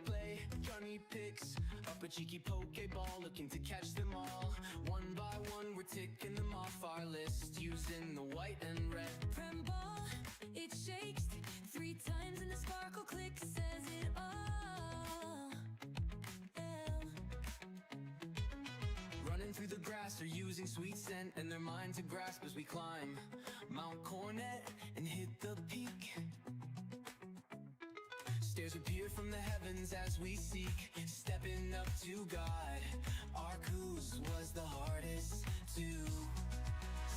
Play, Jonny picks up a cheeky Pokeball, looking to catch them all. One by one, we're ticking them off our list, using the white and red. Prem ball, it shakes 3 times and the sparkle click says it all. Running through the grass, they're using sweet scent and their mind to grasp as we climb Mount Cornet and hit the peak. Stairs appear from the heavens as we seek, stepping up to God. Arcus was the hardest to.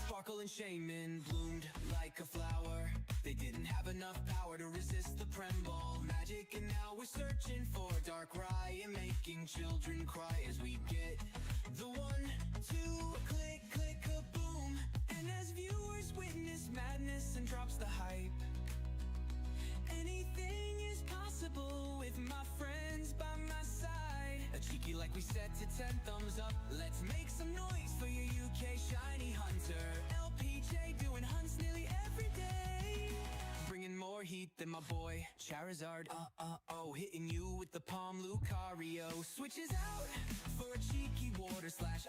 Sparkle and Shaman bloomed like a flower. They didn't have enough power to resist the Prem Ball magic, and now we're searching for Darkrai and making children cry as we get the 1, 2, click, click, kaboom. And as viewers witness madness and drops the hype, anything is possible with my friends by my side. A cheeky like we set to 10 thumbs up. Let's make some noise for your UK shiny hunter. LPJ doing hunts nearly every day, bringing more heat than my boy Charizard. Hitting you with the Palm Lucario. Switches out for a cheeky water slash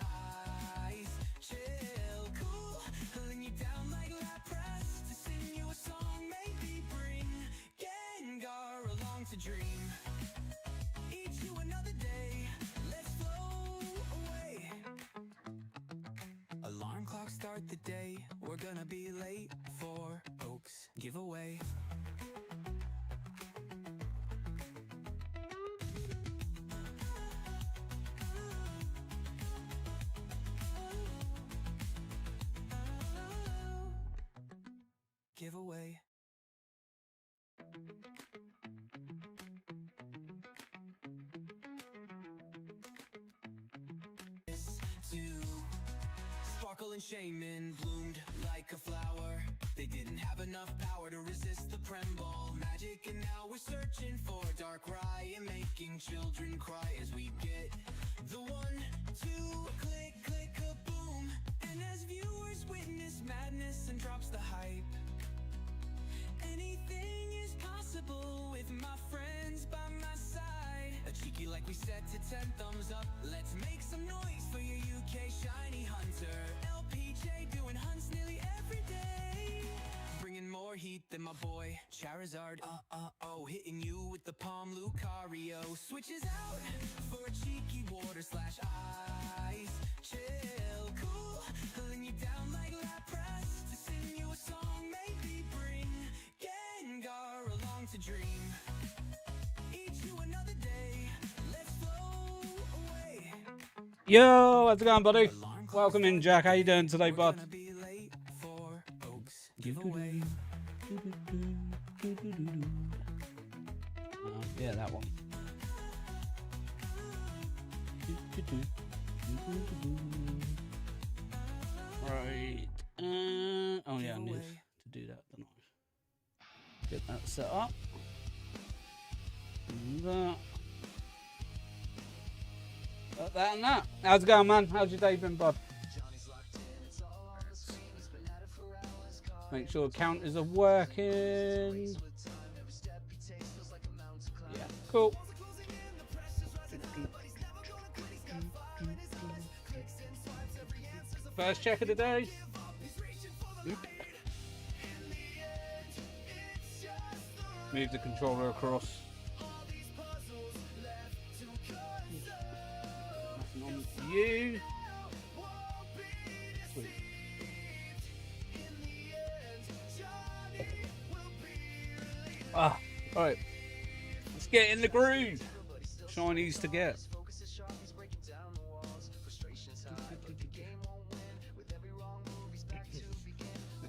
ice. Chill, cool, pulling you down like Lapras to sing you a song. Maybe bring Gengar along to dream. Eat you another day, let's flow away. Alarm clock start the day, we're gonna be late for Oaks giveaway. Giveaway. Sparkle and Shaman bloomed like a flower. They didn't have enough power to resist the Prem Ball magic, and now we're searching for Darkrai and making children cry as we get the 1, 2, click, click, kaboom. And as viewers witness madness and drops the hype, anything is possible with my friends by my side. A cheeky like we set to 10 thumbs up. Let's make some noise for your UK shiny hunter. LPJ doing hunts nearly every day, bringing more heat than my boy Charizard. Hitting you with the Palm Lucario. Switches out for a cheeky water slash ice. Chill, cool, pulling you down like Lapras to sing you a song. Maybe bring Gengar along to dream. Eat you another day, let's flow away. Yo, how's it going, buddy? Welcome in, Jack. How you doing today, bud? Yeah, that one. Right. Oh yeah, I need to do that, don't I? Get that set up. That. That and that. How's it going, man? How's your day been, bud? Make sure counters are working. Yeah, cool. First check of the day. Move the controller across. Nothing on you. Sweet. Alright. Let's get in the groove. Shinies to get.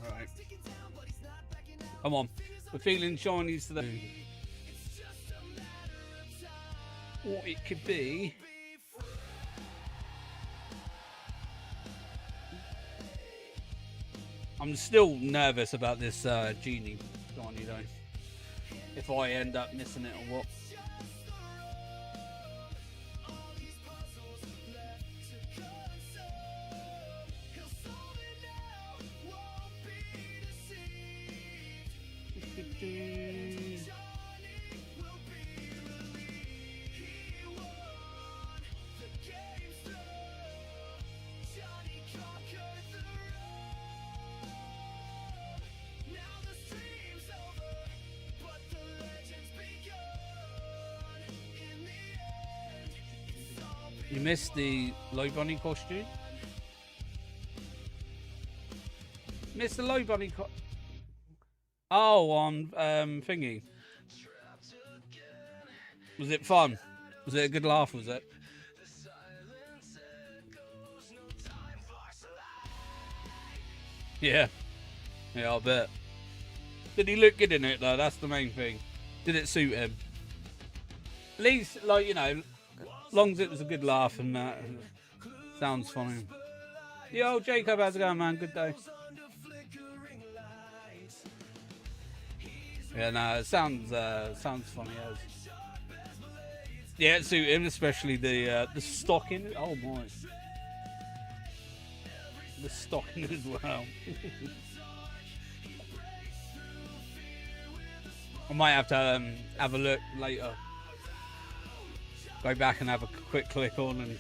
Alright. Come on. We're feeling shinies today. What it could be. I'm still nervous about this genie shiny though. If I end up missing it or what. You missed the Low Bunny costume? Missed the Low Bunny Oh, on thingy. Was it fun? Was it a good laugh, was it? Yeah. Yeah, I bet. Did he look good in it, though? That's the main thing. Did it suit him? At least, like, you know, as long as it was a good laugh and that. Sounds funny. Yo, Jacob, how's it going, man? Good day. Yeah, no, it sounds funny as. Yeah, it suit him, especially the stocking. Oh my. The stocking as well. I might have to have a look later. Go back and have a quick click on and.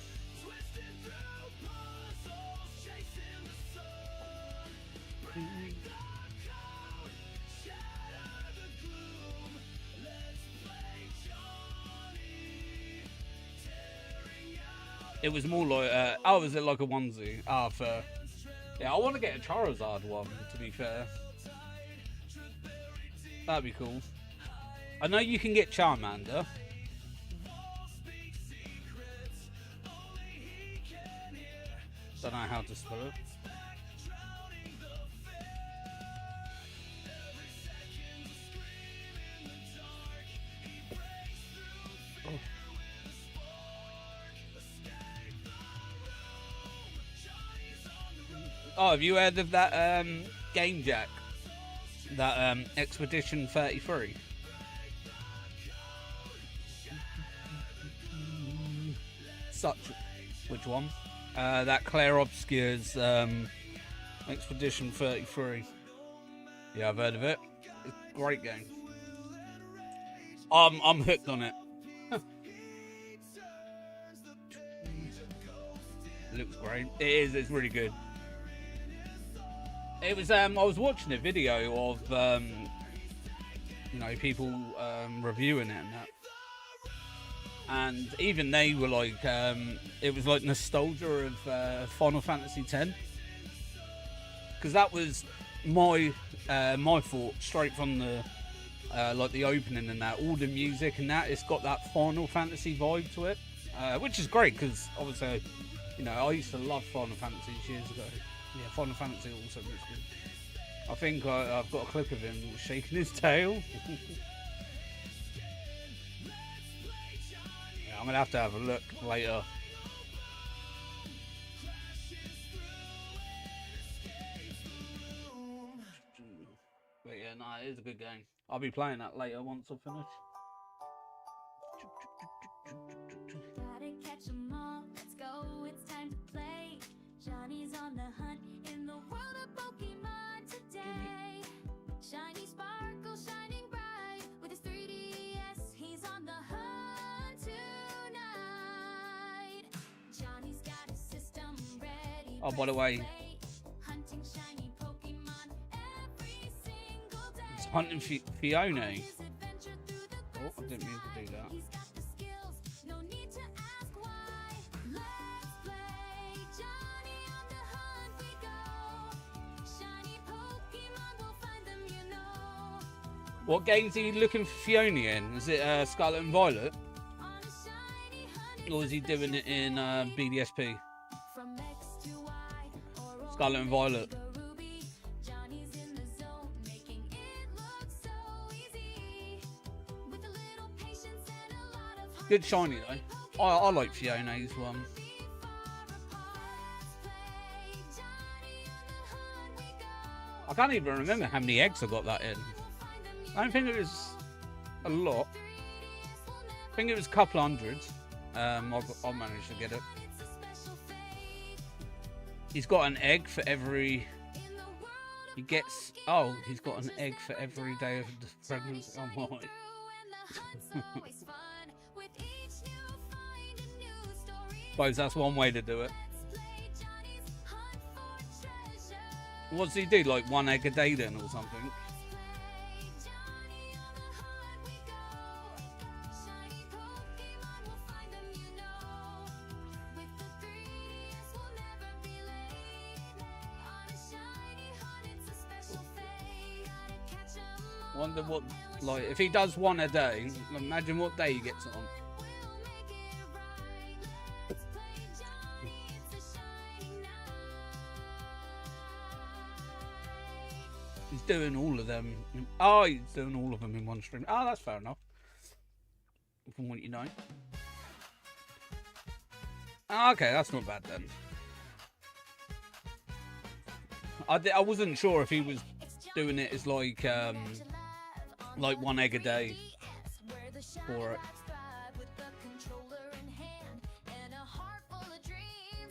It was more like, oh, was it like a onesie? Ah, fair. Yeah, I want to get a Charizard one, to be fair. That'd be cool. I know you can get Charmander. Don't know how to spell it. Oh, have you heard of that Game Jack? That Expedition 33? Which one? That Claire Obscure's Expedition 33. Yeah, I've heard of it. It's a great game. I'm hooked on it. It looks great. It is. It's really good. It was. I was watching a video of you know, people reviewing it and that, and even they were like, it was like nostalgia of Final Fantasy X, because that was my thought straight from the like the opening and that, all the music and that. It's got that Final Fantasy vibe to it, which is great because obviously, you know, I used to love Final Fantasy years ago. Yeah, Final Fantasy also looks good. I think I've got a clip of him shaking his tail. Yeah, I'm gonna have to have a look later. But yeah, no, it is a good game. I'll be playing that later once I finish. Gotta catch 'em all. Let's go. It's time to play. Johnny's on the hunt in the world of Pokemon today. Shiny sparkle, shining bright with his 3DS. He's on the hunt tonight. Johnny's got a system ready. Oh, by the way, Hunting shiny Pokemon every single day. it's hunting Fiona. Oh, I didn't mean to do that. He's got the skills, no need to ask why. Let's play Johnny on the hunt we go. Shiny Pokemon, we'll find them, you know. What games are you looking for Fiona in? Is it Scarlet and Violet? On a shiny hunt, Or is he doing it in BDSP? from X to Y or Scarlet and Violet. the Ruby. Johnny's in the zone, making it look so easy. With a little patience and a lot of heart. Good shiny though. I like Fiona's one. I can't even remember how many eggs I got that in. I don't think it was a lot. I think it was a couple hundred. I managed to get it. He's got an egg for every. He gets. Oh, he's got an egg for every day of the pregnancy. Oh my. Suppose that's one way to do it. What does he do? Like one egg a day then, or something? Wonder what, like, if he does one a day, imagine what day he gets it on. He's doing all of them. Oh, he's doing all of them in one stream. Oh, that's fair enough. From what you know. Oh, okay, that's not bad then. I wasn't sure if he was doing it as like one egg a day for it.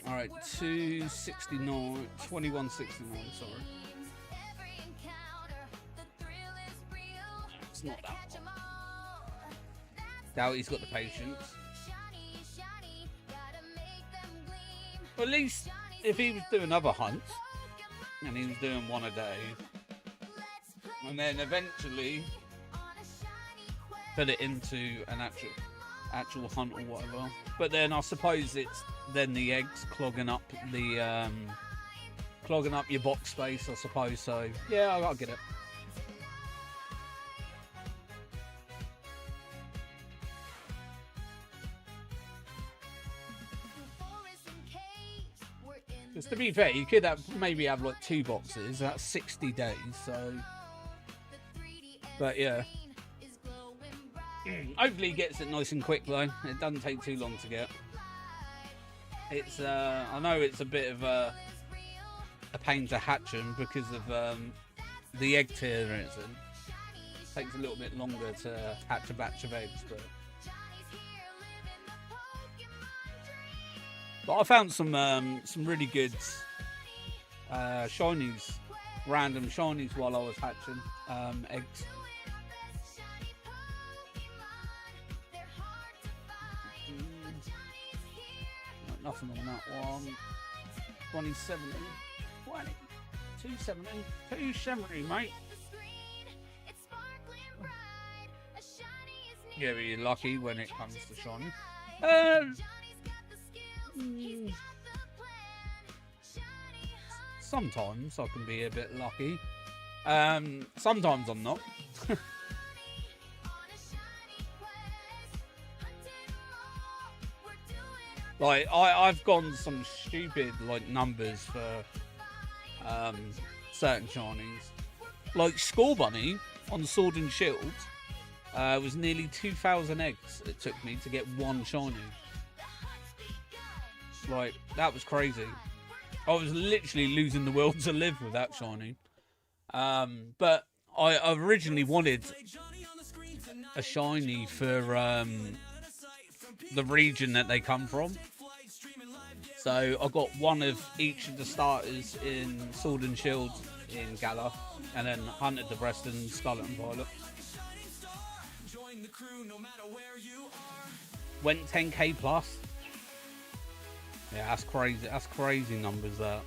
All right, 269, 2169. Sorry, it's not that one. Doubt he's got the patience. Well, at least if he was doing other hunts and he was doing one a day, and then eventually put it into an actual hunt or whatever. But then I suppose it's then the eggs clogging up the clogging up your box space, I suppose. So yeah, I get it. Because to be fair, you could maybe have like 2 boxes. That's 60 days. So, but yeah. Hopefully he gets it nice and quick though. It doesn't take too long to get. It's I know it's a bit of a pain to hatch them because of the egg tier it's in. It takes a little bit longer to hatch a batch of eggs, but I found some really good shinies, random shinies while I was hatching eggs. Nothing on that one. 2070, 20, 270, 270, mate. Yeah, but you're lucky when it comes to shiny. Sometimes I can be a bit lucky. Sometimes I'm not. Like I've gone some stupid like numbers for certain shinies. Like Score Bunny on Sword and Shield was nearly 2,000 eggs it took me to get one shiny. Like that was crazy. I was literally losing the will to live with that shiny. But I originally wanted a shiny for the region that they come from. So I got one of each of the starters in Sword and Shield in Gala, and then hunted the rest in Scarlet and Violet. Went 10k plus. Yeah, that's crazy. That's crazy numbers, that.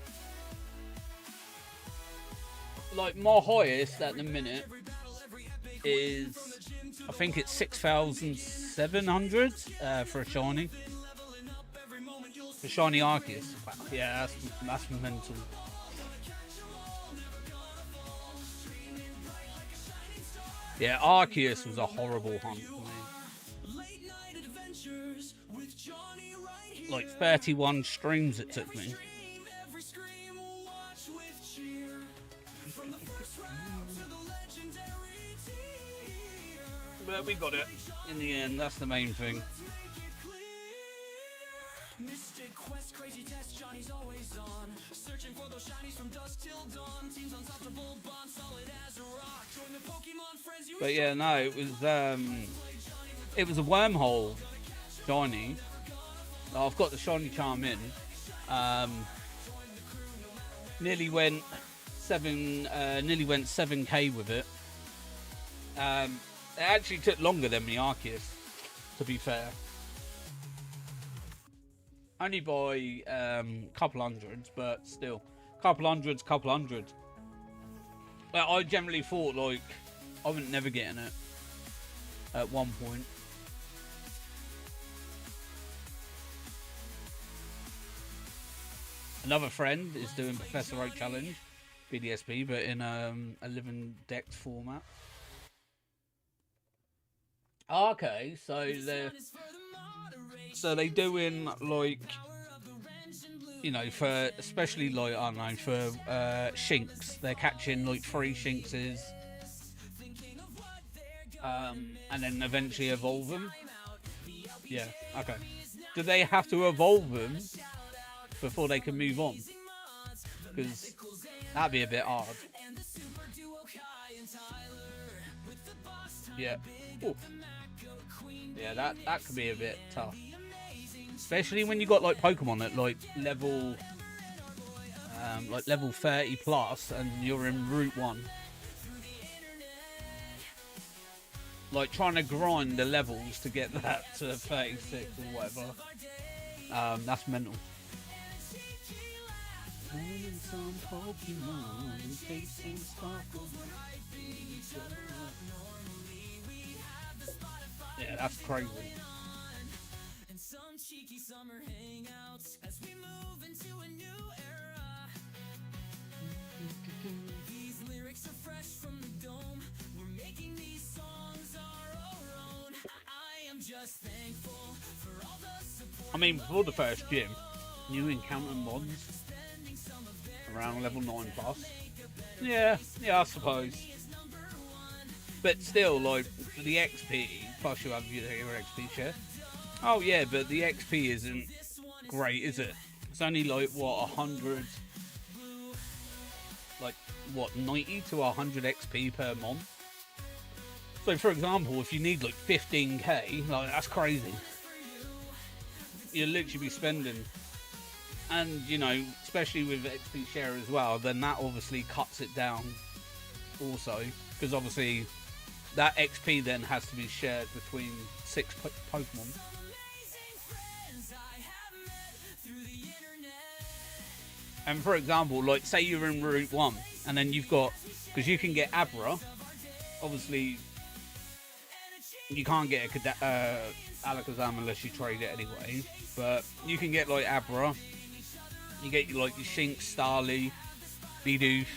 Like, my highest at the minute is, I think it's 6,700 for a shiny. For shiny Arceus. Yeah, that's mental. Yeah, Arceus was a horrible hunt for me. Like 31 streams it took me. But we got it in the end. That's the main thing. Mystic quest, crazy test, Johnny's always on. Searching for those shinies from dusk till dawn. Teams untouchable, bond solid as a rock. Join the Pokemon friends you. But yeah, no, it was a wormhole shiny. I've got the shiny charm in. Nearly went 7k with it. It actually took longer than the Arceus, to be fair. Only by couple hundreds, but still. Couple hundred. But I generally thought, like, I wasn't never getting it at one point. Another friend is doing Professor Oak Challenge, BDSP, but in a LivingDex format. Okay, they doing like, you know, for especially like, I don't know, for shinks, they're catching like 3 shinkses, and then eventually evolve them. Yeah, okay. Do they have to evolve them before they can move on? Because that'd be a bit hard. Yeah. Ooh. Yeah, that could be a bit tough. Especially when you got like Pokemon at like level 30 plus and you're in Route 1. Like trying to grind the levels to get that to 36 or whatever. That's mental. Yeah, that's crazy. And some cheeky summer hangouts as we move into a new era. These lyrics are fresh from the dome. We're making these songs our own. I am just thankful for all the support. I mean, before the first gym, you encounter mods around level 9 plus. Yeah, I suppose. But still, like, for the XP, plus you have your XP share. Oh yeah, but the XP isn't great, is it? It's only like, what, 100... Like, what, 90 to 100 XP per month? So, for example, if you need, like, 15k, like, that's crazy. You'll literally be spending... And, you know, especially with XP share as well, then that obviously cuts it down also. Because obviously that XP then has to be shared between 6 Pokemon. And for example, like say you're in Route 1 and then you've got, because you can get Abra, obviously you can't get a Alakazam unless you trade it anyway, but you can get like Abra. You get like your Shink, Starly, Bidoof,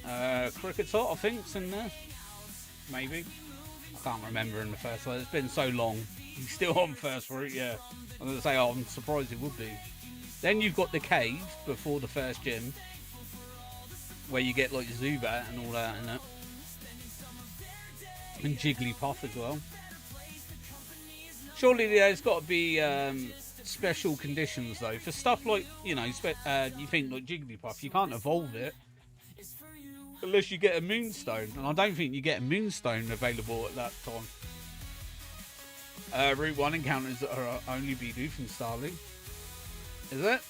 Kricketot, I think's in there. Maybe. I can't remember in the first one. It's been so long. He's still on first route, yeah. I'm going to say, I'm surprised he would be. Then you've got the cave before the first gym, where you get like Zubat and all that in it. And Jigglypuff as well. Surely there's got to be special conditions though for stuff like, you know, you think like Jigglypuff, you can't evolve it unless you get a Moonstone, and I don't think you get a Moonstone available at that time. Route 1 encounters that are only Bidoof and Starly. Is it?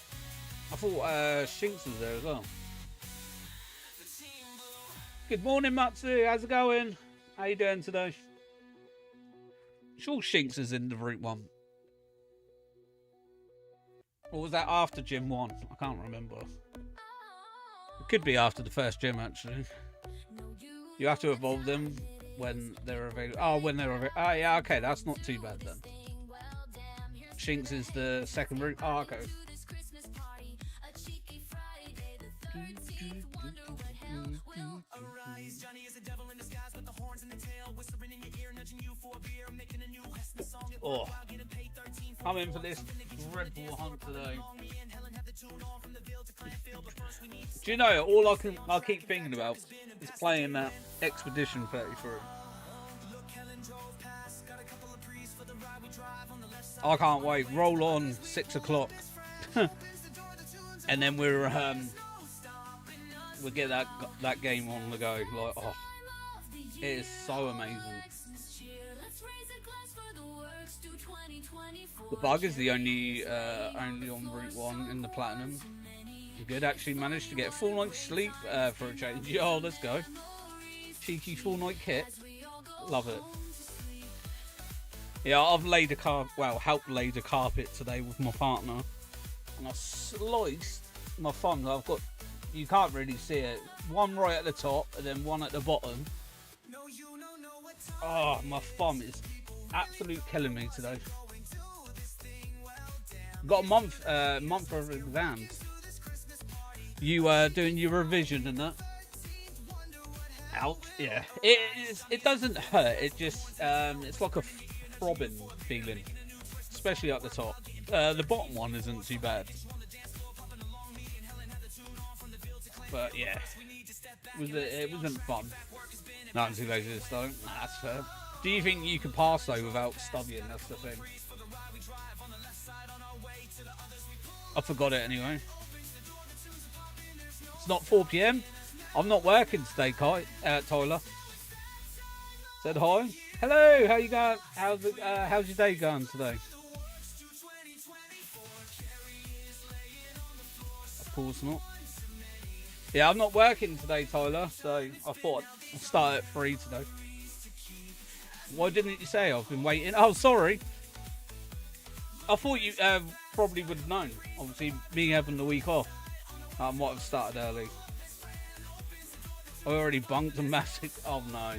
I thought Shinx was there as well. Good morning, Matsu. How's it going? How you doing today? Sure, Shinx is in the Route 1. Or was that after Gym 1? I can't remember. It could be after the first gym, actually. You have to evolve them when they're available. Oh, when they're available. Oh, yeah, okay. That's not too bad then. Shinx is the second route. Oh, okay. Oh, I'm in for this Red Bull hunt today. Do you know, all I keep thinking about is playing that Expedition 33. I can't wait. Roll on 6 o'clock. And then we'll get that game on the go. Like, oh, it is so amazing. The bug is the only on Route 1 in the Platinum. Good, actually managed to get a full night's sleep for a change. Oh, let's go. Cheeky full night kit. Love it. Yeah, I've helped lay the carpet today with my partner. And I sliced my thumb. I've got, you can't really see it. One right at the top and then one at the bottom. Oh, my thumb is absolute killing me today. Got a month of exams. You doing your revision and that? Ouch. Yeah. It doesn't hurt. It just it's like a throbbing feeling, especially at the top. The bottom one isn't too bad. But yeah, it wasn't fun. Not until they did though. That's fair. Do you think you can pass though without studying? That's the thing. I forgot it anyway. It's not 4 p.m. I'm not working today, Tyler. Said hi. Hello. How you going? How's your day going today? Of course not. Yeah, I'm not working today, Tyler. So I thought I'd start at 3 today. Why didn't you say? I've been waiting. Oh, sorry. I thought you probably would have known. Obviously, me having the week off, I might have started early. I already bunked a massive. Oh no.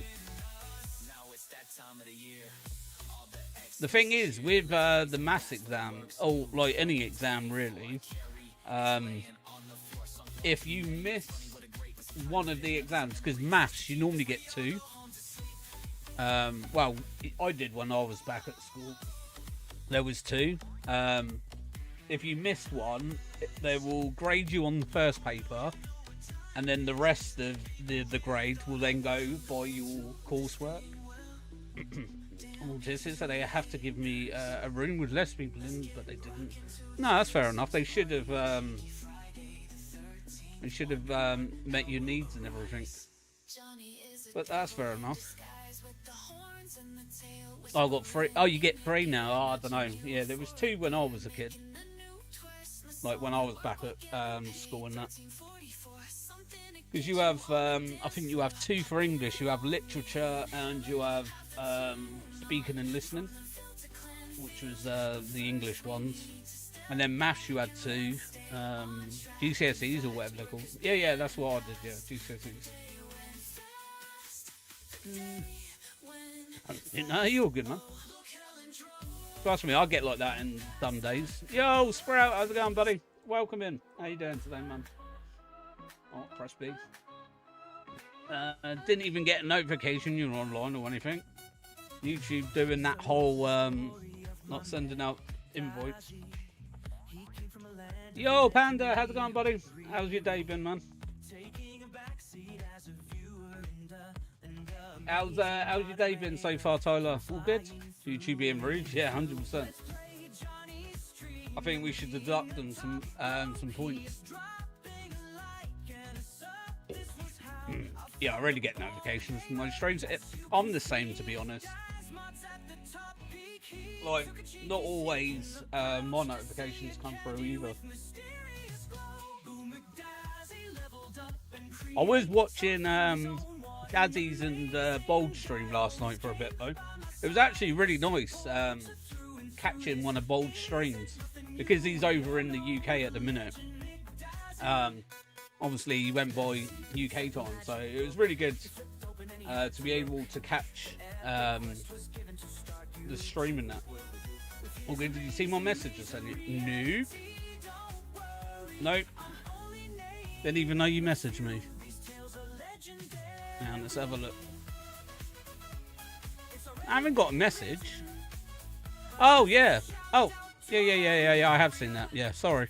The thing is, with the maths exam, or like any exam really, if you miss one of the exams, because maths you normally get 2. Well, I did when I was back at school. There was 2. If you missed one, they will grade you on the first paper, and then the rest of the grade will then go by your coursework. This is that they have to give me a room with less people in, but they didn't. No, that's fair enough. They should have. Met your needs and everything. But that's fair enough. I got 3. Oh, you get 3 now. Oh, I don't know. Yeah, there was 2 when I was a kid. Like when I was back at school and that. Because you have, I think you have 2 for English. You have literature and you have speaking and listening, which was the English ones. And then maths you had 2, GCSEs or whatever they're called. Yeah, that's what I did, yeah, GCSEs. No, you're good, man. Trust me, I'll get like that in some days. Yo, Sprout, how's it going, buddy? Welcome in. How you doing today, man? Oh, press B. Didn't even get a notification you're online or anything. YouTube doing that whole, not sending out invites. Yo, Panda, how's it going, buddy? How's your day been, man? How's your day been so far, Tyler? All good? YouTube being rude? Yeah, 100%. I think we should deduct them some points. Yeah, I really get notifications from my streams. I'm the same, to be honest. Like, not always my notifications come through either. I was watching Gazzy's and Bold stream last night for a bit though. It was actually really nice catching one of Bold's streams because he's over in the UK at the minute. Obviously he went by UK time, so it was really good to be able to catch the stream and that. Okay, did you see my message I sent you? Nope. Didn't even know you messaged me. Now let's have a look. I haven't got a message. Oh yeah. Oh yeah. I have seen that. Yeah, sorry.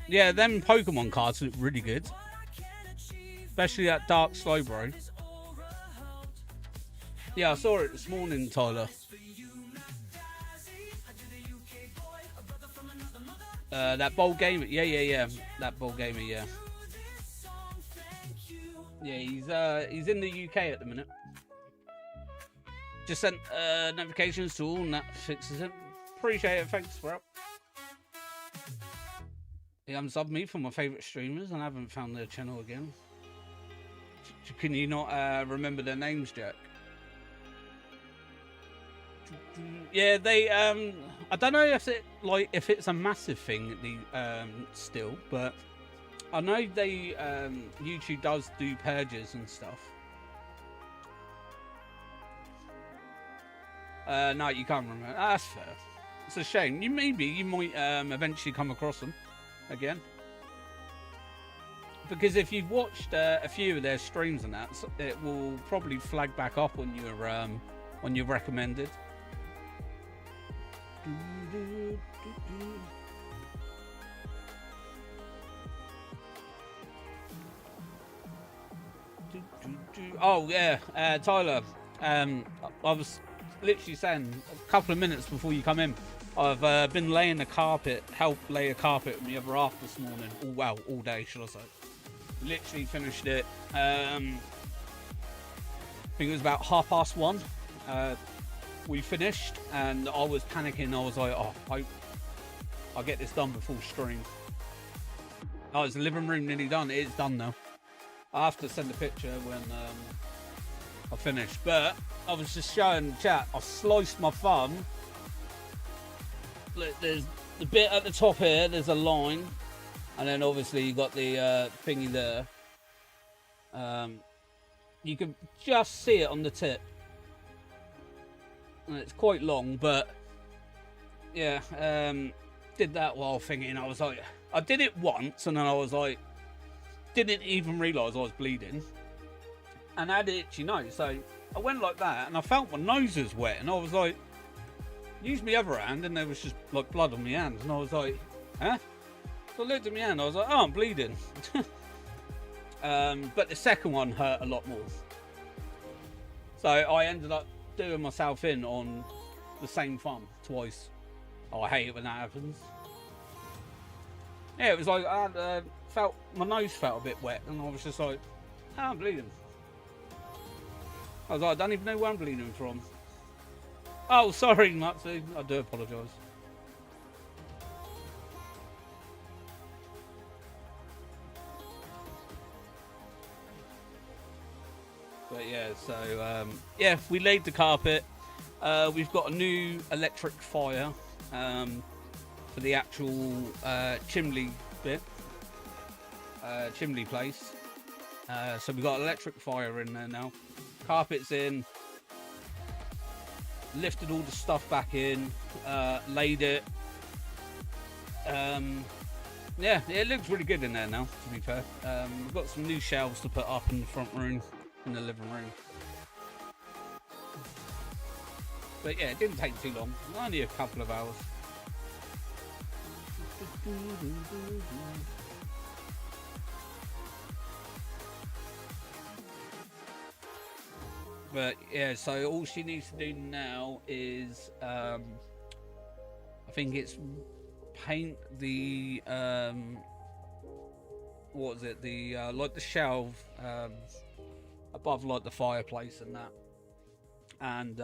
Yeah, them Pokemon cards look really good, especially that Dark Slowbro. Yeah, I saw it this morning, Tyler. That Bold Gamer. Yeah. That Bold Gamer. Yeah. Yeah, he's in the UK at the minute. Just sent notifications to all, and that fixes it. Appreciate it. Thanks, bro. He unsubbed me for my favourite streamers, and I haven't found their channel again. Can you not remember their names, Jack? Yeah, they. I don't know if it's a massive thing still, but I know they YouTube does do purges and stuff. No, you can't remember. That's fair. It's a shame. You might eventually come across them again. because if you've watched a few of their streams and that, it will probably flag back up on your recommended. Oh yeah, Tyler. I was literally saying a couple of minutes before you come in, I've been laying the carpet, helped lay a carpet with the other half this morning. All day, should I say. Literally finished it. I think it was about 1:30. We finished, and I was panicking. I was like, oh, I'll get this done before stream. Oh, is the living room nearly done? It's done now. I have to send a picture when I finish. But I was just showing the chat. I sliced my thumb. Look, there's the bit at the top here. There's a line, and then obviously you got the thingy there. You can just see it on the tip, and it's quite long. But yeah, did that while thinking. I was like, I did it once, and then I was like, didn't even realise I was bleeding, and I had an itchy nose. So I went like that, and I felt my nose was wet, and I was like, used my other hand, and there was just like blood on my hands, and I was like, huh? So I looked at my hand, I was like, oh, I'm bleeding. But the second one hurt a lot more. So I ended up doing myself in on the same thumb twice. Oh, I hate it when that happens. Yeah, it was like I felt my nose felt a bit wet, and I was just like, oh, I'm bleeding. I was like, I don't even know where I'm bleeding from. Oh, sorry, Matsu. I do apologise. But yeah, so yeah, we laid the carpet. We've got a new electric fire for the actual chimney bit, chimney place. So we've got electric fire in there now. Carpet's in. Lifted all the stuff back in, laid it. Yeah, it looks really good in there now, to be fair. We've got some new shelves to put up in the front room, in the living room. But yeah, it didn't take too long, only a couple of hours. But yeah, so all she needs to do now is, I think it's paint the, what is it? The like the shelf above like the fireplace and that, and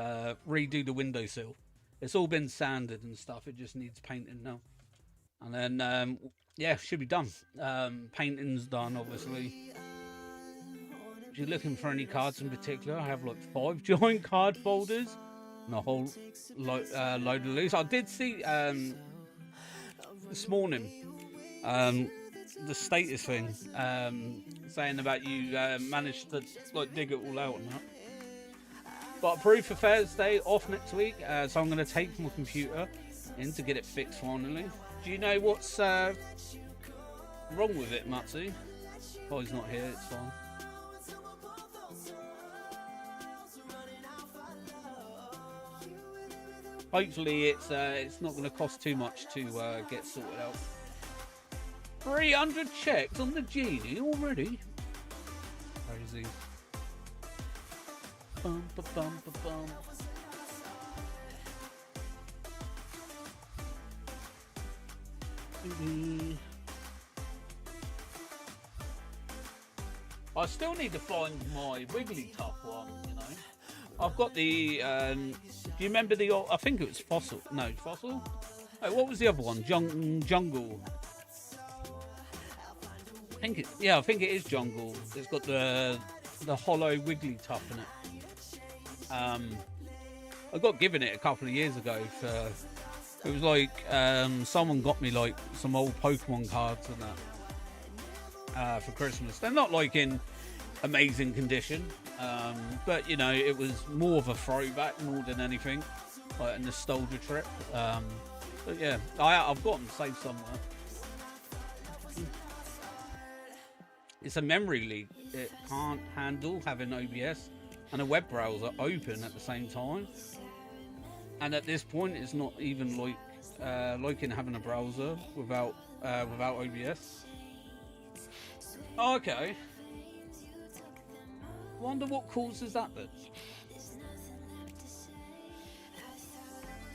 redo the windowsill. It's all been sanded and stuff. It just needs painting now, and then yeah, should be done. Painting's done, obviously. If you're looking for any cards in particular, I have like 5 joint card folders and a whole load of loose. I did see this morning the status thing saying about you managed to like dig it all out and that. But approved for Thursday, off next week, so I'm going to take my computer in to get it fixed finally. Do you know what's wrong with it, Matsu? Oh, he's not here, it's fine. Hopefully it's not going to cost too much to get sorted out. 300 checks on the genie already. Crazy. Bum, ba, bum, ba, bum. I still need to find my Wigglytuff one, you know. I've got the, do you remember the, I think it was Fossil. No, Fossil? Oh, what was the other one? Jungle. I think it is Jungle. It's got the hollow Wigglytuff in it. I got given it a couple of years ago for, it was like, someone got me like some old Pokemon cards and that for Christmas. They're not like in amazing condition, but you know, it was more of a throwback more than anything, like a nostalgia trip. But yeah, I've got them saved somewhere. it's a memory leak. It can't handle having OBS and a web browser open at the same time. And at this point, it's not even like in having a browser without OBS. Oh, okay. Wonder what causes that then.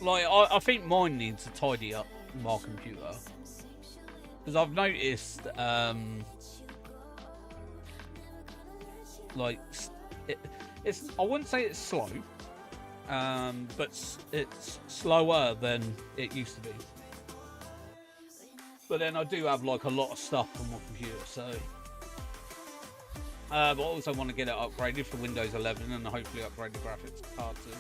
Like, I think mine needs to tidy up my computer, because I've noticed, like, it's I wouldn't say it's slow, but it's slower than it used to be. But then I do have like a lot of stuff on my computer, so. But I also want to get it upgraded for Windows 11 and hopefully upgrade the graphics card too.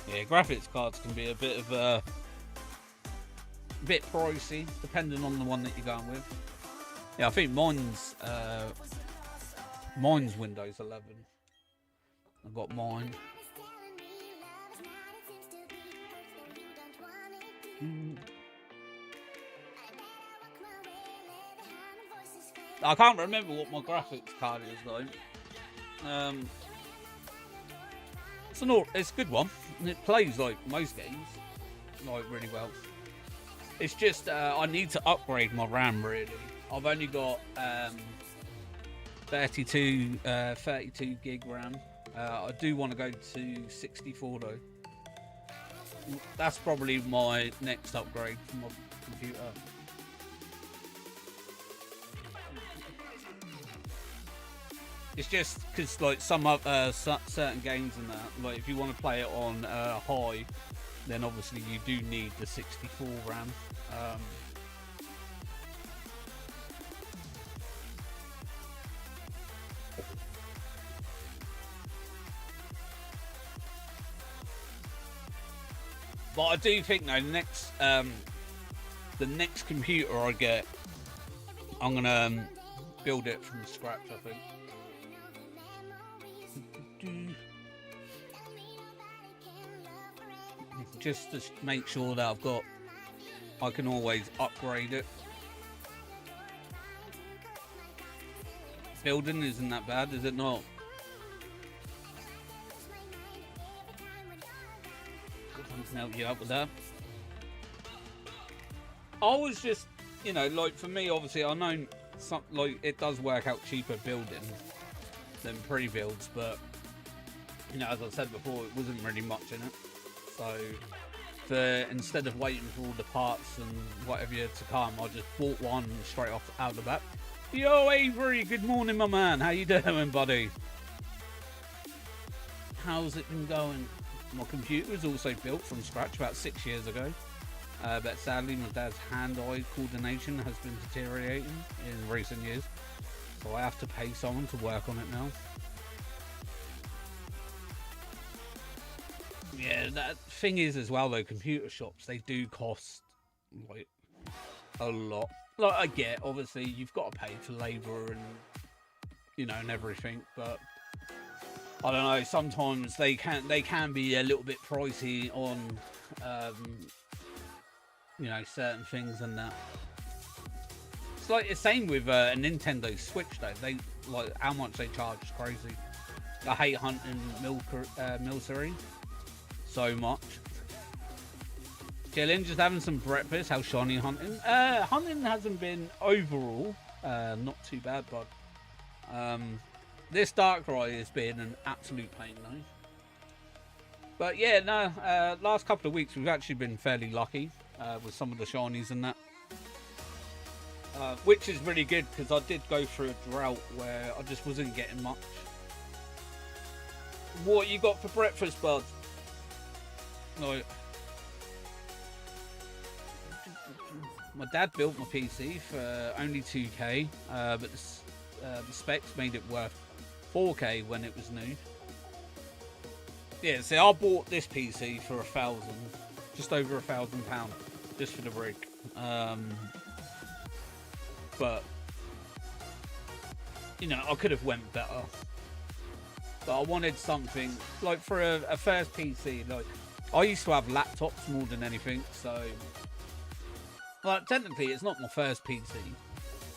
Yeah, graphics cards can be a bit pricey, depending on the one that you're going with. Yeah, I think mine's Windows 11. I've got mine. I can't remember what my graphics card is though. It's a good one. It plays like most games, like really well. It's just I need to upgrade my RAM really. I've only got 32 gig RAM. I do want to go to 64 though. That's probably my next upgrade for my computer. It's just because like some certain games and that, like if you want to play it on high, then obviously you do need the 64 RAM. But I do think though, the next computer I get, I'm gonna build it from scratch. I think. Just to make sure that I can always upgrade it. Building isn't that bad, is it not? I can help you out with that. I was just, you know, like for me, obviously, I know like it does work out cheaper building than pre-builds, but you know, as I said before, it wasn't really much in it. So instead of waiting for all the parts and whatever to come, I just bought one straight off out the back. Yo Avery, good morning my man, how you doing buddy? How's it been going? My computer was also built from scratch about 6 years ago, but sadly my dad's hand-eye coordination has been deteriorating in recent years, so I have to pay someone to work on it now. Yeah, that thing is as well though, computer shops, they do cost like a lot. Like I get, obviously you've got to pay for labour and you know and everything, but I don't know, sometimes they can be a little bit pricey on you know, certain things and that. It's like the same with a Nintendo Switch though. They like how much they charge is crazy. I hate hunting milcery so much. Chilling, just having some breakfast. How's Jonny hunting? Hunting hasn't been overall not too bad, bud. This Darkrai has been an absolute pain though. But yeah, no, last couple of weeks we've actually been fairly lucky with some of the shinies and that. Which is really good because I did go through a drought where I just wasn't getting much. What you got for breakfast, bud? Like, my dad built my PC for only 2k, but the specs made it worth 4k when it was new. Yeah, see, I bought this PC for just over £1,000, just for the rig. But you know, I could have went better. But I wanted something like for a first PC. Like I used to have laptops more than anything, so Well, technically, it's not my first PC.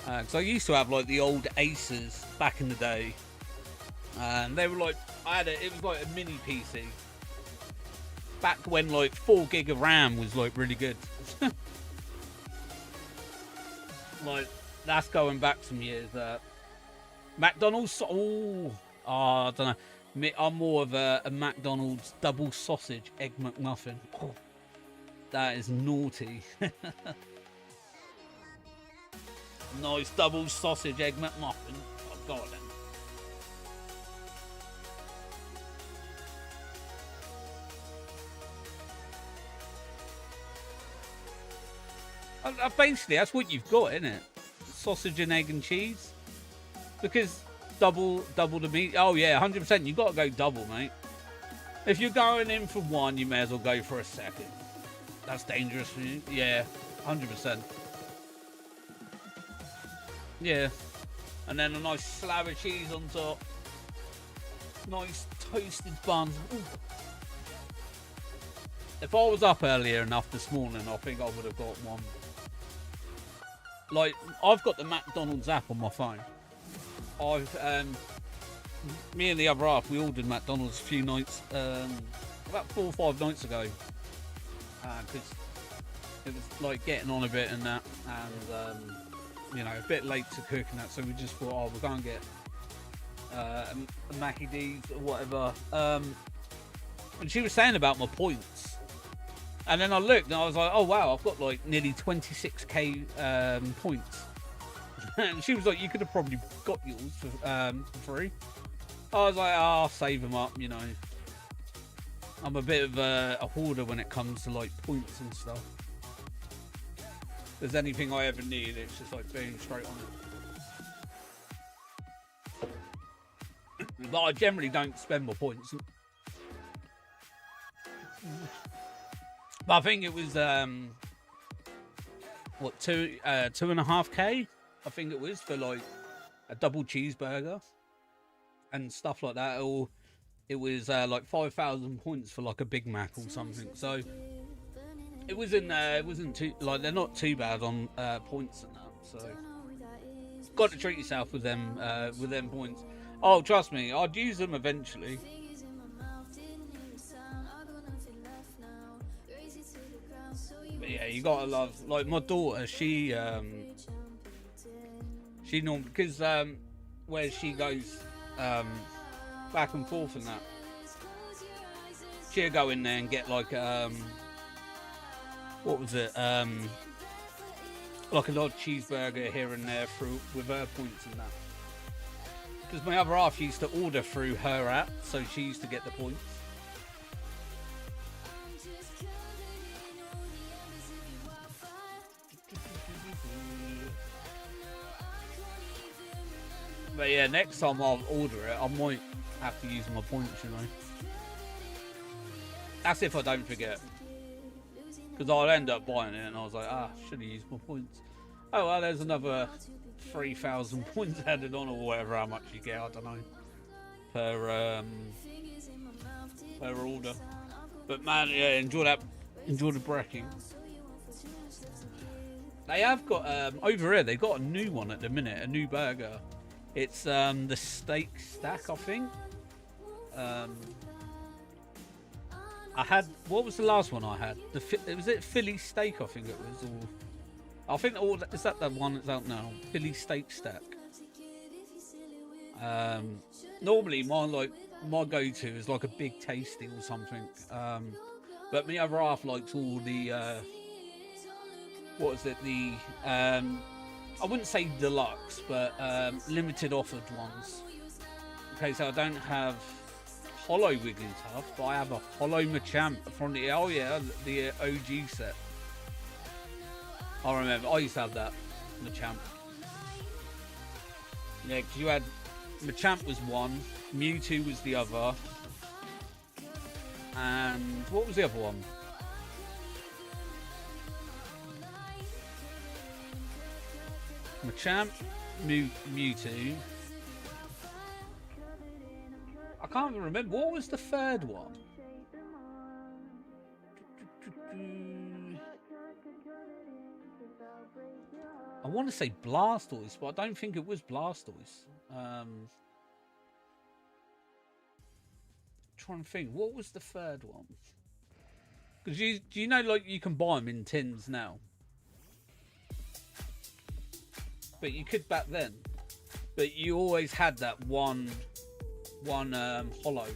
Because I used to have like the old Aces back in the day. And they were like, it was like a mini PC. Back when like 4 gig of RAM was like really good. Like, that's going back some years. McDonald's, I don't know. I'm more of a McDonald's double sausage egg McMuffin. Oh, that is naughty. Nice double sausage egg McMuffin. Oh, God, then. Basically, that's what you've got, isn't it? Sausage and egg and cheese. Because double the meat. Oh yeah, 100%. You got to go double, mate. If you're going in for one, you may as well go for a second. That's dangerous for you. Yeah, 100%. Yeah, and then a nice slab of cheese on top. Nice toasted bun. Ooh. If I was up earlier enough this morning, I think I would have got one. Like, I've got the McDonald's app on my phone. Me and the other half, we ordered McDonald's a few nights, about 4 or 5 nights ago, because it was like getting on a bit and that, and you know, a bit late to cook and that, so we just thought, oh, we're going to get a Mackie D's or whatever. And she was saying about my points. And then I looked and I was like, oh wow, I've got like nearly 26k points. And she was like, you could have probably got yours for free. I was like, oh, I'll save them up, you know. I'm a bit of a hoarder when it comes to like points and stuff. If there's anything I ever need, it's just like being straight on it. But I generally don't spend my points. But I think it was what, 2.5k? I think it was for like a double cheeseburger and stuff like that. Or it was like 5,000 points for like a Big Mac or something. So it wasn't too, like, they're not too bad on points and that. So got to treat yourself with them points. Oh, trust me, I'd use them eventually. But yeah, you gotta love, like, my daughter, she normally, because where she goes back and forth and that, she'll go in there and get like what was it, like a large cheeseburger here and there through with her points and that. Because my other half used to order through her app, so she used to get the points. But yeah, next time I'll order it, I might have to use my points, you know. That's if I don't forget. Because I'll end up buying it and I was like, should have used my points. Oh well, there's another 3,000 points added on, or whatever, how much you get, I don't know, per order. But man, yeah, enjoy the bracking. They have got over here, they got a new one at the minute, a new burger. It's the steak stack, I think. I had, what was the last one I had? Was it Philly steak, I think it was, or I think, is that the one that's out now? Philly steak stack. Normally my go-to is like a big tasting or something. But my other half likes all the what is it? The I wouldn't say deluxe, but limited offered ones. Okay, so I don't have hollow Wiggins Huff, but I have a hollow Machamp from the the OG set. I remember I used to have that Machamp. Yeah, because you had Machamp was one, Mewtwo was the other, and what was the other one? Machamp, Mewtwo. I can't even remember. What was the third one? I want to say Blastoise, but I don't think it was Blastoise. Trying to think, what was the third one? Because do you know, like, you can buy them in tins now, but you could back then. But you always had that one hollow.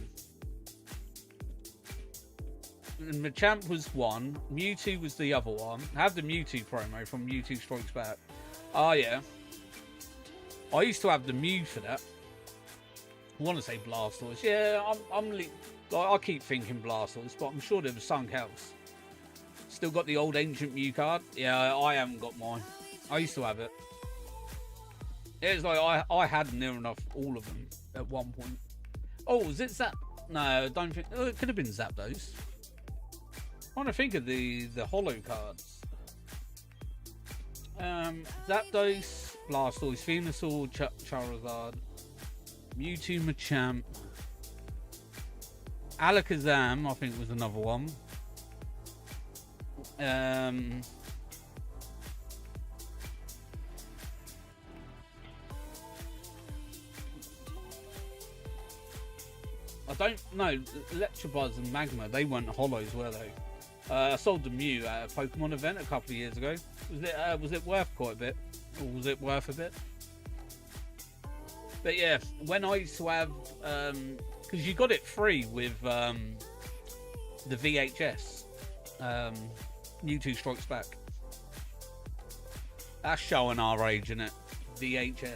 And Machamp was one, Mewtwo was the other one. I have the Mewtwo promo from Mewtwo Strikes Back. Oh yeah, I used to have the Mew for that. I want to say Blastoise. Yeah, I keep thinking Blastoise, but I'm sure there was something else. Still got the old ancient Mew card. Yeah, I haven't got mine. I used to have it. It's like I had near enough all of them at one point. Oh, was it Zap? No, I don't think. Oh, it could have been Zapdos. I want to think of the holo cards. Zapdos, Blastoise, Venusaur, Charizard, Mewtwo, Machamp, Alakazam, I think was another one. I don't know. Electabuzz and Magma, they weren't holos, were they? I sold the Mew at a Pokemon event a couple of years ago. Was it worth quite a bit? Or was it worth a bit? But yeah, when I used to have, because you got it free with the VHS, Mewtwo Strikes Back. That's showing our age, isn't it? VHS.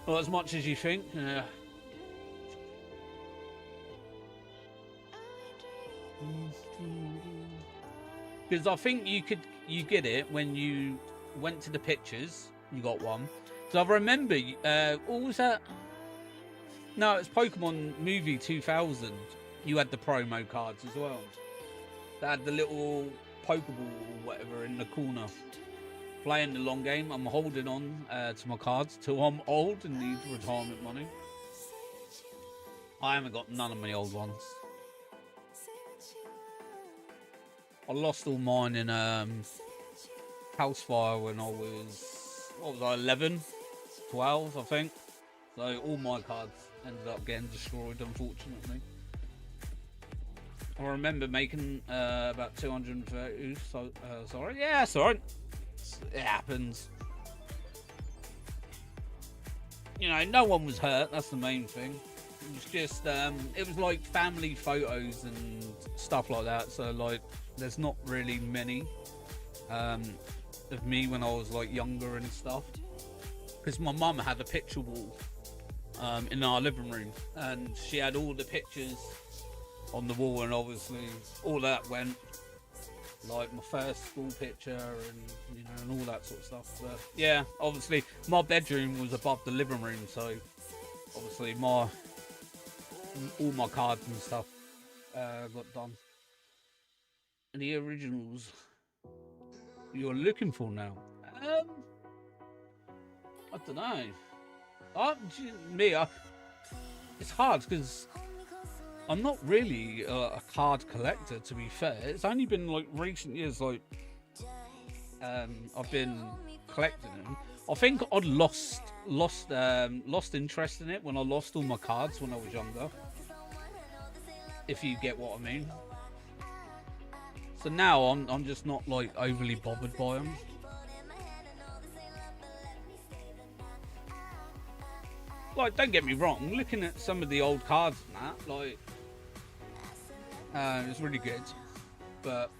Well, as much as you think. Because I think you get it when you went to the pictures. You got one. So I remember, what was that? No, it's Pokemon Movie 2000. You had the promo cards as well. They had the little Pokeball or whatever in the corner. Playing the long game. I'm holding on to my cards till I'm old and need retirement money. I haven't got none of my old ones. I lost all mine in house fire when I was, what was I, 11, 12, I think. So all my cards ended up getting destroyed, unfortunately. I remember making about 230. So sorry, yeah, sorry. It happens. You know, no one was hurt. That's the main thing. It was just, it was like family photos and stuff like that. So like, there's not really many of me when I was like younger and stuff. Because my mum had a picture wall in our living room, and she had all the pictures on the wall, and obviously all that went, like my first school picture and, you know, and all that sort of stuff. But yeah, obviously my bedroom was above the living room, so obviously all my cards and stuff got done. And the originals you're looking for now? I don't know. It's hard because I'm not really a card collector, to be fair. It's only been like recent years, like I've been collecting them. I think I'd lost interest in it when I lost all my cards when I was younger, if you get what I mean. So now I'm just not like overly bothered by them. Like, don't get me wrong, looking at some of the old cards and that, like, it's really good. But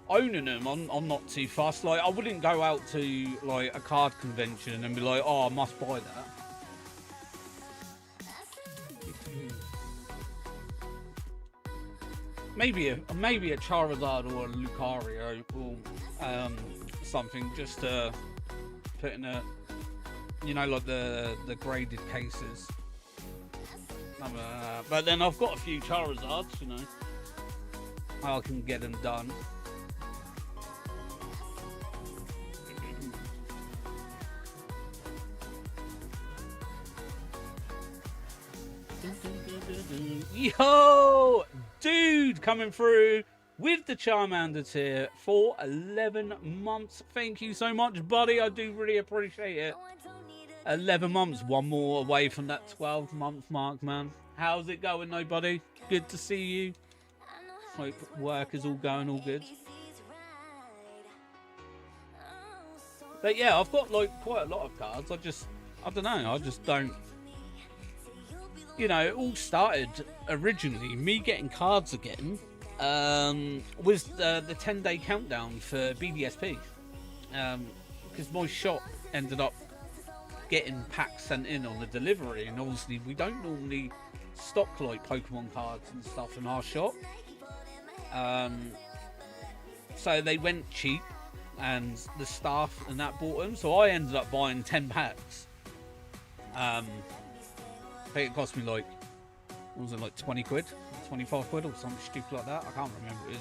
owning them, I'm not too fussed. Like, I wouldn't go out to like a card convention and be like, oh, I must buy that. Maybe a Charizard or a Lucario or something, just to put in a, you know, like the graded cases. But then I've got a few Charizards, you know, I can get them done. Yo, dude, coming through with the Charmander tier for 11 months. Thank you so much, buddy. I do really appreciate it. 11 months, one more away from that 12-month mark, man. How's it going, though, buddy? Good to see you. Hope work is all going all good. But yeah, I've got like quite a lot of cards. I don't know. I just don't. You know, it all started originally me getting cards again. Was the 10-day countdown for BDSP. Because my shop ended up getting packs sent in on the delivery, and obviously we don't normally stock like Pokemon cards and stuff in our shop. So they went cheap, and the staff and that bought them. So I ended up buying 10 packs. I think it cost me like, what was it, like 20 quid, 25 quid or something stupid like that. I can't remember.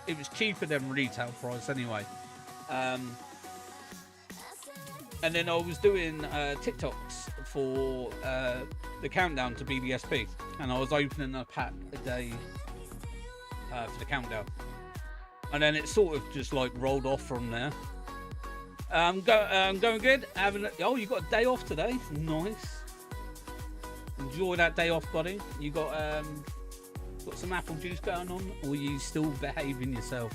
It was cheaper than retail price anyway. And then I was doing TikToks for the countdown to BDSP, and I was opening a pack a day for the countdown. And then it sort of just like rolled off from there. Going good. Oh, you got a day off today. Nice. Enjoy that day off, buddy. You got some apple juice going on, or are you still behaving yourself?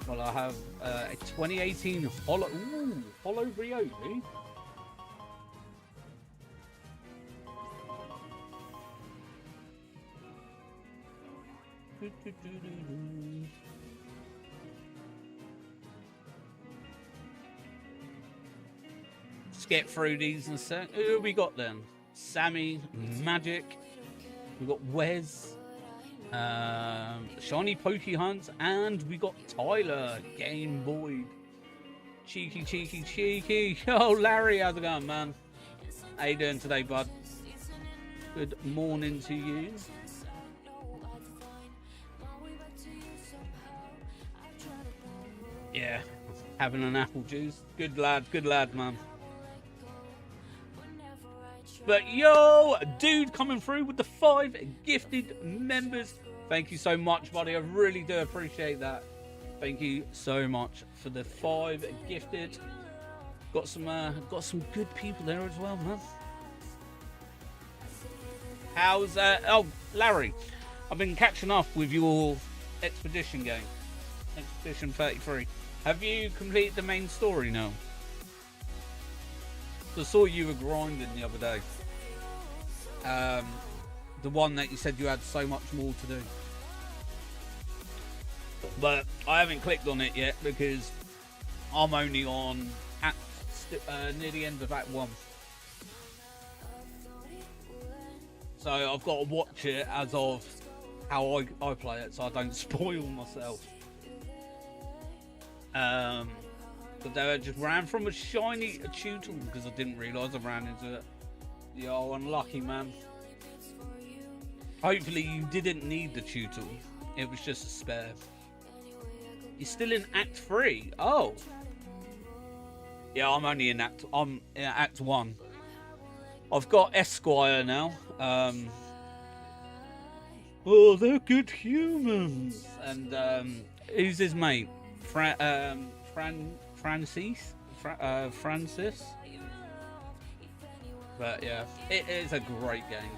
Well, I have a 2018 Holo Ryobi. Let's get through these in a sec. Who have we got then? Sammy, Magic. We've got Wes, Shiny Poke Hunt, and we got Tyler, Game Boy. Cheeky. Oh, Larry, how's it going, man? How you doing today, bud? Good morning to you. Yeah, having an apple juice. Good lad, man. But yo, dude coming through with the 5 gifted members. Thank you so much, buddy. I really do appreciate that. Thank you so much for the 5 gifted. Got some good people there as well, man. How's oh, Larry, I've been catching up with your Expedition game. Expedition 33. Have you completed the main story now? So I saw you were grinding the other day. The one that you said you had so much more to do. But I haven't clicked on it yet because I'm only on near the end of Act 1. So I've got to watch it as of how I play it, so I don't spoil myself. But I just ran from a shiny Tutel because I didn't realise I ran into it. Yo, unlucky, man. Hopefully you didn't need the Tutel. It was just a spare. You're still in Act 3. Oh. Yeah, I'm only in Act 1. I've got Esquire now. Oh, they're good humans. And who's his mate? Francis. But yeah, it is a great game.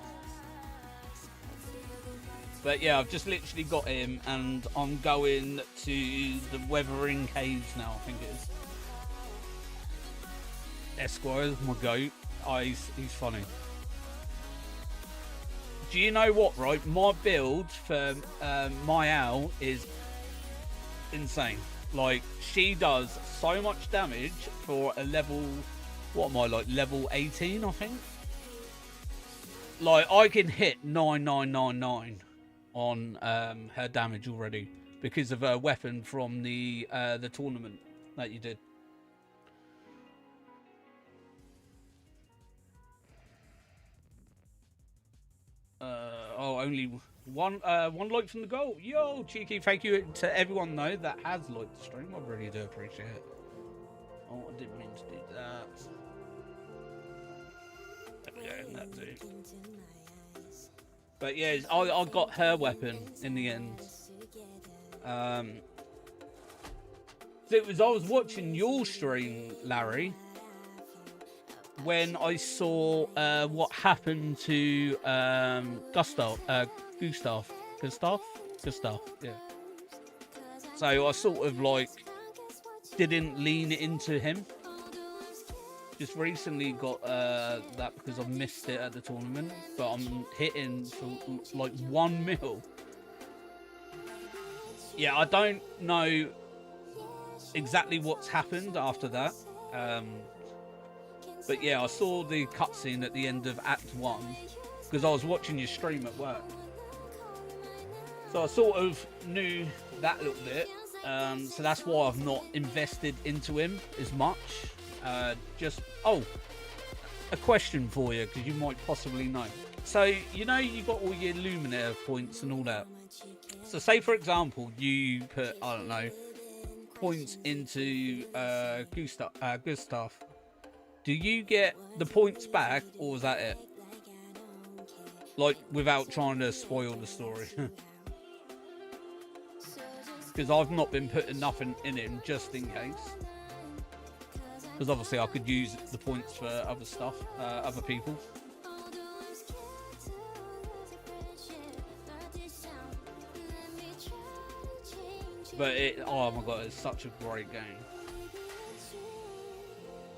But yeah, I've just literally got him, and I'm going to the Weathering Caves now, I think it is. Esquire's my goat. Oh, he's funny. Do you know what, right? My build for my owl is insane. Like, she does so much damage for a level, what am I, like level 18, I think? Like, I can hit 9999 on her damage already because of her weapon from the tournament that you did. Oh, only one like from the goal. Yo, cheeky. Thank you to everyone though that has liked the stream. I really do appreciate it. Oh, I didn't mean to do that. There we go, that too. But yeah, I got her weapon in the end. It was, I was watching your stream, Larry, when I saw what happened to Gustav, yeah. So I sort of like didn't lean into him. Just recently got that because I missed it at the tournament, but I'm hitting for like 1 mil. Yeah, I don't know exactly what's happened after that. But yeah, I saw the cutscene at the end of Act 1 because I was watching your stream at work. So I sort of knew that little bit. So that's why I've not invested into him as much. A question for you, because you might possibly know. So, you know, you got all your Luminaire points and all that. So say, for example, you put, I don't know, points into Gustav. Do you get the points back, or is that it? Like, without trying to spoil the story. Because I've not been putting nothing in him, just in case. Because obviously I could use the points for other stuff, other people. But oh my god, it's such a great game.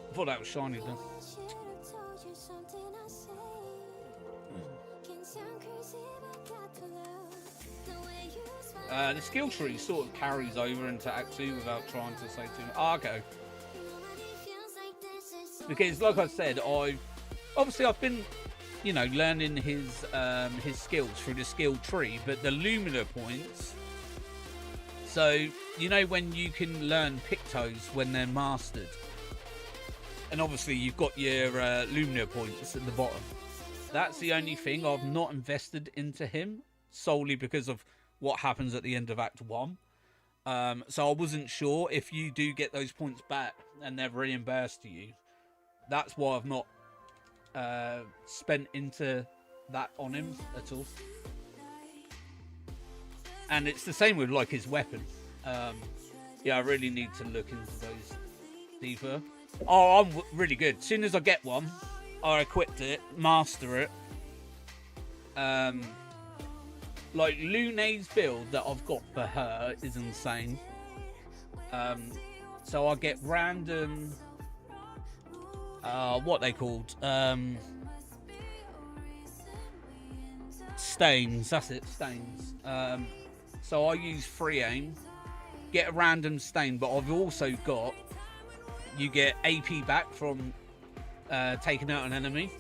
I thought that was shiny though. The skill tree sort of carries over into Act 2 without trying to say too much. Ah, okay. Because, like I said, I've been, you know, learning his skills through the skill tree, but the Lumina points. So, you know, when you can learn Pictos when they're mastered, and obviously you've got your Lumina points at the bottom. That's the only thing I've not invested into him, solely because of what happens at the end of Act 1. So I wasn't sure if you do get those points back and they're reimbursed to you. That's why I've not spent into that on him at all. And it's the same with like his weapon. Yeah, I really need to look into those deeper. Oh, I'm really good. As soon as I get one, I equip it, master it. Like Lune's build that I've got for her is insane. So I get random, what they called, stains. That's it, stains. So I use free aim, get a random stain, but I've also got, you get AP back from taking out an enemy.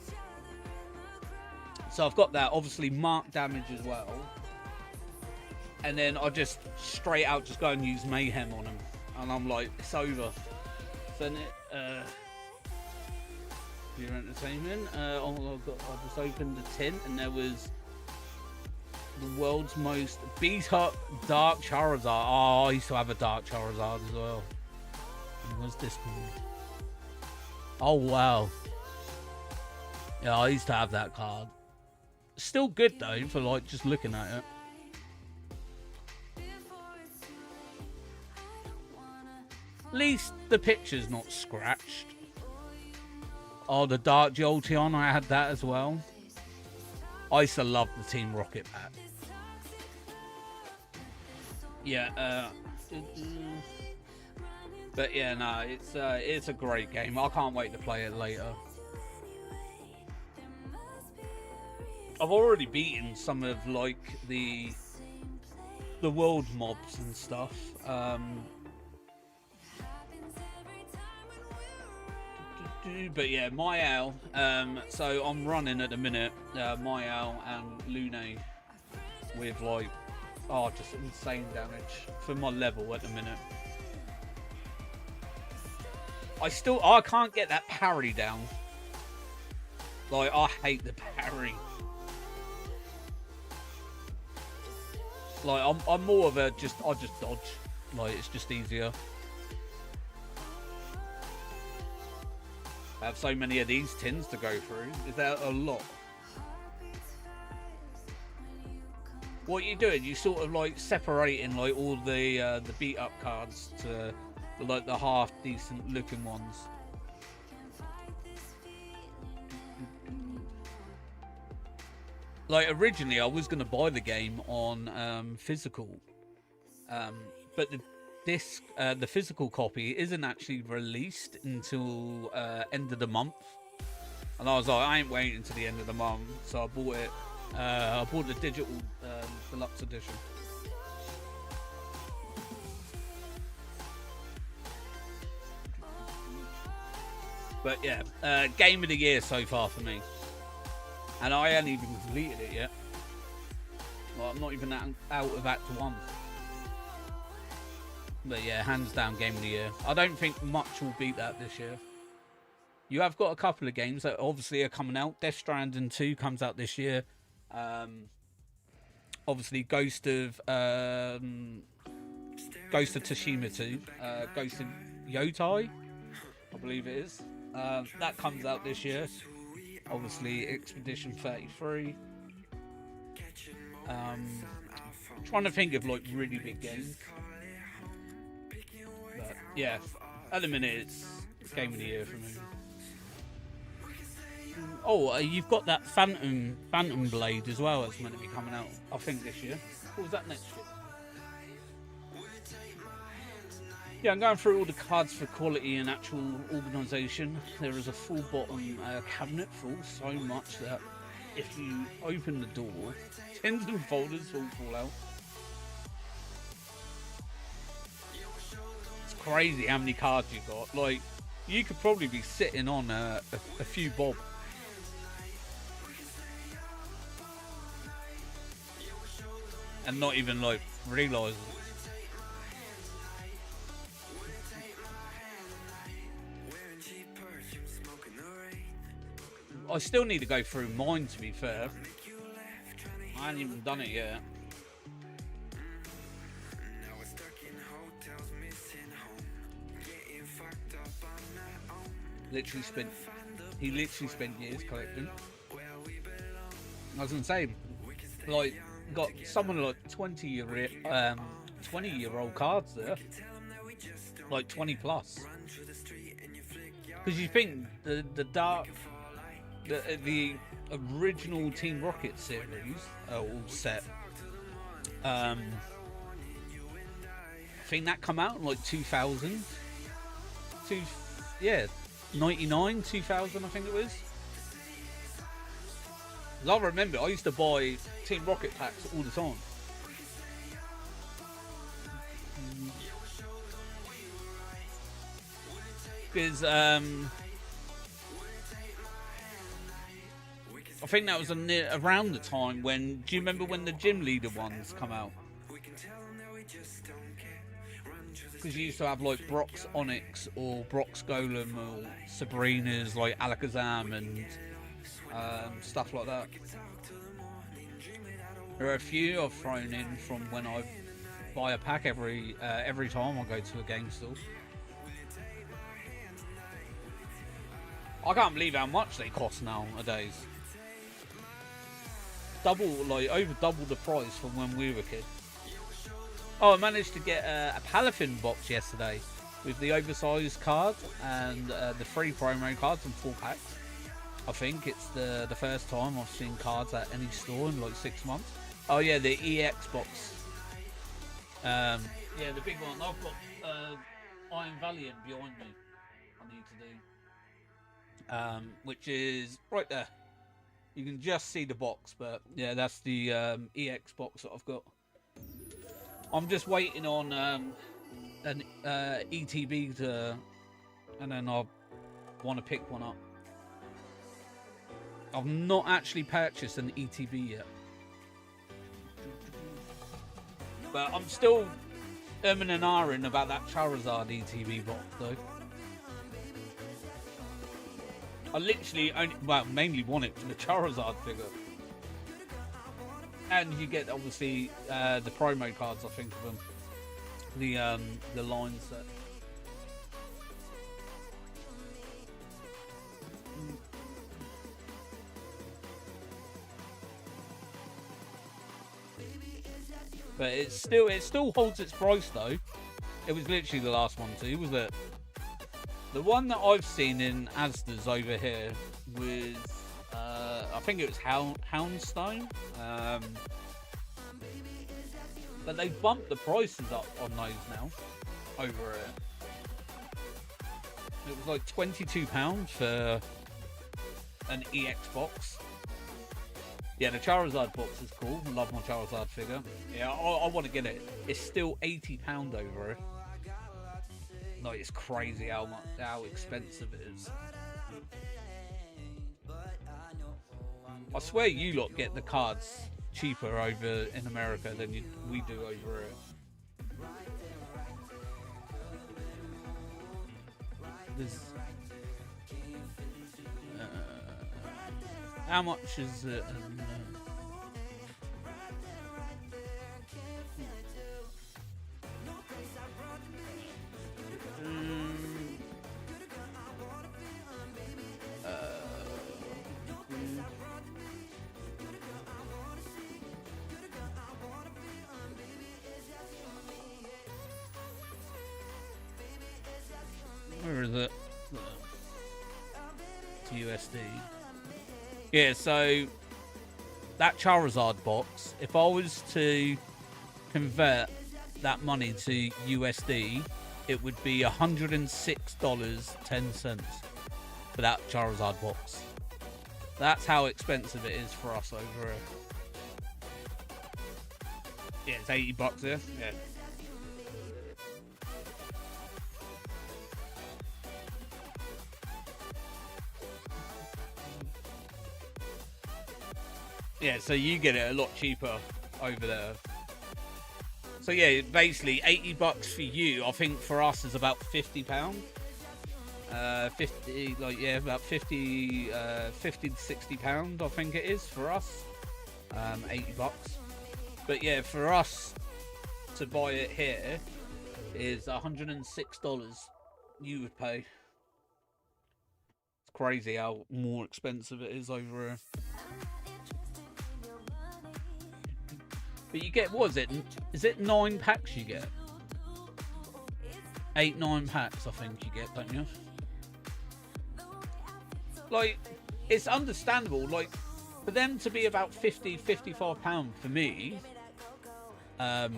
So I've got that, obviously mark damage as well. And then I just straight out just go and use mayhem on them. And I'm like, it's over. So then your entertainment. I just opened the tin and there was the world's most beat up Dark Charizard. Oh, I used to have a Dark Charizard as well. And what's this one? Oh wow. Yeah, I used to have that card. Still good though for like just looking at it. At least the picture's not scratched. Oh, the Dark Jolteon, I had that as well. I used to love the Team Rocket pack. Yeah, but yeah, no, it's a great game. I can't wait to play it later. I've already beaten some of like the world mobs and stuff. But yeah, Myal. So I'm running at the minute, Myal and Lune with like, just insane damage for my level at the minute. I can't get that parry down. Like, I hate the parry. Like, I'm more of a I just dodge. Like, it's just easier. I have so many of these tins to go through. Is that a lot? what you're doing, you sort of like separating like all the beat up cards to like the half decent looking ones. Like originally I was going to buy the game on physical, but the disc, the physical copy isn't actually released until end of the month, and I was like, I ain't waiting until the end of the month, so I bought it. I bought the digital deluxe edition. But yeah, game of the year so far for me, and I haven't even completed it yet. Well, I'm not even out of Act 1. But yeah, hands down game of the year. I don't think much will beat that this year. You have got a couple of games that obviously are coming out. Death Stranding 2 comes out this year. Obviously Ghost of Tsushima 2, Ghost of Yotai, I believe it is. That comes out this year. Obviously Expedition 33. Trying to think of like really big games. But yeah, at the minute it's game of the year for me. Oh, you've got that Phantom Blade as well. That's meant to be coming out, I think, this year. Or was that next year? Yeah, I'm going through all the cards for quality and actual organisation. There is a full bottom cabinet full, so much that if you open the door, tins and folders will fall out. It's crazy how many cards you got. Like, you could probably be sitting on a few bob. And not even like realise it. I still need to go through mine, to be fair. I haven't even done it yet. He literally spent years collecting. I was gonna say, like, got someone like 20-year-old cards there, like 20 plus. Because you think the original Team Rocket series all set. I think that come out in like 2000. 99, 2000, I think it was. I remember I used to buy Team Rocket packs all the time. Because I think that was around the time when... Do you remember when the gym leader ones come out? Because you used to have like Brock's Onyx or Brock's Golem or Sabrina's like Alakazam and stuff like that. There are a few I've thrown in from when I buy a pack every time I go to a game store. I can't believe how much they cost nowadays. Over double the price from when we were kids. Oh, I managed to get a Palafin box yesterday with the oversized card and the 3 promo cards and 4 packs. I think it's the first time I've seen cards at any store in like 6 months. Oh yeah, the EX box. Yeah, the big one. I've got Iron Valiant behind me. I need to do, which is right there. You can just see the box, but yeah, that's the EX box that I've got. I'm just waiting on an ETB and then I want to pick one up. I've not actually purchased an ETB yet, but I'm still umming and ahhing about that Charizard ETB box though. I literally mainly want it for the Charizard figure. And you get obviously the promo cards, I think of them, the line set. But it still holds its price though. It was literally the last one too, was it? The one that I've seen in Asda's over here was, I think it was Houndstone. But they bumped the prices up on those now over it. It was like £22 for an EX box. Yeah, the Charizard box is cool. I love my Charizard figure. Yeah, I want to get it. It's still £80 over it. Like, it's crazy how expensive it is. I swear you lot get the cards cheaper over in America than we do over here. There's, how much is it? Where is it? It's USD. Yeah, so that Charizard box, if I was to convert that money to USD, it would be $106.10 for that Charizard box. That's how expensive it is for us over here. Yeah, it's $80 there. Yeah. Yeah, so you get it a lot cheaper over there. So yeah, basically $80 for you. I think for us is about £50. 50, like, yeah, about 50 to £60. I think it is for us. $80. But yeah, for us to buy it here is $106 you would pay. It's crazy how more expensive it is over here. But you get, what is it 9 packs you get? 8-9 packs I think you get, don't you? Like, it's understandable, like, for them to be about £50-55 for me, I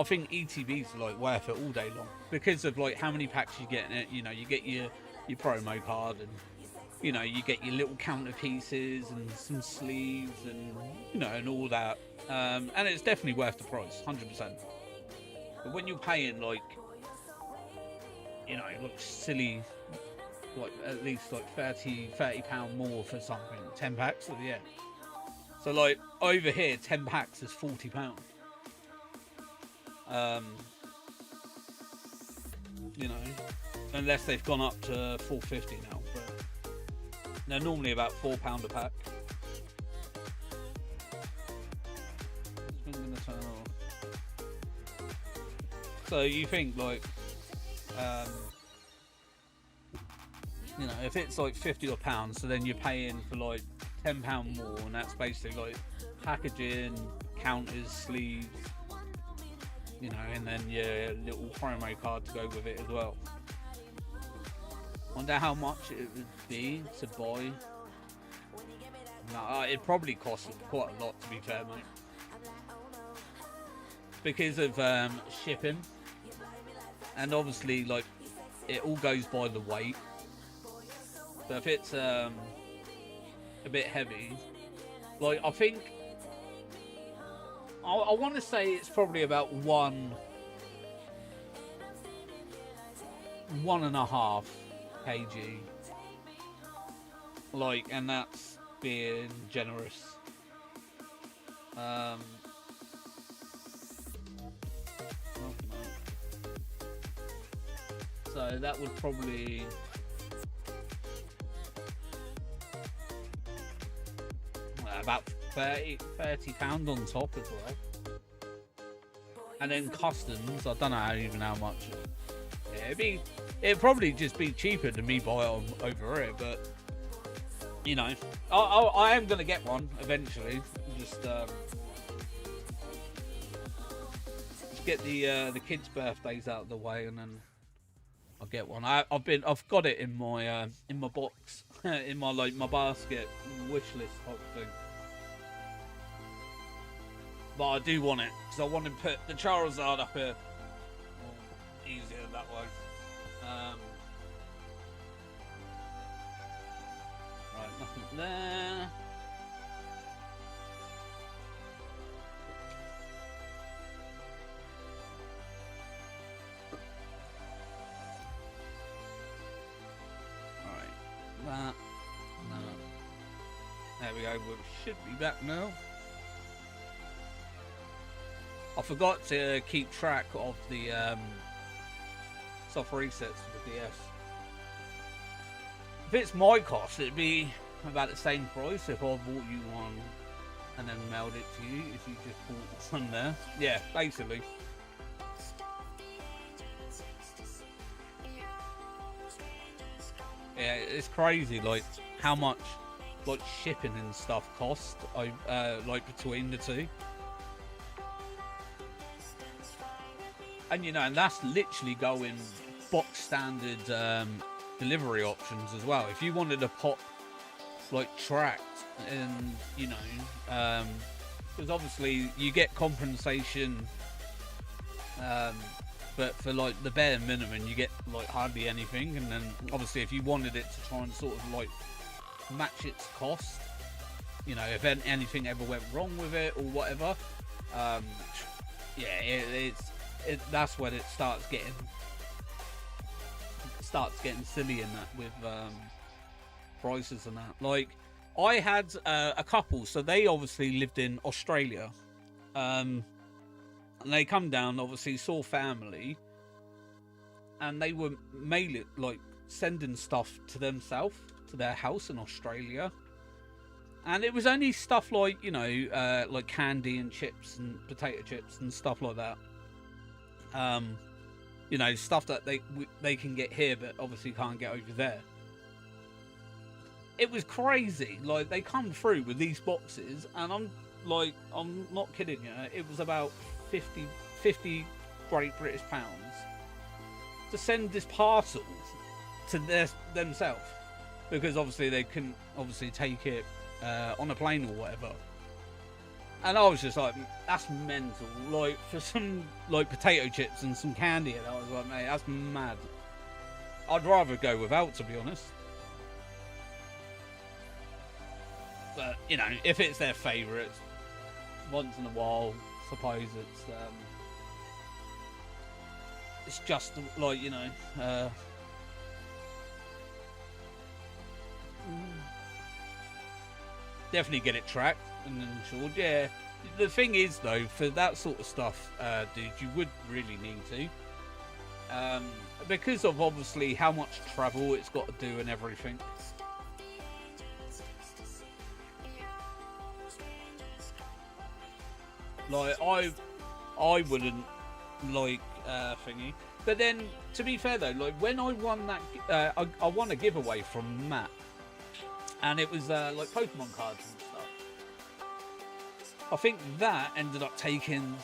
think ETB's like worth it all day long because of like how many packs you get in it. You know, you get your promo card, and you know, you get your little counter pieces and some sleeves, and you know, and all that. And it's definitely worth the price, 100%. But when you're paying like, you know, like silly, like at least like £30 more for something, 10 packs, so yeah. So like over here, 10 packs is £40. You know, unless they've gone up to $4.50 now, but they're normally about £4 a pack. So you think like, you know, if it's like £50 or pounds, so then you're paying for like £10 more, and that's basically like packaging, counters, sleeves, you know, and then your little promo card to go with it as well. Wonder how much it would be to buy. No, it probably costs quite a lot, to be fair, mate, because of shipping, and obviously like it all goes by the weight. So if it's a bit heavy, like I think I want to say it's probably about 1.5 kg, like, and that's being generous. So that would probably about £30 on top as well, and then customs. I don't know even how much. Yeah, it'd probably just be cheaper than me buy it over here, but you know, I am gonna get one eventually. Just get the kids' birthdays out of the way, and then I'll get one. I've got it in my box, in my my basket wish list type thing. But I do want it because I want to put the Charizard up here. Easier that way. Right, nothing there. That. No. There we go. We should be back now. I forgot to keep track of the soft resets for the DS. If it's my cost, it'd be about the same price if I bought you one and then mailed it to you. If you just bought one there, yeah, basically. Yeah, it's crazy, like how much like shipping and stuff cost. Like between the two, and you know, and that's literally going box standard delivery options as well. If you wanted to pop like tracked, and you know, because obviously you get compensation. But for like the bare minimum, you get like hardly anything, and then obviously if you wanted it to try and sort of like match its cost, you know, if anything ever went wrong with it or whatever, yeah, that's when it starts getting silly in that with prices and that. Like I had a couple, so they obviously lived in Australia. And they come down, obviously saw family, and they were sending stuff to themselves, to their house in Australia. And it was only stuff like, you know, like candy and chips and potato chips and stuff like that. You know, stuff that they can get here, but obviously can't get over there. It was crazy. Like, they come through with these boxes, and I'm not kidding you. It was about 50 Great British pounds to send this parcel to themselves, because obviously they couldn't take it on a plane or whatever. And I was just like, that's mental. Like, for some like potato chips and some candy, and I was like, mate, that's mad. I'd rather go without, to be honest. But you know, if it's their favourites, once in a while, suppose it's just like, you know, definitely get it tracked and insured. Yeah, the thing is though, for that sort of stuff, dude, you would really need to, because of obviously how much travel it's got to do and everything. Like I wouldn't like thingy. But then, to be fair though, like when I won that, I won a giveaway from Matt, and it was like Pokemon cards and stuff. I think that ended up taking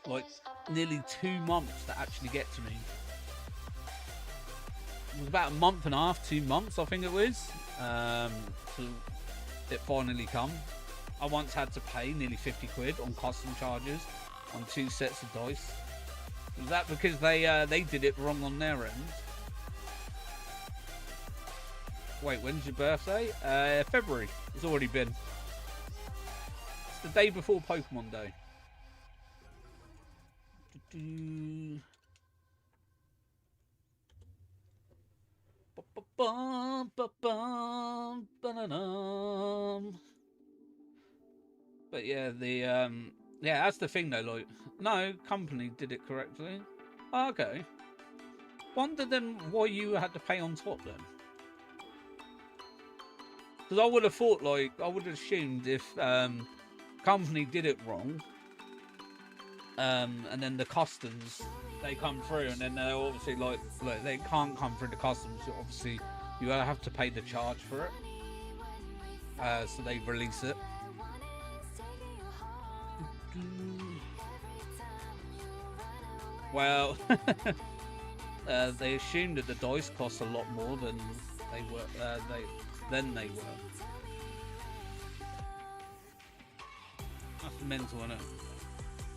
like nearly 2 months to actually get to me. It was about a month and a half, 2 months, I think it was. So it finally come. I once had to pay nearly 50 quid on custom charges on 2 sets of dice. Was that because they did it wrong on their end? Wait, when's your birthday? February. It's already been. It's the day before Pokemon Day. But yeah, yeah, that's the thing though. Like, no, company did it correctly. Oh, okay. Wonder then why you had to pay on top then. Because I would have thought, like, I would have assumed if company did it wrong, and then the customs, they come through, and then they're obviously like they can't come through the customs. So obviously, you have to pay the charge for it. So they release it. Well, they assumed that the dice cost a lot more than they were. They were. That's mental, isn't it?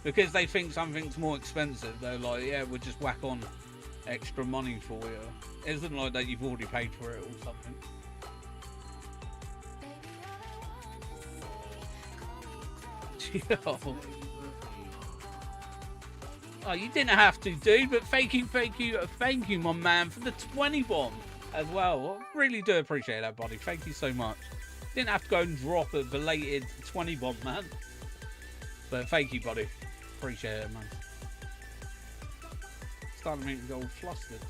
Because they think something's more expensive, they're like, yeah, we'll just whack on extra money for you. It isn't like that you've already paid for it or something. Oh, you didn't have to, dude, but thank you, my man, for the 20 bomb as well. I really do appreciate that, buddy. Thank you so much. Didn't have to go and drop a belated 20 bomb, man. But thank you, buddy. Appreciate it, man. Starting to make me go all flustered.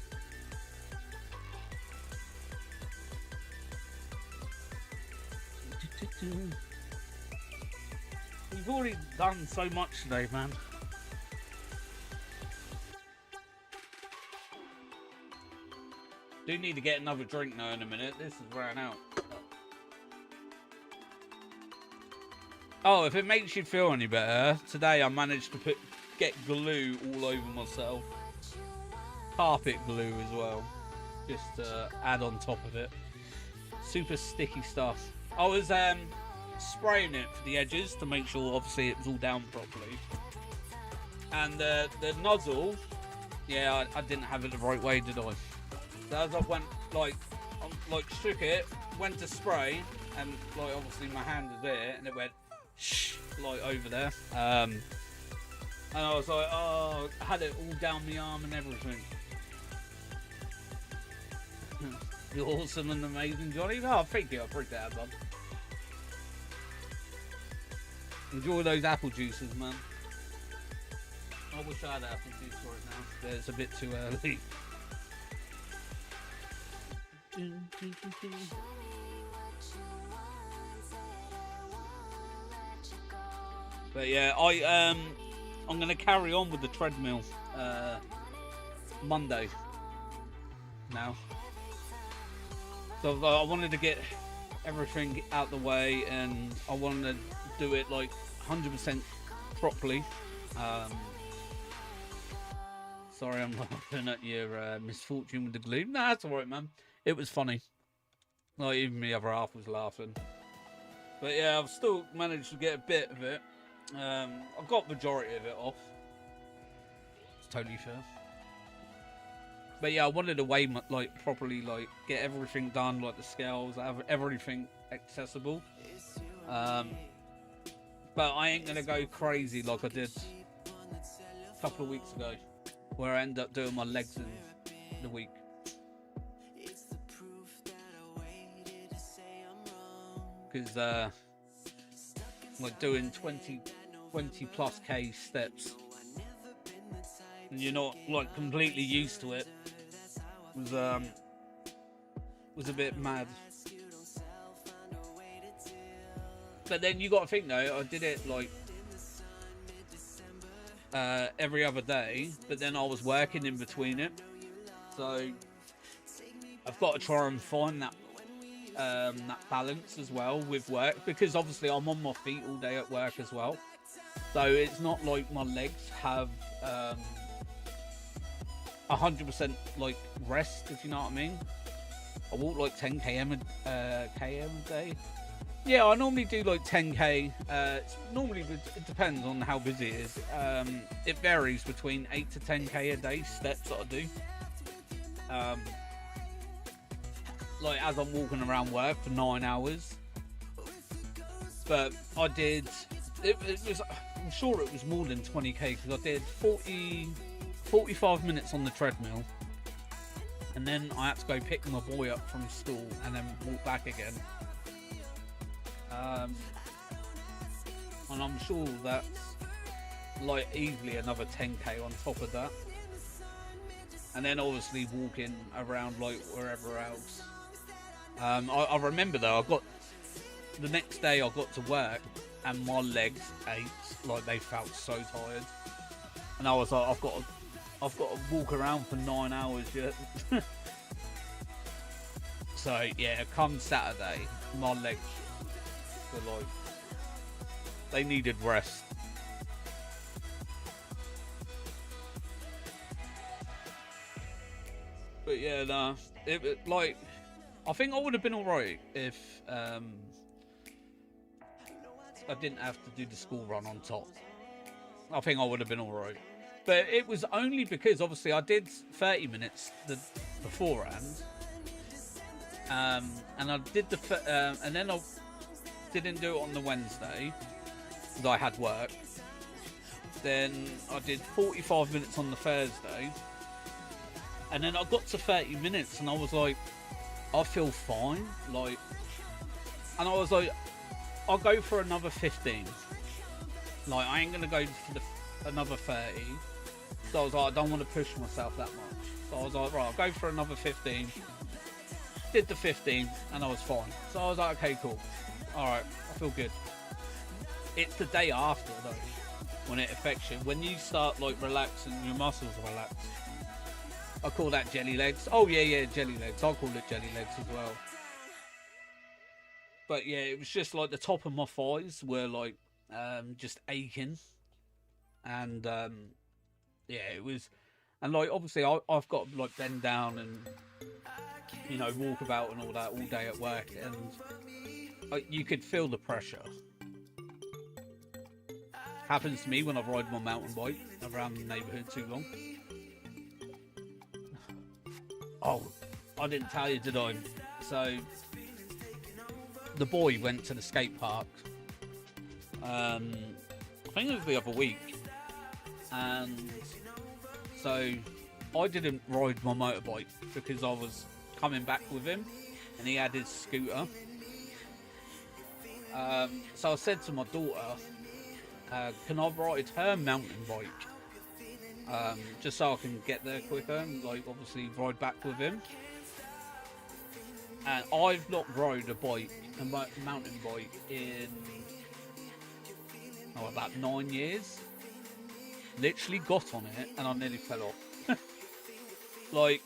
We've already done so much today, man. Do need to get another drink now in a minute. This is ran out. Oh, if it makes you feel any better, today I managed to get glue all over myself. Carpet glue as well. Just to add on top of it. Super sticky stuff. I was spraying it for the edges to make sure obviously it was all down properly. And the nozzle, yeah, I didn't have it the right way, did I? So as I went, like shook it, went to spray, and like obviously my hand was there, and it went shh, like over there. And I was like, oh, I had it all down my arm and everything. You're awesome and amazing, Johnny. Oh, thank you. I appreciate that, bud. Enjoy those apple juices, man. I wish I had apple juice for it now. But it's a bit too early. But yeah, I'm gonna carry on with the treadmill Monday now. So I wanted to get everything out the way, and I wanted to do it like 100% properly. Sorry, I'm laughing at your misfortune with the glue. Nah, that's alright, man. It was funny. Like, even the other half was laughing. But yeah, I've still managed to get a bit of it. I've got majority of it off. It's totally fair. But yeah, I wanted to weigh like properly, like get everything done, like the scales, have everything accessible. But I ain't gonna go crazy like I did a couple of weeks ago, where I ended up doing my legs in the week. Because like doing 20 plus K steps, and you're not like completely used to it, was a bit mad. But then you got to think though, I did it like every other day, but then I was working in between it, so I've got to try and find that balance as well with work, because obviously I'm on my feet all day at work as well, so it's not like my legs have 100% like rest, if you know what I mean. I walk like 10 km a day. Yeah, I normally do like 10k. Normally it depends on how busy it is. It varies between 8 to 10k a day steps that I do. Like as I'm walking around work for 9 hours. But I did, it was, I'm sure it was more than 20k, because I did 45 minutes on the treadmill, and then I had to go pick my boy up from school and then walk back again. And I'm sure that's like easily another 10k on top of that, and then obviously walking around like wherever else. I remember though, the next day I got to work and my legs ached, like they felt so tired, and I was like, I've got to walk around for 9 hours yet. So yeah, come Saturday, my legs were like, they needed rest. But yeah, nah, like, I think I would have been alright if I didn't have to do the school run on top. I think I would have been alright. But it was only because, obviously, I did 30 minutes beforehand. And I did and then I didn't do it on the Wednesday because I had work. Then I did 45 minutes on the Thursday. And then I got to 30 minutes and I was like, I feel fine. Like, and I was like, I'll go for another 15. Like, I ain't going to go for another 30. So I was like, I don't want to push myself that much. So I was like, right, I'll go for another 15. Did the 15 and I was fine. So I was like, okay, cool. Alright, I feel good. It's the day after though, when it affects you. When you start like relaxing, your muscles relax. I call that jelly legs. Oh yeah, jelly legs. I'll call it jelly legs as well. But yeah, it was just like the top of my thighs were like just aching. And yeah, it was, and like obviously I've got to like bend down and, you know, walk about and all that all day at work, and you could feel the pressure. Happens to me when I ride my mountain bike around the neighbourhood too long. Oh, I didn't tell you, did I? So the boy went to the skate park. I think it was the other week, and so I didn't ride my motorbike because I was coming back with him and he had his scooter. So I said to my daughter, can I ride her mountain bike, just so I can get there quicker and like obviously ride back with him. And I've not rode a mountain bike in about 9 years. Literally got on it and I nearly fell off. Like,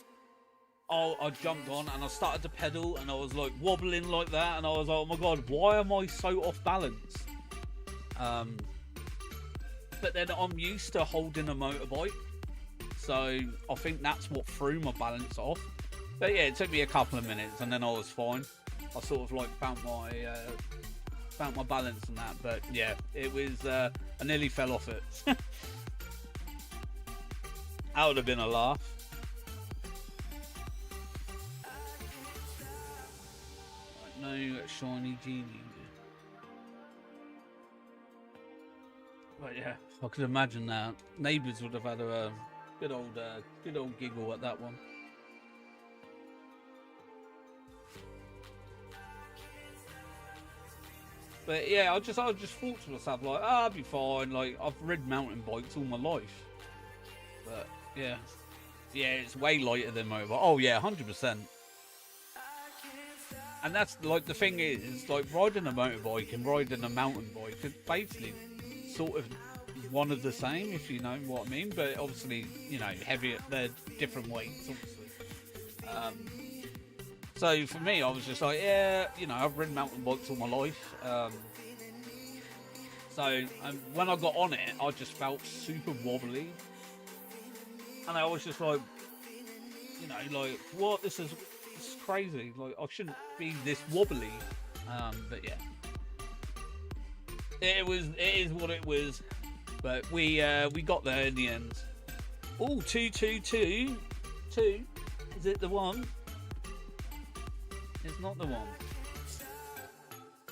I jumped on and I started to pedal and I was like wobbling like that, and I was like, oh my god, why am I so off balance? But then I'm used to holding a motorbike, so I think that's what threw my balance off. But yeah, it took me a couple of minutes and then I was fine. I sort of like found my balance and that. But yeah, it was I nearly fell off it. That would have been a laugh. No shiny genie. But yeah, I could imagine that. Neighbours would have had a good old giggle at that one. But yeah, I just thought to myself like, I'll be fine. Like, I've ridden mountain bikes all my life. But yeah, it's way lighter than motorbike. Oh yeah, 100%. And that's like the thing is, like riding a motorbike and riding a mountain bike is basically sort of one of the same, if you know what I mean. But obviously, you know, heavier, they're different weights, obviously. So for me, I was just like, yeah, you know, I've ridden mountain bikes all my life. So when I got on it, I just felt super wobbly. And I was just like, you know, like, what? This is crazy. Like, I shouldn't be this wobbly. But yeah, it is what it was. But we got there in the end. Oh, 2. Is it the one? It's not the one.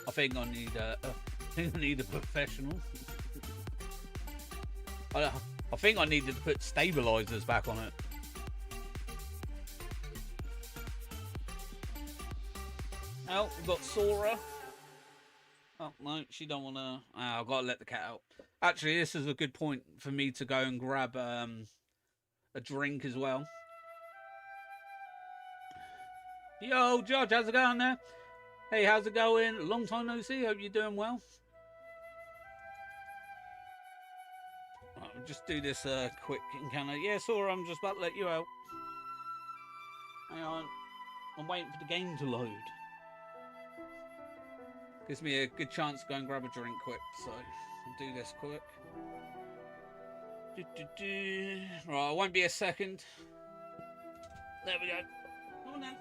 I think I need a professional. I think I needed to put stabilizers back on it. Oh, we've got Sora. Oh no, she don't wanna. I've got to let the cat out. Actually, this is a good point for me to go and grab a drink as well. Yo, Judge, how's it going there? Hey, how's it going? Long time no see. Hope you're doing well. Right, we'll just do this quick encounter. Yeah, Sora, I'm just about to let you out. Hang on. I'm waiting for the game to load. Gives me a good chance to go and grab a drink quick, so I'll do this quick. Right, I won't be a second. There we go. Come on then.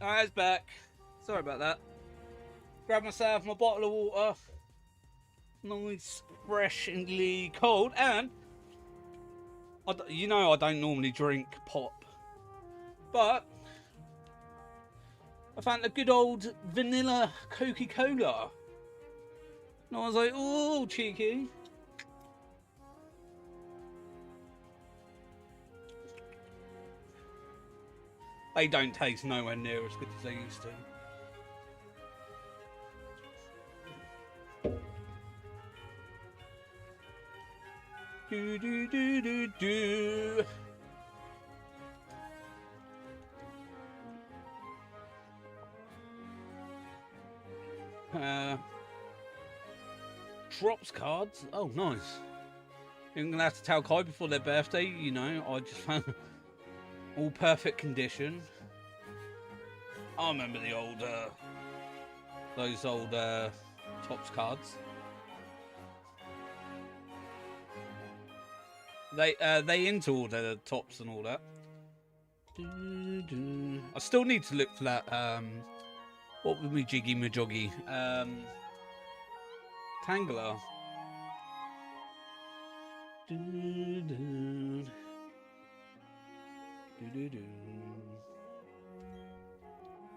Alright, it's back. Sorry about that. Grab myself my bottle of water. Nice, fresh and cold. And, you know I don't normally drink pop. But, I found a good old vanilla Coca-Cola. And I was like, oh, cheeky. They don't taste nowhere near as good as they used to. Do do do do do. Drops cards. Oh, nice. You're gonna have to tell Kai before their birthday. You know, I just found all perfect condition. I remember the old, those old Tops cards. They into all the Tops and all that. I still need to look for that. What was me jiggy majoggy? Tangler.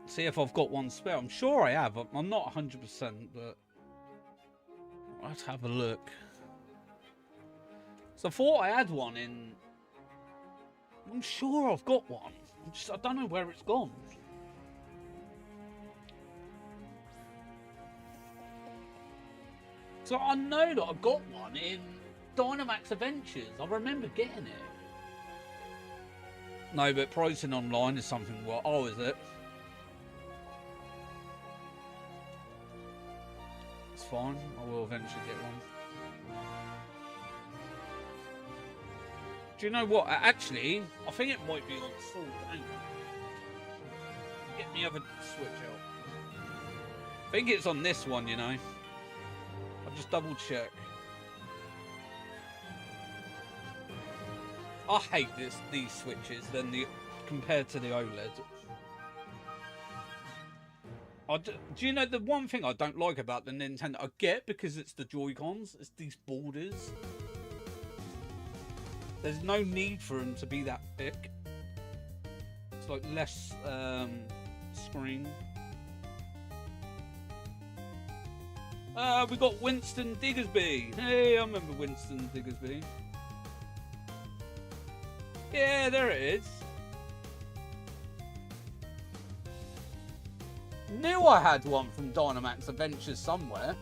See if I've got one spare. I'm sure I have. I'm not 100%, but let's have a look. So I thought I had one in. I'm sure I've got one. I don't know where it's gone. So I know that I got one in Dynamax Adventures. I remember getting it. No, but pricing online is something. What? Oh, is it? It's fine. I will eventually get one. Do you know what? Actually, I think it might be on sold. Hang on. Get the other switch out. I think it's on this one, you know. I'll just double check. I hate these switches compared to the OLED. Do you know the one thing I don't like about the Nintendo? I get because it's the Joy-Cons. It's these borders. There's no need for them to be that thick. It's like less screen. We got Winston Diggersby. Hey, I remember Winston Diggersby. Yeah, there it is. Knew I had one from Dynamax Adventures somewhere.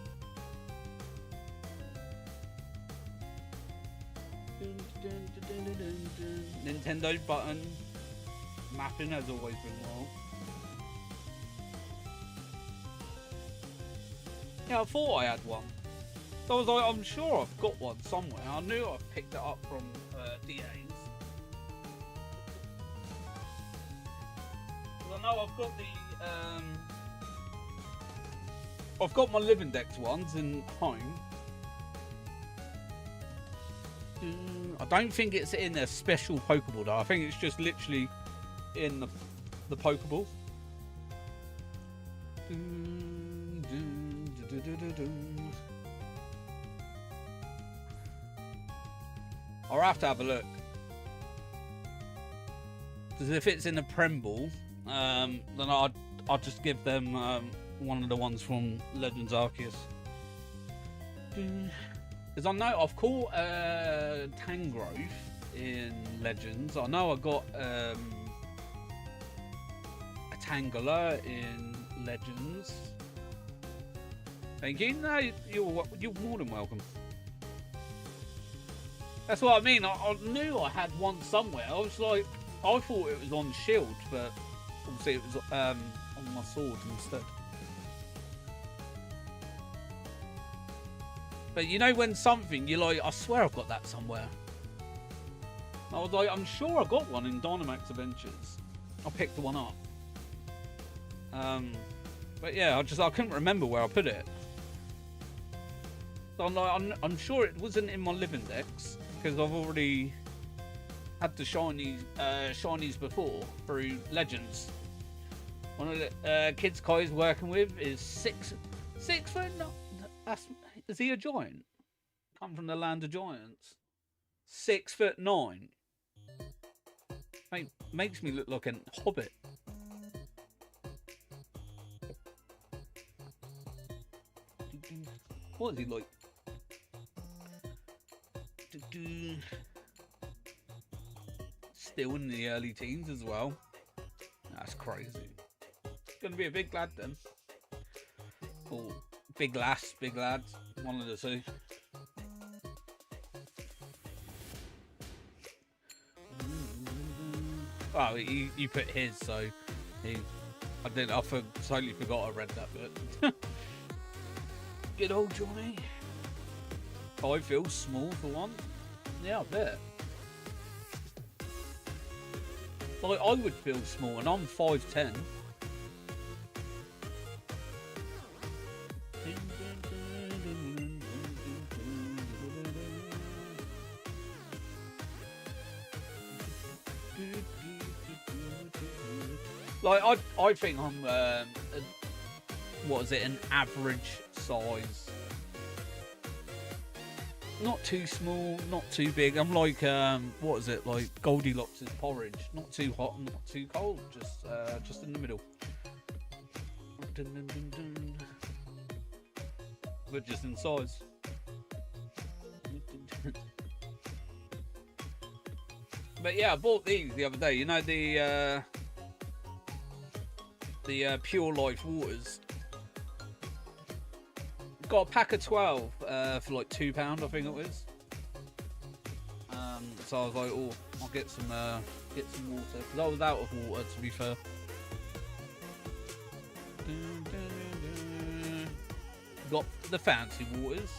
Nintendo button. Mapping has always been well. Yeah, I thought I had one. So I was like, I'm sure I've got one somewhere. I knew I picked it up from DA's. I know I've got the I've got my LivingDex ones in home. I don't think it's in a special Pokeball though. I think it's just literally in the Pokeball. I'll have to have a look. Because if it's in a Premble, then I'll just give them one of the ones from Legends Arceus. Because I know I've caught Tangrowth in Legends. I know I got a Tangela in Legends. Thank you. No, you're more than welcome. That's what I mean. I knew I had one somewhere. I was like, I thought it was on Shield, but obviously it was on my sword instead. But you know when something, you're like, I swear I've got that somewhere. I was like, I'm sure I got one in Dynamax Adventures. I picked the one up. But yeah, I couldn't remember where I put it. So I'm like, I'm sure it wasn't in my LivingDex because I've already had the shinies before through Legends. One of the kids Kai's working with is 6 foot. No, is he a giant? Come from the land of giants. 6'9". Makes me look like a hobbit. What is he like? Still in the early teens as well. That's crazy. Gonna be a big lad then. Or big lass, big lad. One of the two. Oh, you put his, so I totally forgot I read that bit. Good old Jonny. I feel small for one. Yeah, I bet. Like, I would feel small, and I'm 5'10". Like, I think I'm, what is it, an average size. Not too small, not too big. I'm like, what is it, like Goldilocks' porridge. Not too hot, not too cold. Just in the middle. But just in size. But yeah, I bought these the other day. You know, the Pure Life waters. Got a pack of 12 for like £2, I think it was. So I was like, oh, I'll get some water because I was out of water, to be fair. Got the fancy waters.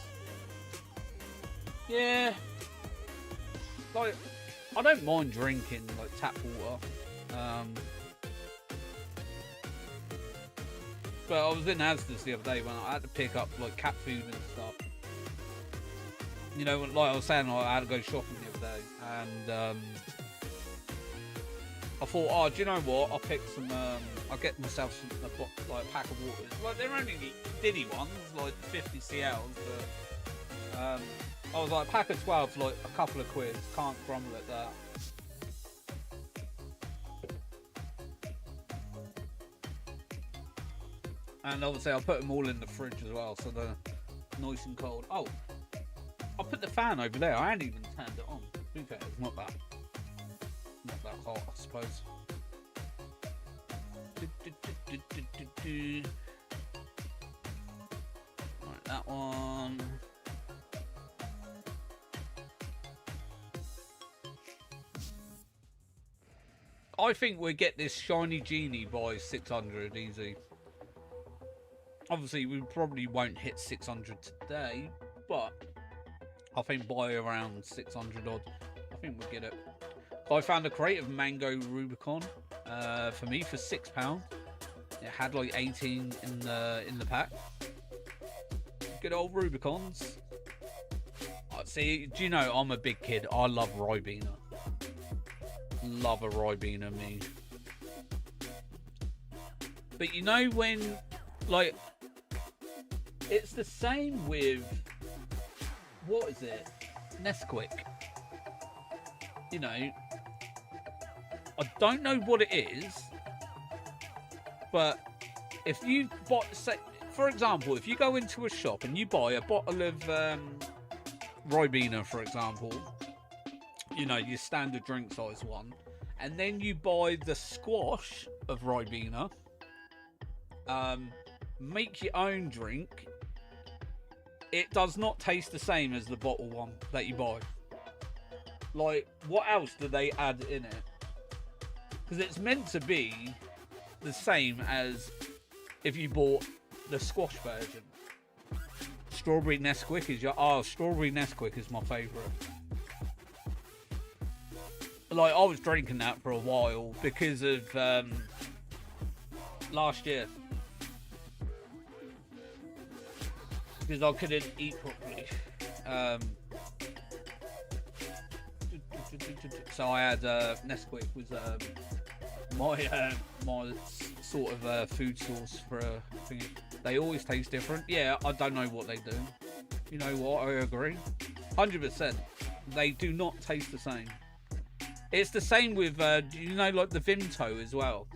Yeah, like I don't mind drinking like tap water. But I was in Asda's the other day when I had to pick up like cat food and stuff. You know, like I was saying, I had to go shopping the other day, and I thought, oh, do you know what? I'll pick some. I'll get myself like a pack of waters. Like they're only diddy ones, like 50 cls, but I was like, pack of 12 for like a couple of quid. Can't grumble at that. And obviously I'll put them all in the fridge as well, so nice and cold. Oh, I'll put the fan over there. I hadn't even turned it on. To be fair, it's not that hot, I suppose. Right, that one. I think we'll get this shiny genie by 600 easy. Obviously, we probably won't hit 600 today, but I think by around 600 odd, I think we'll get it. I found a crate of Mango Rubicon for me for £6. It had like 18 in the pack. Good old Rubicons. See, do you know I'm a big kid? I love Ribena. Love a Ribena, me. But you know when, like, it's the same with, what is it? Nesquik. You know, I don't know what it is, but if you buy, say, for example, if you go into a shop and you buy a bottle of Ribena, for example, you know, your standard drink size one, and then you buy the squash of Ribena, make your own drink, it does not taste the same as the bottle one that you buy. Like, what else do they add in it? Because it's meant to be the same as if you bought the squash version. Strawberry Nesquik is Strawberry Nesquik is my favourite. Like, I was drinking that for a while because of last year. Because I couldn't eat properly. So I had Nesquik was my sort of food source for a thing. They always taste different. Yeah, I don't know what they do. You know what? I agree. 100%. They do not taste the same. It's the same with, you know, like the Vimto as well.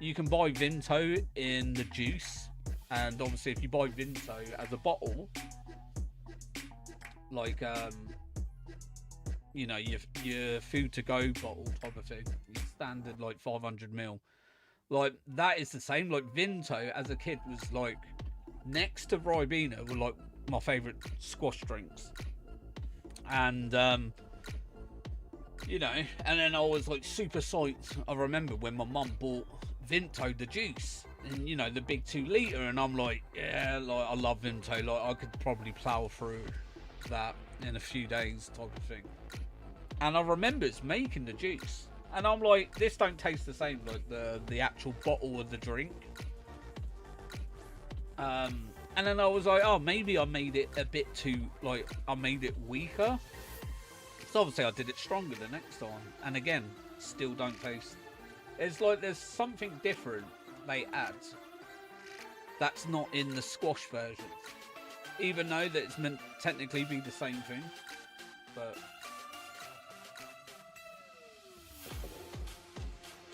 You can buy Vimto in the juice. And obviously if you buy Vimto as a bottle, like, you know, your food to go bottle type of thing, your standard like 500ml, like that is the same. Like Vimto as a kid was like next to Ribena were like my favourite squash drinks, and you know, and then I was like super psyched. I remember when my mum bought Vimto the juice, and you know, the big 2 litre, and I'm like, yeah, like I love Vimto, like I could probably plough through that in a few days type of thing. And I remember it's making the juice, and I'm like, this don't taste the same like the actual bottle of the drink. And then I was like, oh, maybe I made it a bit too, like, I made it weaker. So obviously I did it stronger the next time, and again, still don't taste. It's like there's something different they add that's not in the squash version, even though that it's meant to technically be the same thing.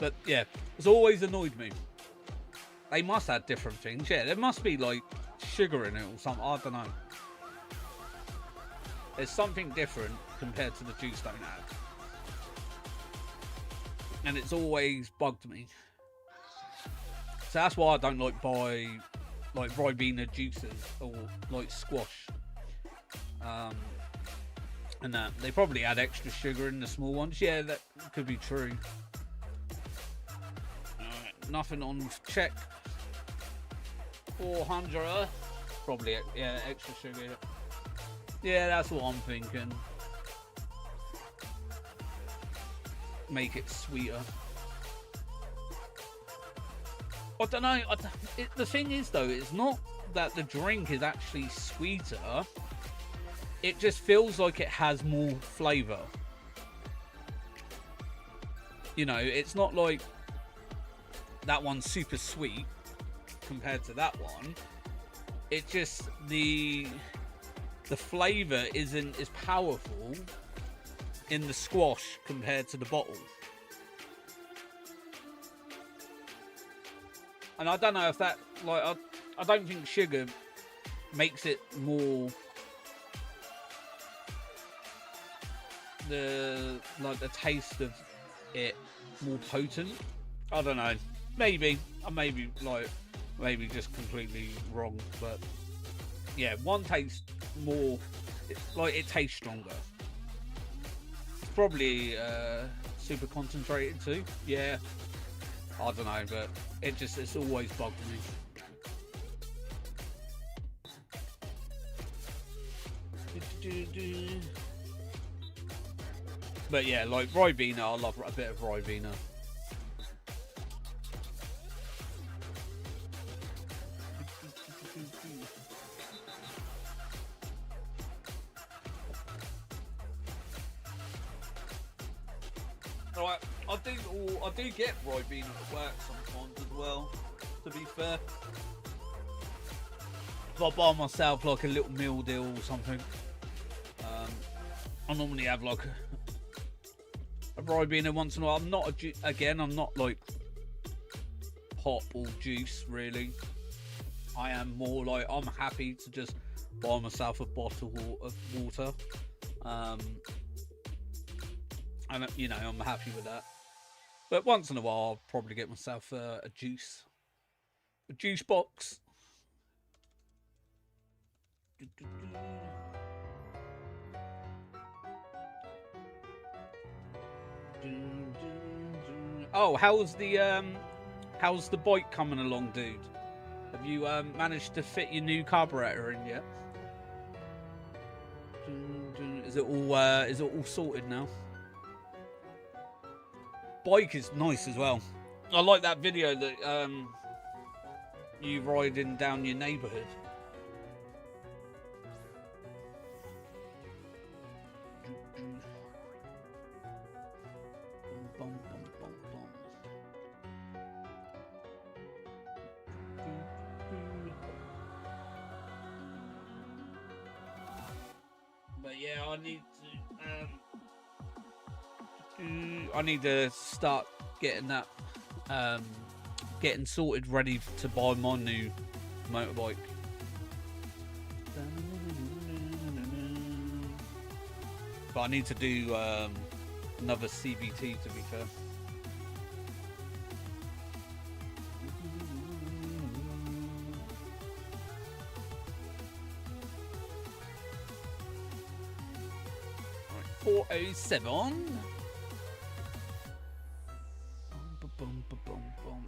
But yeah, it's always annoyed me. They must add different things. Yeah, there must be like sugar in it or something. I don't know. There's something different compared to the juice don't add. And it's always bugged me. So that's why I don't like buy like Ribena juices or like squash. And that they probably add extra sugar in the small ones. Yeah, that could be true. Nothing on check. 400. Probably, yeah, extra sugar. Yeah, that's what I'm thinking. Make it sweeter. I don't know. The thing is, though, it's not that the drink is actually sweeter. It just feels like it has more flavour. You know, it's not like that one's super sweet compared to that one. It just, the flavour isn't as powerful in the squash compared to the bottle. And I don't know if that, like, I don't think sugar makes it more the taste of it more potent. I don't know. Maybe I maybe just completely wrong, but yeah, one tastes more it tastes stronger. It's probably super concentrated too. Yeah, I don't know, but it's always bugged me. But yeah, like Ribena, I love a bit of Ribena. Alright, I do get Ribena at work sometimes as well, to be fair. If I buy myself like a little meal deal or something, I normally have like a Ribena once in a while. I'm not I'm not like pop or juice really. I am more like, I'm happy to just buy myself a bottle of water, and you know, I'm happy with that. But once in a while, I'll probably get myself a juice box. Oh, how's the bike coming along, dude? Have you managed to fit your new carburetor in yet? Is it all sorted now? Bike is nice as well. I like that video that you riding down your neighbourhood. But yeah, I need to start getting that getting sorted, ready to buy my new motorbike. But I need to do another CVT, to be fair. Right, 407.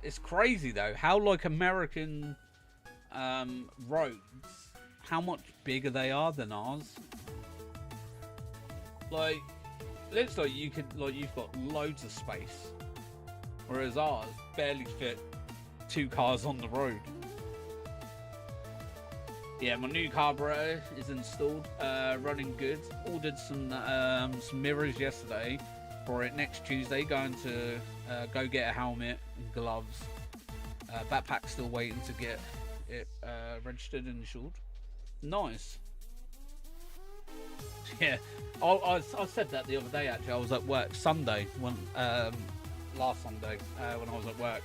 It's crazy though how like American roads, how much bigger they are than ours. Like, looks like you've got loads of space, whereas ours barely fit 2 cars on the road. Yeah, my new carburetor is installed, running good. Ordered some mirrors yesterday for it next Tuesday. Going to go get a helmet and gloves. Backpack still waiting to get it registered and insured. Nice. Yeah, I said that the other day actually. I was at work Sunday, last Sunday when I was at work.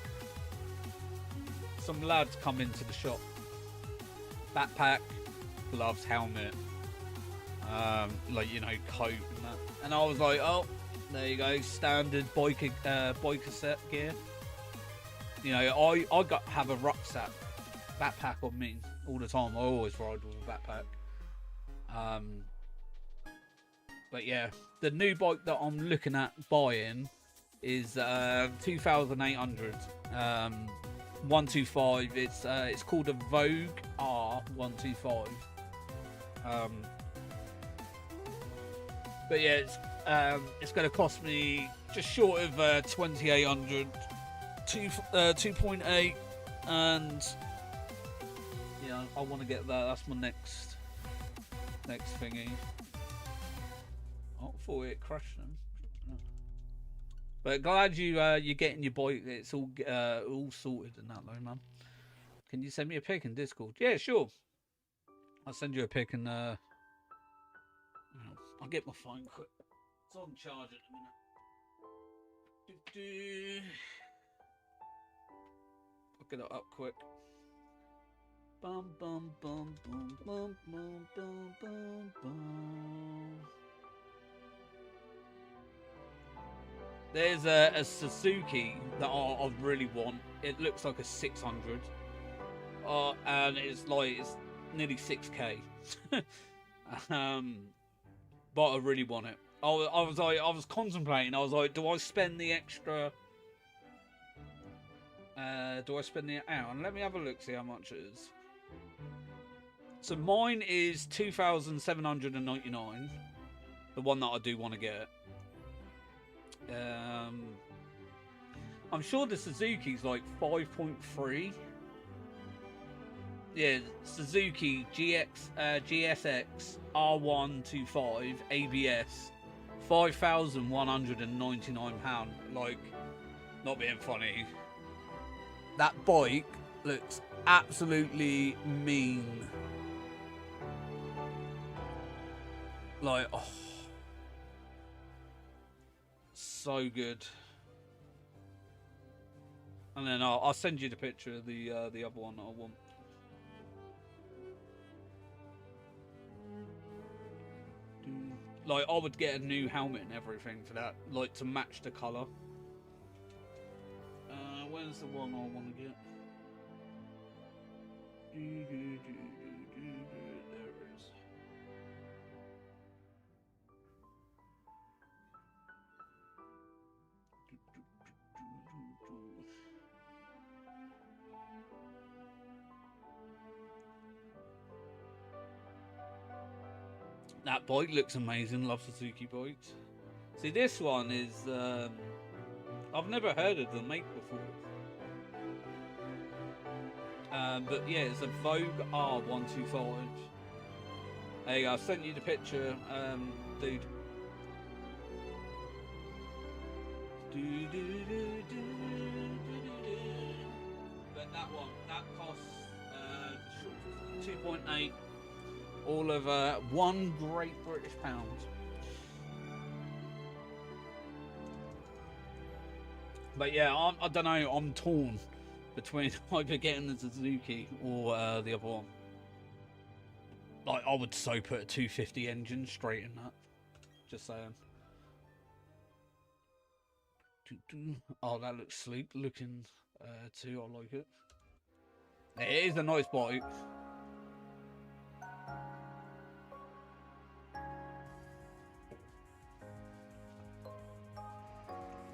Some lads come into the shop. Backpack, gloves, helmet, like, you know, coat and that. And I was like, oh, there you go, standard biker set gear. You know, I have a rucksack, backpack on me all the time. I always ride with a backpack. But yeah, the new bike that I'm looking at buying is 2,800. 125. It's called a Vogue R125. But yeah, it's going to cost me just short of 2,800. 2.8, and yeah, I want to get that. That's my next thingy. Oh, I thought it crashed then. But glad you're getting your bike. It's all sorted and that, though, man. Can you send me a pic in Discord? Yeah, sure. I'll send you a pic and I'll get my phone quick. It's on charge at the minute. I'll get it up quick. Bum, bum, bum, bum, bum, bum, bum, bum, bum. There's a Suzuki that I really want. It looks like a 600. And it's nearly 6k. But I really want it. I was contemplating. I was like, do I spend the extra? Do I spend the hour? And let me have a look, see how much it is. So mine is 2,799. The one that I do want to get. I'm sure the Suzuki's like 5.3. Yeah, Suzuki GSX R125 ABS, £5,199. Like, not being funny. That bike looks absolutely mean. Like, oh, so good. And then I'll send you the picture of the other one that I want. Like, I would get a new helmet and everything for that, like, to match the colour. Where's the one I want to get? There it is. That bike looks amazing. Love Suzuki bikes. See, this one is I've never heard of them make before. But yeah, it's a Vogue R125. There you go. I sent you the picture, dude. But that one, that costs 2.8. All of £1 Great British pound. But yeah, I don't know. I'm torn between either getting the Suzuki or the other one. Like, I would so put a 250 engine straight in that. Just saying. Oh, that looks sleek looking too. I like it. It is a nice bike.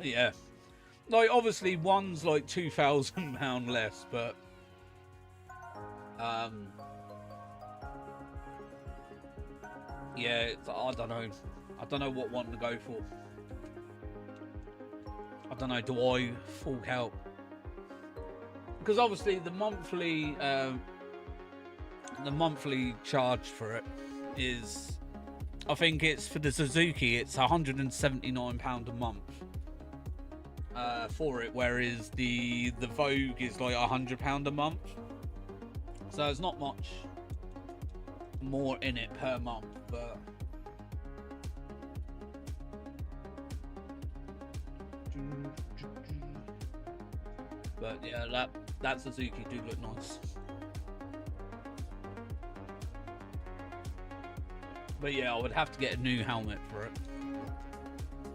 Yeah. Like, obviously, one's like £2,000 less, but yeah, I don't know. I don't know what one to go for. I don't know. Do I fork out? Because obviously the monthly charge for it is, I think it's for the Suzuki, it's £179 a month. For it, whereas the Vogue is like £100 a month, so it's not much more in it per month. But yeah, that Suzuki do look nice. But yeah, I would have to get a new helmet for it.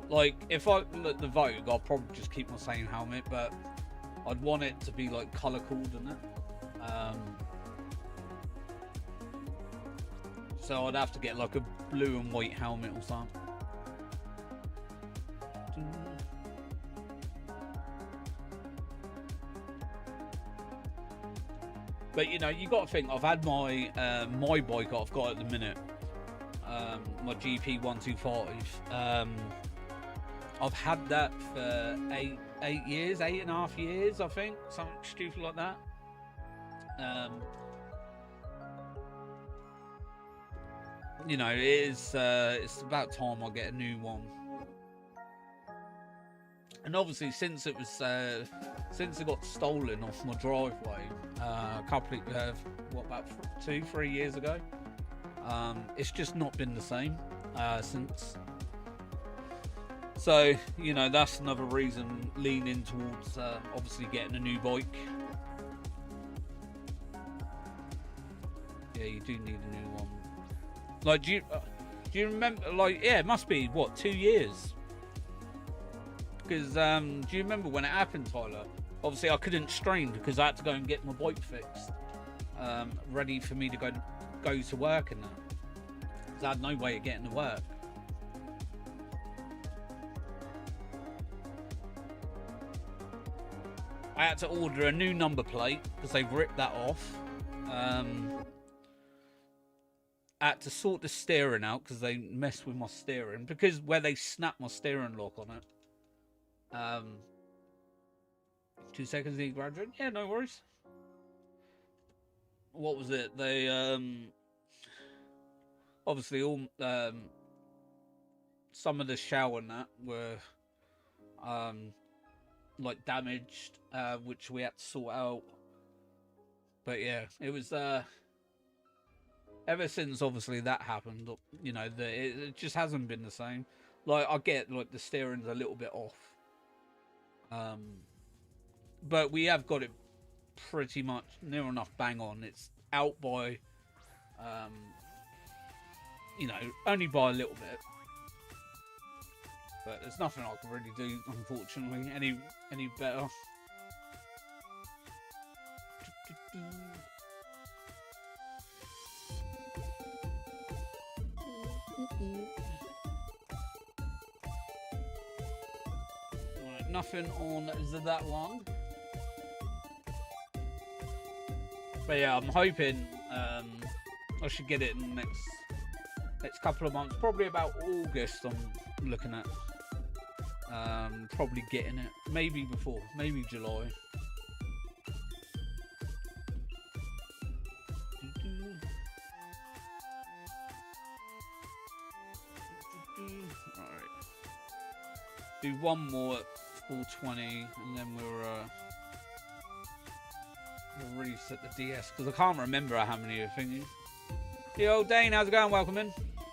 Like, if I look the Vogue, I'll probably just keep my same helmet, but I'd want it to be like colour coded, so I'd have to get like a blue and white helmet or something. But you know, you got to think. I've had my my bike I've got at the minute, my GP 125. I've had that for 8 years, 8.5 years, I think, something stupid like that. You know, it's about time I get a new one. And obviously, since it got stolen off my driveway a couple of about 2-3 years ago, it's just not been the same since. So, you know, that's another reason leaning towards obviously getting a new bike. Yeah, you do need a new one. Like, do you remember? Like, yeah, it must be what, 2 years? Because do you remember when it happened, Tyler? Obviously, I couldn't stream because I had to go and get my bike fixed, ready for me to go to work and that. 'Cause I had no way of getting to work. I had to order a new number plate because they've ripped that off. I had to sort the steering out because they messed with my steering, because where they snapped my steering lock on it. 2 seconds, need graduate. Yeah, no worries. What was it? They obviously all some of the shower and that were like damaged, which we had to sort out. But yeah, it was ever since obviously that happened, you know, it just hasn't been the same. Like, I get like the steering's a little bit off, but we have got it pretty much near enough bang on. It's out by you know, only by a little bit, but there's nothing I can really do, unfortunately, any better. Right, nothing on that one. But yeah, I'm hoping I should get it in the next couple of months. Probably about August I'm looking at. Probably getting it. Maybe before. Maybe July. Alright. Do one more at 420 and then we'll reset the DS, because I can't remember how many are thinking. Yo, Dane, how's it going? Welcome in.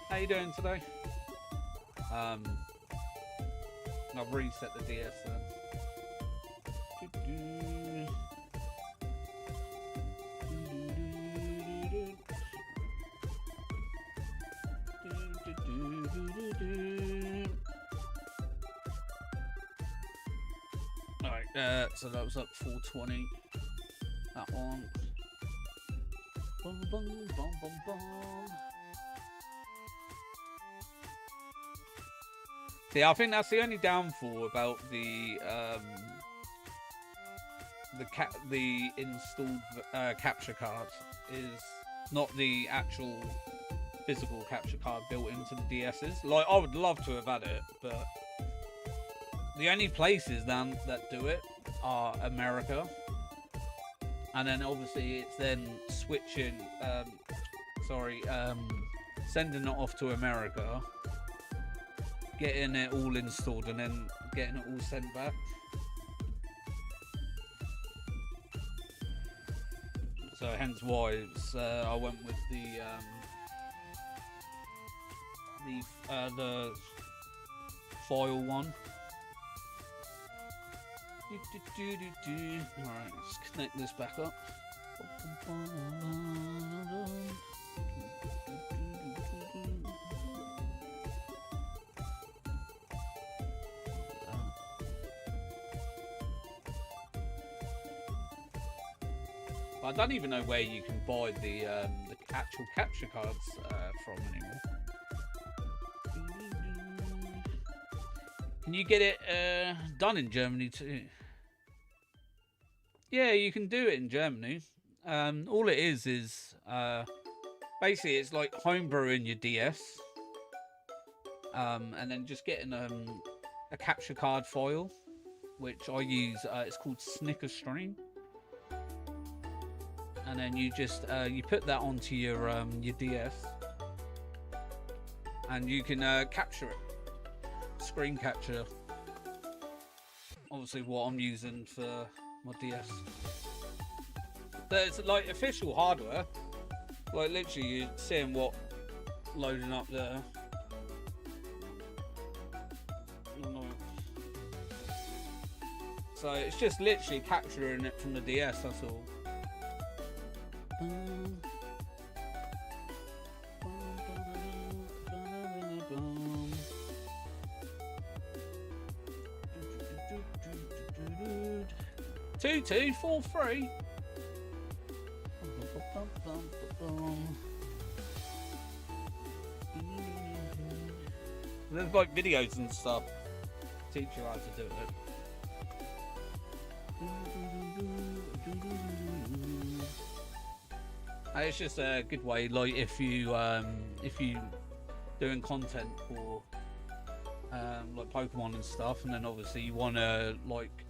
How you doing today? I'll reset the DS then. Alright, so that was up 420. That one. Bum, bum, bum, bum, bum. See, I think that's the only downfall about the installed capture card, is not the actual physical capture card built into the DS's. Like, I would love to have had it, but the only places then that do it are America. And then obviously it's then switching, sending it off to America, getting it all installed, and then getting it all sent back. So hence why it's, I went with the foil one. Alright, let's connect this back up. I don't even know where you can buy the actual capture cards from anymore. Can you get it done in Germany too? Yeah, you can do it in Germany. All it is basically it's like homebrewing your DS, and then just getting a capture card foil, which I use. It's called Snicker Stream, and then you just you put that onto your DS, and you can capture it. Screen capture. Obviously, what I'm using for my DS. There's like official hardware. Like literally, you're seeing what loading up there. So it's just literally capturing it from the DS. That's all. 2243. There's like videos and stuff teach you how to do it. And it's just a good way, like if you doing content for like Pokemon and stuff, and then obviously you want to like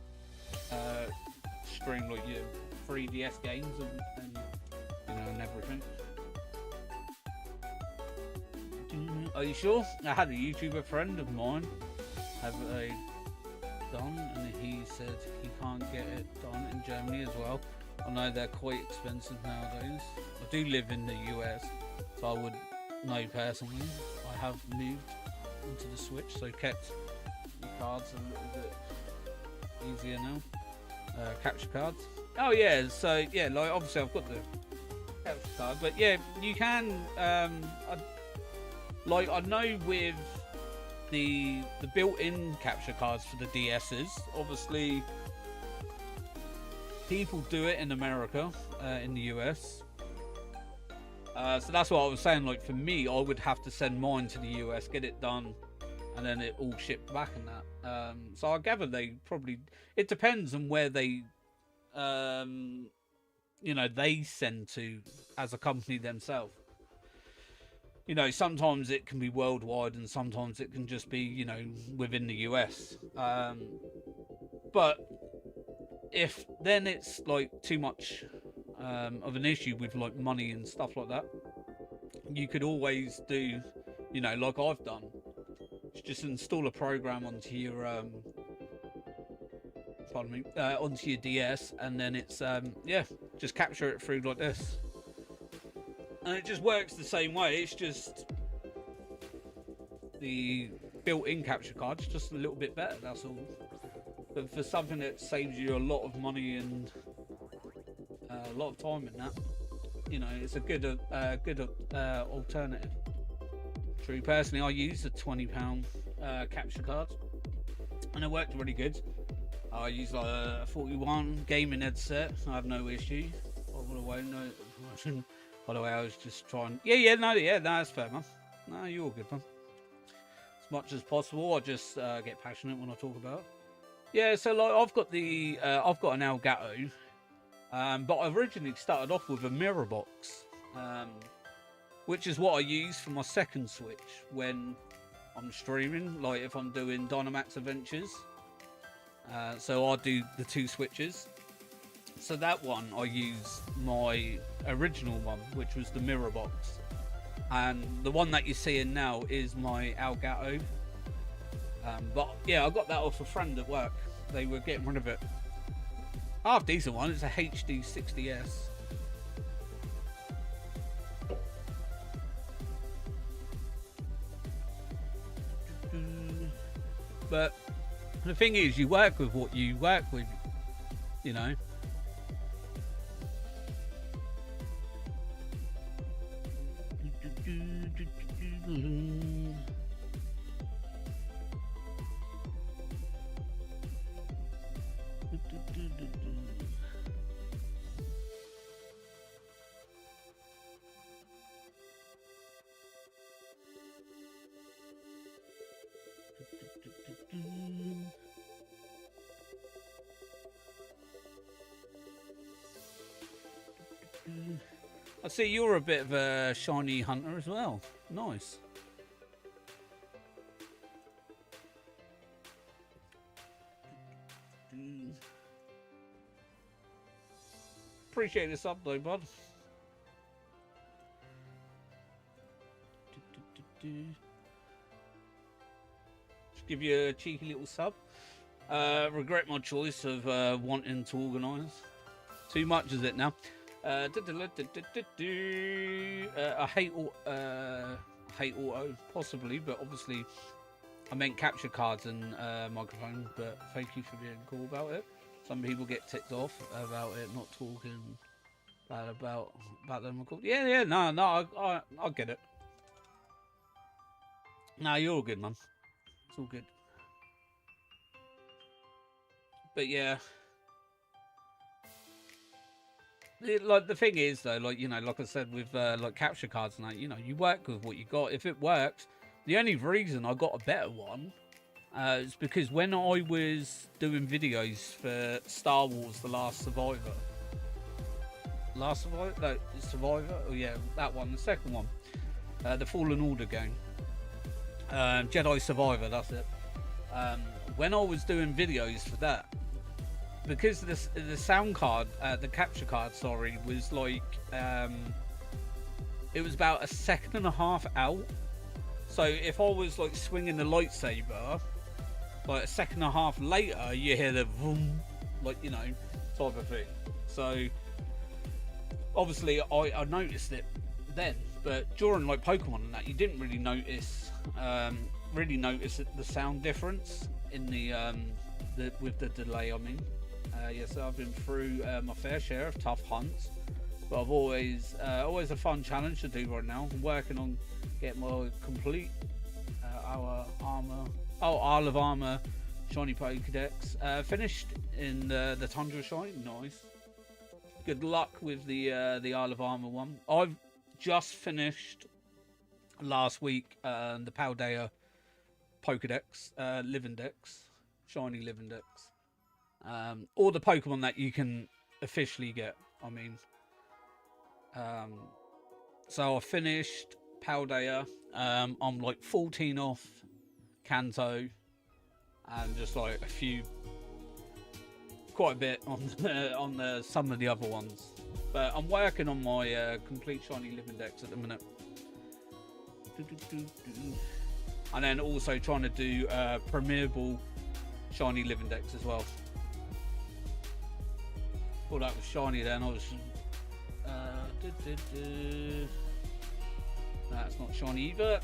stream like your 3DS games and you know, and everything. Are you sure? I had a YouTuber friend of mine have a done, and he said he can't get it done in Germany as well. I know they're quite expensive nowadays. I do live in the US, so I would know personally. I have moved into the Switch, so kept the cards a little bit easier now. Capture cards. Oh yeah, so yeah, like obviously I've got the capture card, but yeah, you can. I know with the built-in capture cards for the DSs, obviously people do it in America, in the US. So that's what I was saying. Like for me, I would have to send mine to the US, get it done, and then it all shipped back and that. So I gather they probably. It depends on where they, you know, they send to as a company themselves. You know, sometimes it can be worldwide, and sometimes it can just be, you know, within the US. But if then it's like too much of an issue with like money and stuff like that, you could always do, you know, like I've done, just install a program onto your onto your DS, and then it's yeah, just capture it through like this, and it just works the same way. It's just the built-in capture card's just a little bit better, that's all. But for something that saves you a lot of money and a lot of time in that, you know, it's a good alternative. True. Personally, I used a £20 capture card, and it worked really good. I used like a 41 gaming headset. I had no issue. By the way, I was just trying. Yeah, no, that's fair, man. No, you're all good, man. As much as possible, I just get passionate when I talk about it. Yeah, so like I've got an Elgato, but I originally started off with a mirror box, which is what I use for my second Switch when I'm streaming, like if I'm doing Dynamax Adventures. So I do the two switches. So that one I use my original one, which was the mirror box, and the one that you're seeing now is my Elgato. But yeah, I got that off a friend at work. They were getting rid of it. Half decent one. It's a HD 60S. But the thing is, you work with what you work with, you know. I see you're a bit of a shiny hunter as well. Nice. Appreciate this up though, bud. Just give you a cheeky little sub. Regret my choice of wanting to organise. Too much is it now? I hate auto, possibly, but obviously I meant capture cards and microphone. But thank you for being cool about it. Some people get ticked off about it not talking bad about them. Yeah, no, I get it. No, you're all good, man. It's all good. But yeah, Like the thing is though, like, you know, like I said with like capture cards and that, you know, you work with what you got. If it works, the only reason I got a better one is because when I was doing videos for Star Wars: The Last Survivor, no, Survivor, oh yeah, that one, the second one, the Fallen Order game, Jedi Survivor, that's it. When I was doing videos for that, because the sound card, the capture card, sorry, was like, it was about a second and a half out. So if I was like swinging the lightsaber, like a second and a half later, you hear the vroom, like, you know, type of thing. So obviously I noticed it then, but during like Pokemon and that, you didn't really notice the sound difference in the with the delay. I mean, yes, I've been through my fair share of tough hunts, but I've always a fun challenge to do right now. I'm working on getting my complete Isle of Armor shiny Pokédex finished in the Tundra shine. Nice. Good luck with the Isle of Armor one. I've just finished last week the Paldea Pokédex, LivingDex, shiny LivingDex. All the Pokemon that you can officially get. I mean, so I finished Paldea. I'm like 14 off Kanto, and just like quite a bit on the some of the other ones. But I'm working on my complete shiny LivingDex at the minute. And then also trying to do Premier Ball shiny LivingDex as well. Thought that was shiny then. I was that's not shiny either.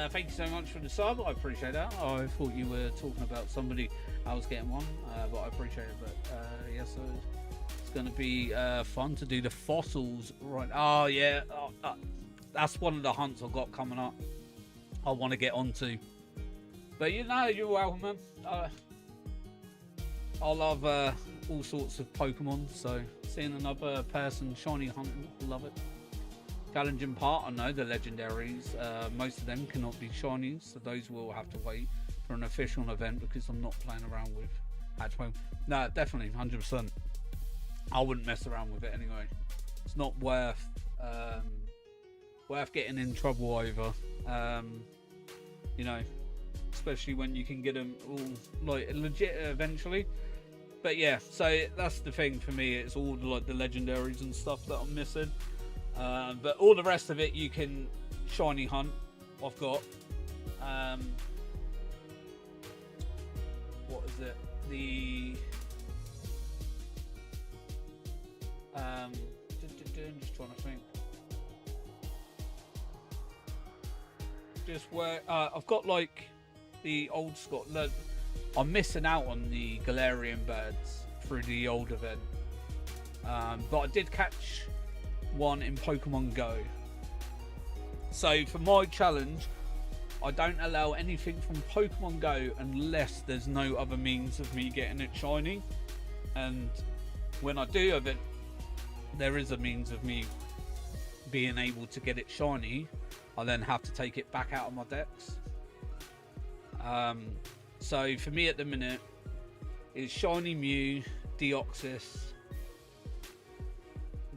Thank you so much for the sub. I appreciate that. I thought you were talking about somebody else getting one, but I appreciate it. But yeah, so it's going to be fun to do the fossils. Right? Oh yeah, that's one of the hunts I've got coming up. I want to get onto. But you know, you're welcome, man. I love all sorts of Pokemon, so seeing another person shiny hunting, love it. Challenging part, I know the legendaries, most of them cannot be shinies, so those will have to wait for an official event because I'm not playing around with Hatchwell. No, definitely, 100%. I wouldn't mess around with it anyway. It's not worth getting in trouble over, you know, especially when you can get them all like legit eventually. But yeah, so that's the thing for me. It's all like the legendaries and stuff that I'm missing. But all the rest of it you can shiny hunt. I've got what is it? I'm just trying to think. Just where I've got like the old Scotland. I'm missing out on the Galarian birds through the old event, but I did catch one in Pokemon Go. So for my challenge, I don't allow anything from Pokemon Go unless there's no other means of me getting it shiny. And when I do have it, there is a means of me being able to get it shiny. I then have to take it back out of my decks. So for me at the minute, it's shiny Mew, Deoxys,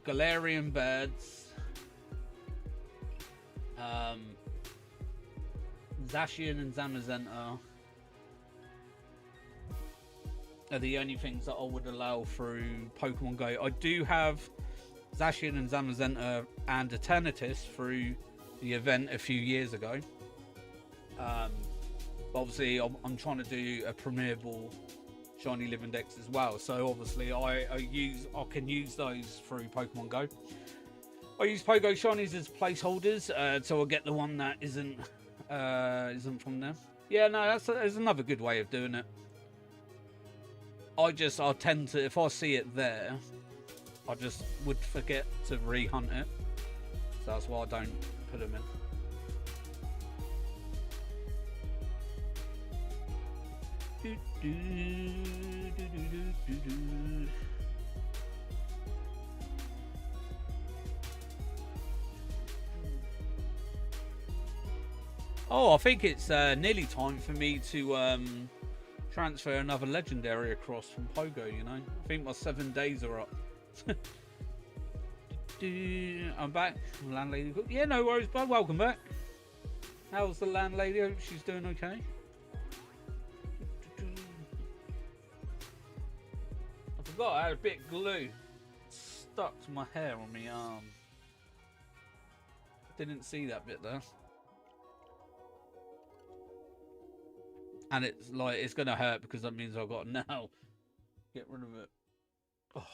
Galarian birds, Zacian and Zamazenta are the only things that I would allow through Pokemon Go. I do have Zacian and Zamazenta and Eternatus through the event a few years ago. Obviously I'm trying to do a Premier Ball shiny LivingDex as well, so obviously I can use those through Pokemon Go. I use Pogo shinies as placeholders, so I'll get the one that isn't from them. Yeah, no, that's another good way of doing it. I tend to, if I see it there, I just would forget to re-hunt it, so that's why I don't put them in. Oh, I think it's nearly time for me to transfer another legendary across from Pogo, you know. I think my 7 days are up. I'm back. Landlady. Yeah, no worries, bud. Welcome back. How's the landlady? Hope she's doing okay. I forgot I had a bit of glue stuck to my hair on my arm. Didn't see that bit there. And it's like, it's gonna hurt because that means I've got to now get rid of it. Oh,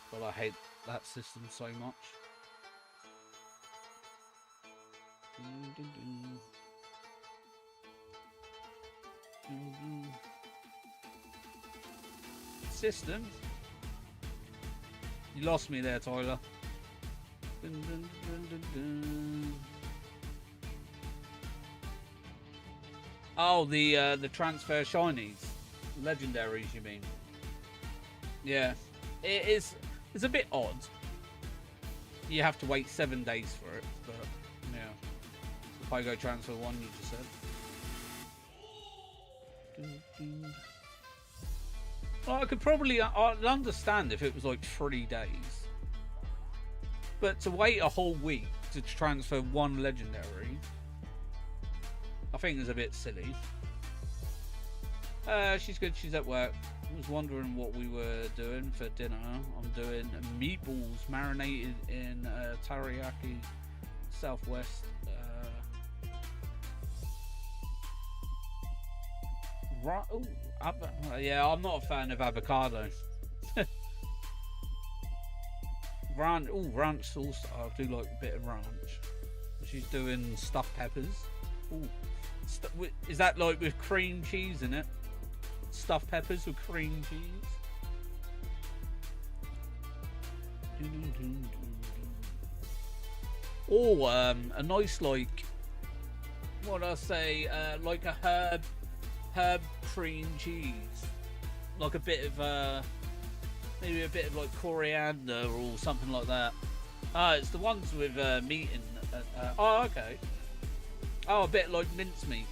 but I hate that system so much. System? You lost me there, Tyler. Oh, the transfer shinies, legendaries, you mean? Yeah, it's a bit odd. You have to wait 7 days for it, but yeah, the Pogo transfer one you just said. Well, I could probably, I'd understand if it was like 3 days, but to wait a whole week to transfer one legendary, I think is a bit silly. She's good. She's at work. I was wondering what we were doing for dinner. I'm doing meatballs marinated in teriyaki Southwest. Right. Yeah, I'm not a fan of avocado. Ranch sauce. I do like a bit of ranch. She's doing stuffed peppers. Ooh. Is that like with cream cheese in it? Stuffed peppers with cream cheese. Or a nice, like, what I say, like a herb cream cheese, like a bit of maybe a bit of like coriander or something like that. It's the ones with meat in. Oh, okay. Oh, a bit like mincemeat.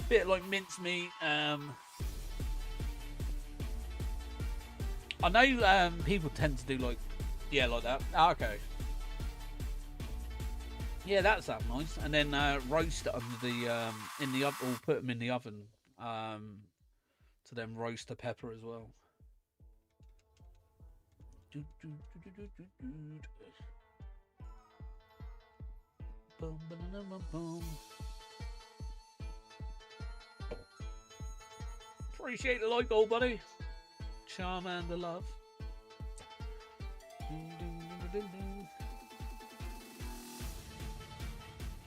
Bit like mincemeat. I know people tend to do like, yeah, like that. Oh, okay. Yeah, that sounds nice. And then roast it under the in the oven, or put them in the oven to then roast the pepper as well. Appreciate the like, old buddy. Charmander love.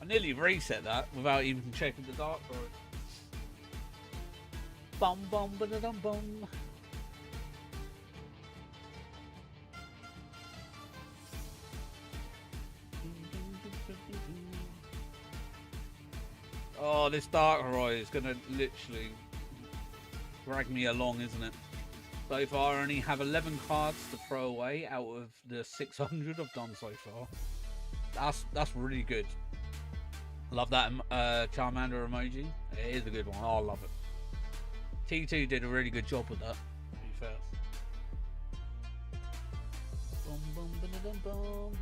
I nearly reset that without even checking the Darkrai. Bum bum ba da dum bum. Oh, this Darkrai is gonna literally drag me along, isn't it? So far, I only have 11 cards to throw away out of the 600 I've done so far. That's really good. Love that Charmander emoji. It is a good one. Oh, I love it. T2 did a really good job with that, to be fair. Bum, bum, ba-da-dum, bum.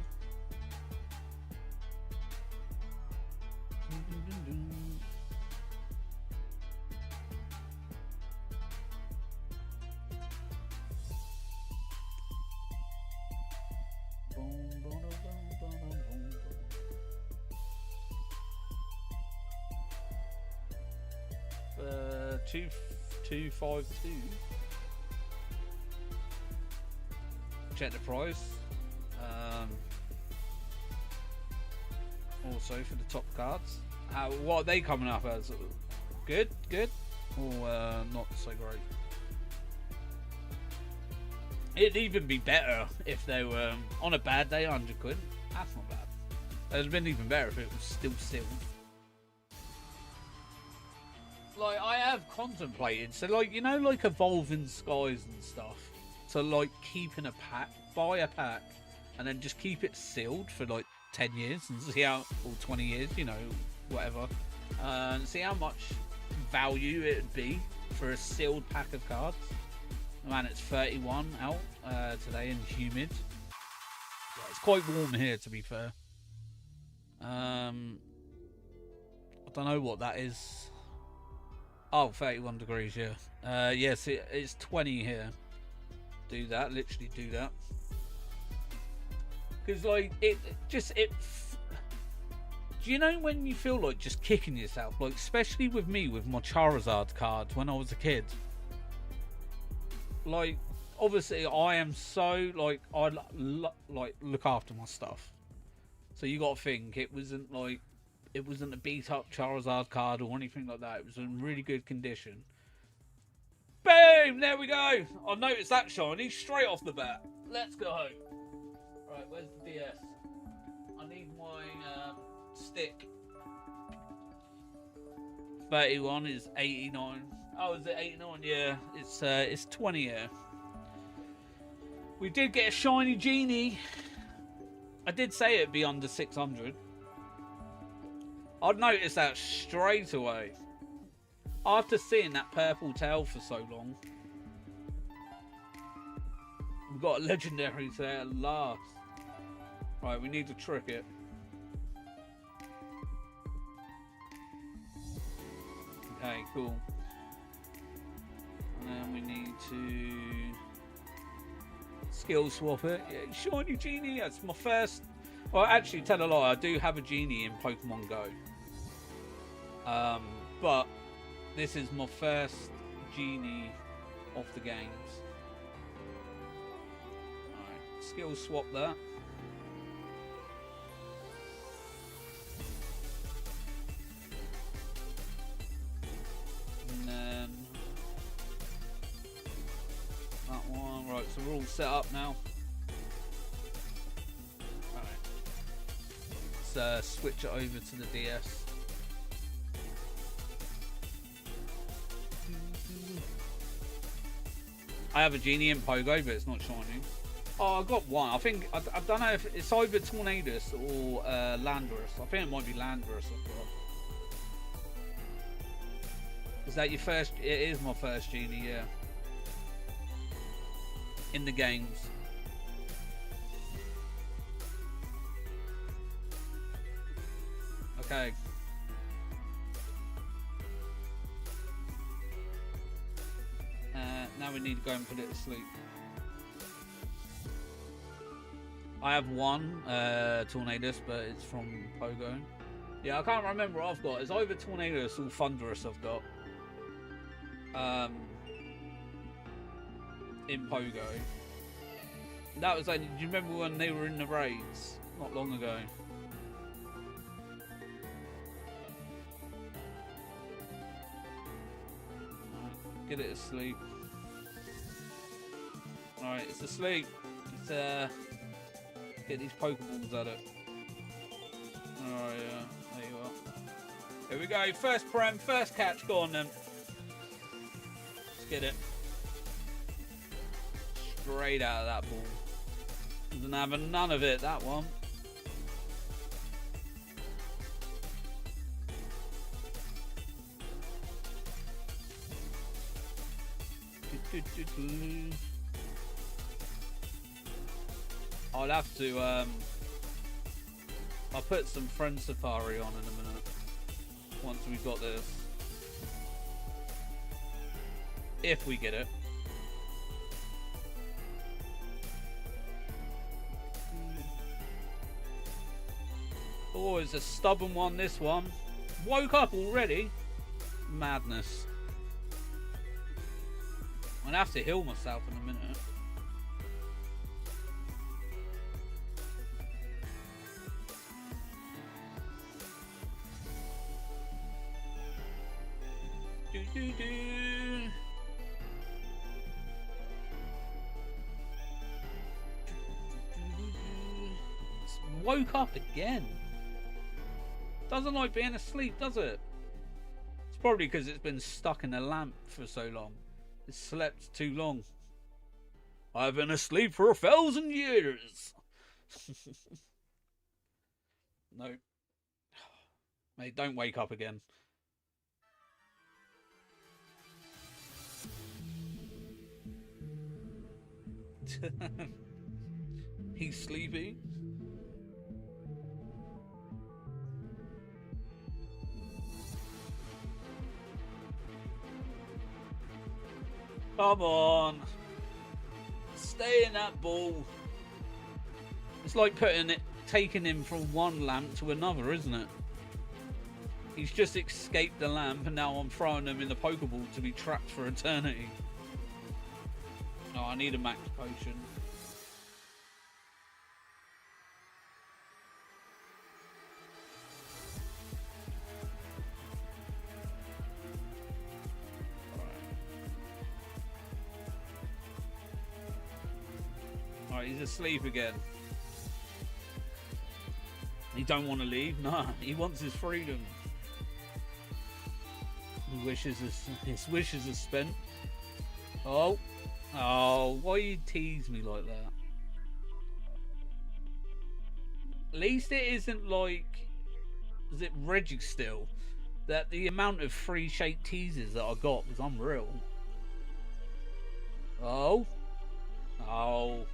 2252. Check the price. Also for the top cards, what are they coming up as? Good, or not so great? It'd even be better if they were on a bad day, 100 quid. That's not bad. It'd have been even better if it was still sealed. Like, I have contemplated, so like, you know, like evolving skies and stuff, to like keep in a pack, buy a pack, and then just keep it sealed for like 10 years and see how, or 20 years, you know, whatever, and see how much value it would be for a sealed pack of cards. Man, it's 31 out today and humid. Yeah, it's quite warm here, to be fair. I don't know what that is. Oh, 31 degrees, yeah. Yes, it's 20 here. Do that, literally do that. Because, like, it. Do you know when you feel like just kicking yourself? Like, especially with me, with my Charizard cards when I was a kid. Like, obviously, I am so, like, I like look after my stuff. So you got to think, it wasn't a beat up Charizard card or anything like that. It was in really good condition. Boom! There we go. I noticed that shiny straight off the bat. Let's go. Right, where's the DS? I need my stick. 31 is 89. Oh, is it 89? Yeah, it's 20 here. We did get a shiny genie. I did say it'd be under 600. I'd noticed that straight away. After seeing that purple tail for so long. We've got a legendary there at last. Right, we need to trick it. Okay, cool. And then we need to skill swap it. Yeah, shiny genie. That's my first. Well, actually, tell a lie. I do have a genie in Pokemon Go. But this is my first genie of the games. Alright, skill swap that. And then that one. Right, so we're all set up now. Alright. Let's switch it over to the DS. I have a genie in Pogo, but it's not shiny. Oh, I got one. I think I don't know if it's either Tornadus or Landorus. I think it might be Landorus I've got. Is that your first? It is my first genie, yeah. In the games. Okay. Now we need to go and put it to sleep. I have one Tornadus, but it's from Pogo. Yeah, I can't remember what I've got. It's either Tornadus or Thunderous I've got. In Pogo. That was like, do you remember when they were in the raids? Not long ago. Right, get it asleep. Alright, it's asleep. Let's get these Pokeballs at it. Alright, there you are. Here we go. First prem, first catch. Go on then. Let's get it. Straight out of that ball. Doesn't have none of it, that one. I'll have to, I'll put some Friend Safari on in a minute. Once we've got this. If we get it. Oh, it's a stubborn one, this one. Woke up already. Madness. I'll have to heal myself in a minute. Woke up again. Doesn't like being asleep, does it? It's probably because it's been stuck in a lamp for so long. It's slept too long. I've been asleep for 1,000 years. No. Mate, don't wake up again. He's sleepy. Come on. Stay in that ball. It's like taking him from one lamp to another, isn't it? He's just escaped the lamp and now I'm throwing him in the Pokeball to be trapped for eternity. Oh, I need a max potion. Alright, he's asleep again. He don't want to leave? Nah, he wants his freedom. His wishes are spent. Oh. Oh, why you tease me like that? At least it isn't like... Is it Reggie still? That the amount of free shaped teasers that I got was unreal. Oh. Oh.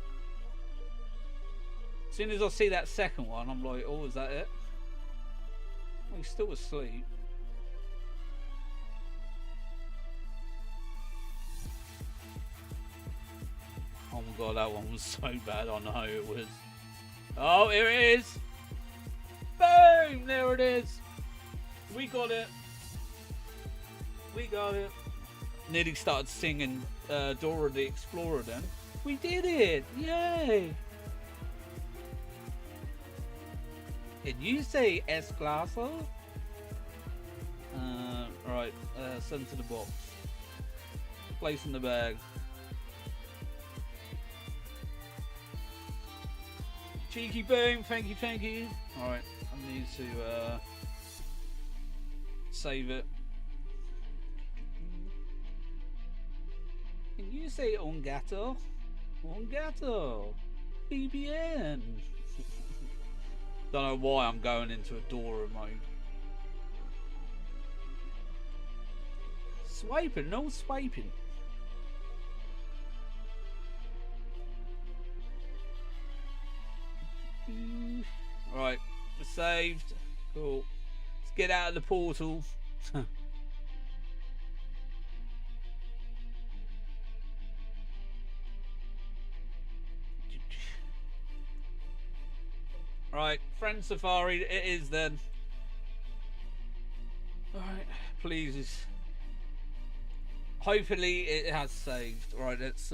As soon as I see that second one, I'm like, oh, is that it? Oh, he's still asleep. Oh my god, that one was so bad. I know it was. Oh, here it is. Boom! There it is. We got it. We got it. Nearly started singing Dora the Explorer then. We did it! Yay! Can you say S-Classo? Right, send to the box. Place in the bag. Cheeky boom, thank you, thank you. Alright, I need to save it. Can you say un gato? Un gato. BBN. Don't know why I'm going into a Dora mode. Swiping, no swiping. Right, we're saved. Cool. Let's get out of the portal. Right, friend Safari, it is then. Alright, please. Hopefully it has saved. Right, let's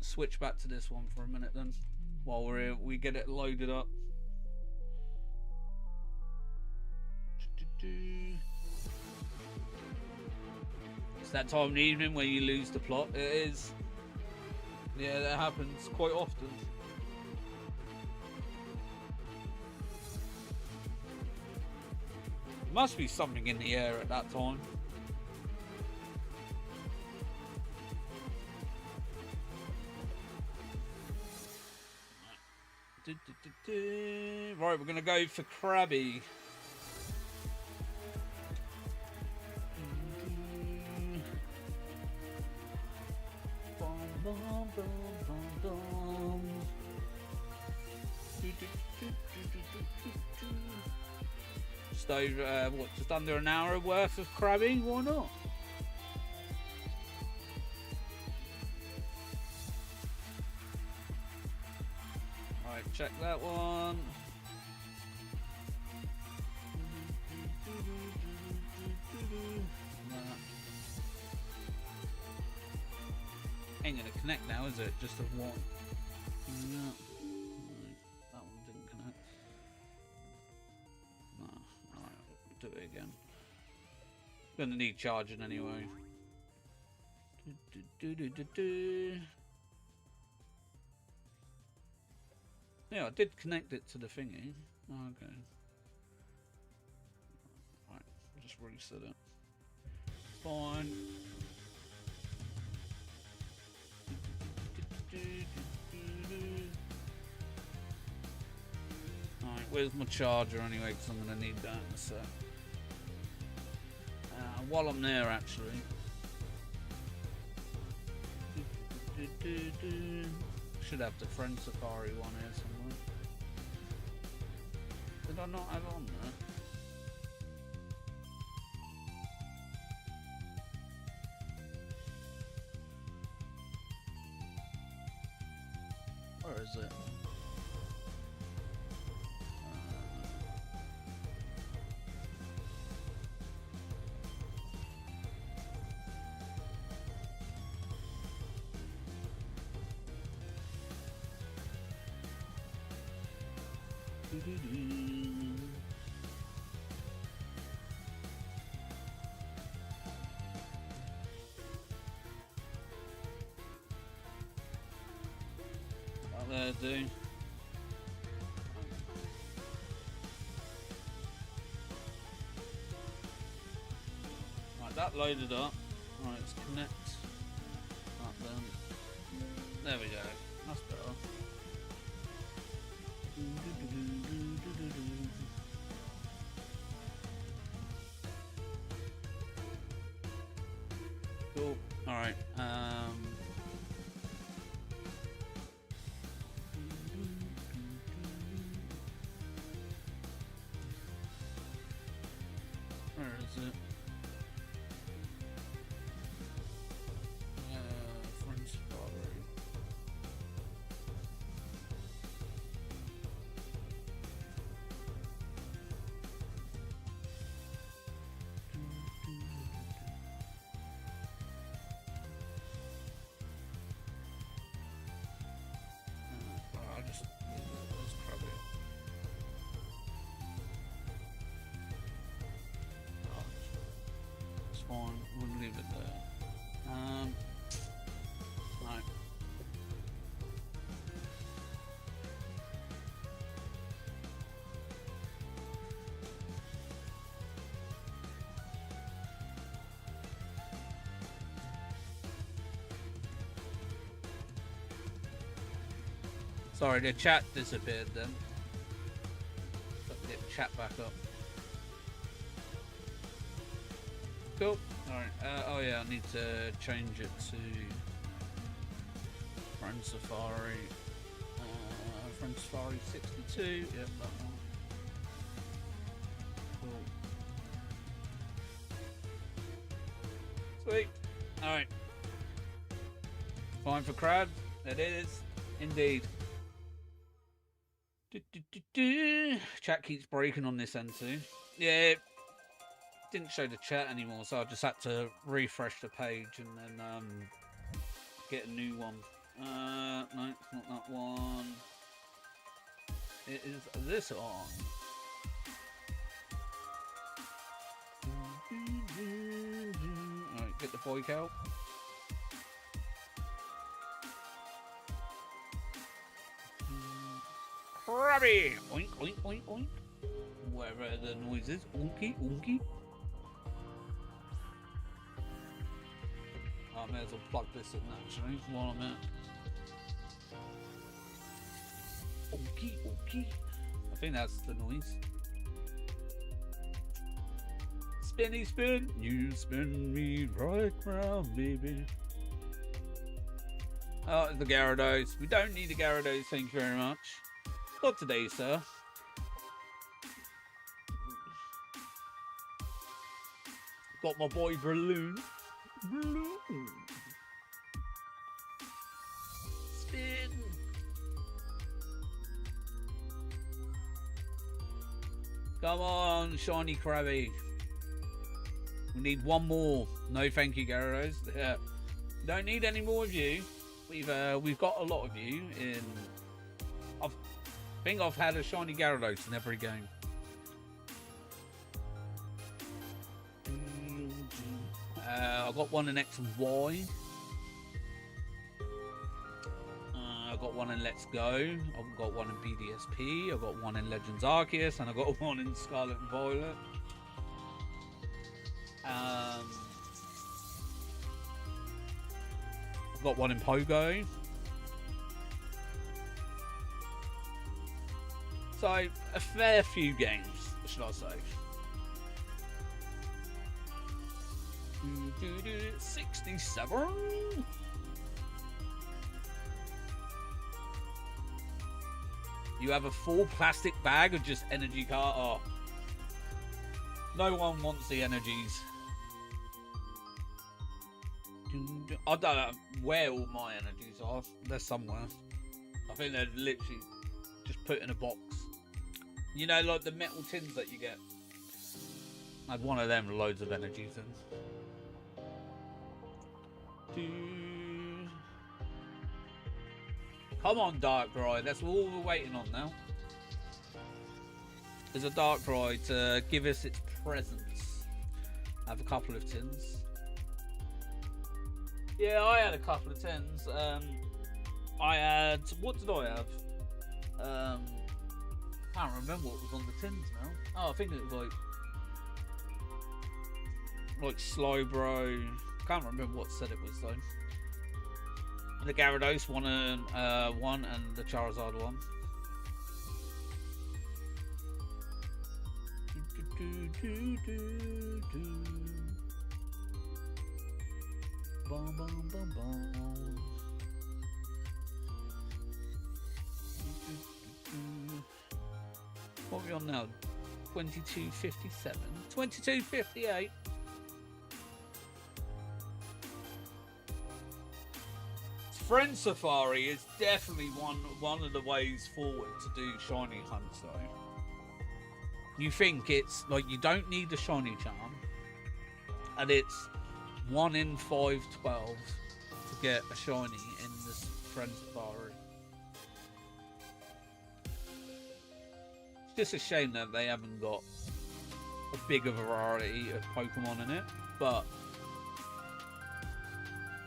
switch back to this one for a minute then. While we get it loaded up. It's that time of the evening where you lose the plot. It is. Yeah, that happens quite often. Must be something in the air at that time. Right, we're gonna go for Krabby. Just over, what, just under an hour worth of Krabby? Why not? Right, check that one. Ain't gonna connect now, is it? Just a one. No. No, that one didn't connect. No. Alright, do it again. Gonna need charging anyway. Yeah, I did connect it to the thingy. Oh, okay. Right, just reset it. Fine. where's my charger anyway? Because I'm going to need that in a sec. While I'm there, actually. Should have the Friend Safari one here somewhere. Did I not have it on there? Where is it? There, dude. Right, that loaded up. Right, let's connect that then. There we go. That's better. Cool. Alright, where is it? Friends Gallery. I'll just let's grab it. It's fine. We'll leave it there. Right. Sorry, the chat disappeared then. Got to get the chat back up. Cool. Alright, oh yeah, I need to change it to Friend Safari. Friend Safari 62. Yep, that one. Cool. Sweet. Alright. Fine for crowd. It is. Indeed. Chat keeps breaking on this end too. Yeah. Didn't show the chat anymore, so I just had to refresh the page and then get a new one. No, it's not that one. It is this one. Alright, get the boy out. Crabby! Oink, oink, oink, oink. Wherever the noise is. Oinky, oinky. I may as well plug this in actually while I'm at. Okie, okie. I think that's the noise. Spinny spin, you spin me right round, baby. Oh, it's the Gyarados. We don't need the Gyarados, thank you very much. Not today, sir. Got my boy Balloon. Balloon. Spin. Come on, shiny Krabby. We need one more. No, thank you, Gyarados. Yeah. Don't need any more of you. We've got a lot of you in. I think I've had a shiny Gyarados in every game. I got one in X and Y. I got one in Let's Go. I've got one in BDSP. I've got one in Legends Arceus, and I got one in Scarlet and Violet. I've got one in Pogo. So, a fair few games, should I say. 67. You have a full plastic bag of just energy card. Oh. No one wants the energies. I don't know where all my energies are. They're somewhere. I think they're literally just put in a box. You know, like the metal tins that you get. I had one of them, loads of energy tins. Come on, Darkrai. That's all we're waiting on now. There's a Darkrai to give us its presence. I have a couple of tins. Yeah, I had a couple of tins. I had... What did I have? Can't remember what was on the tins now. Oh, I think it was like Slowbro. Can't remember what set it was though. The Gyarados one and the Charizard one. Bum, bum, bum, bum. What are we on now? 22.57. 22.58. Friend Safari is definitely one of the ways forward to do shiny hunts though. You think it's like you don't need a shiny charm, and it's 1 in 5 12 to get a shiny in this Friend Safari. It's just a shame that they haven't got a bigger variety of Pokemon in it, but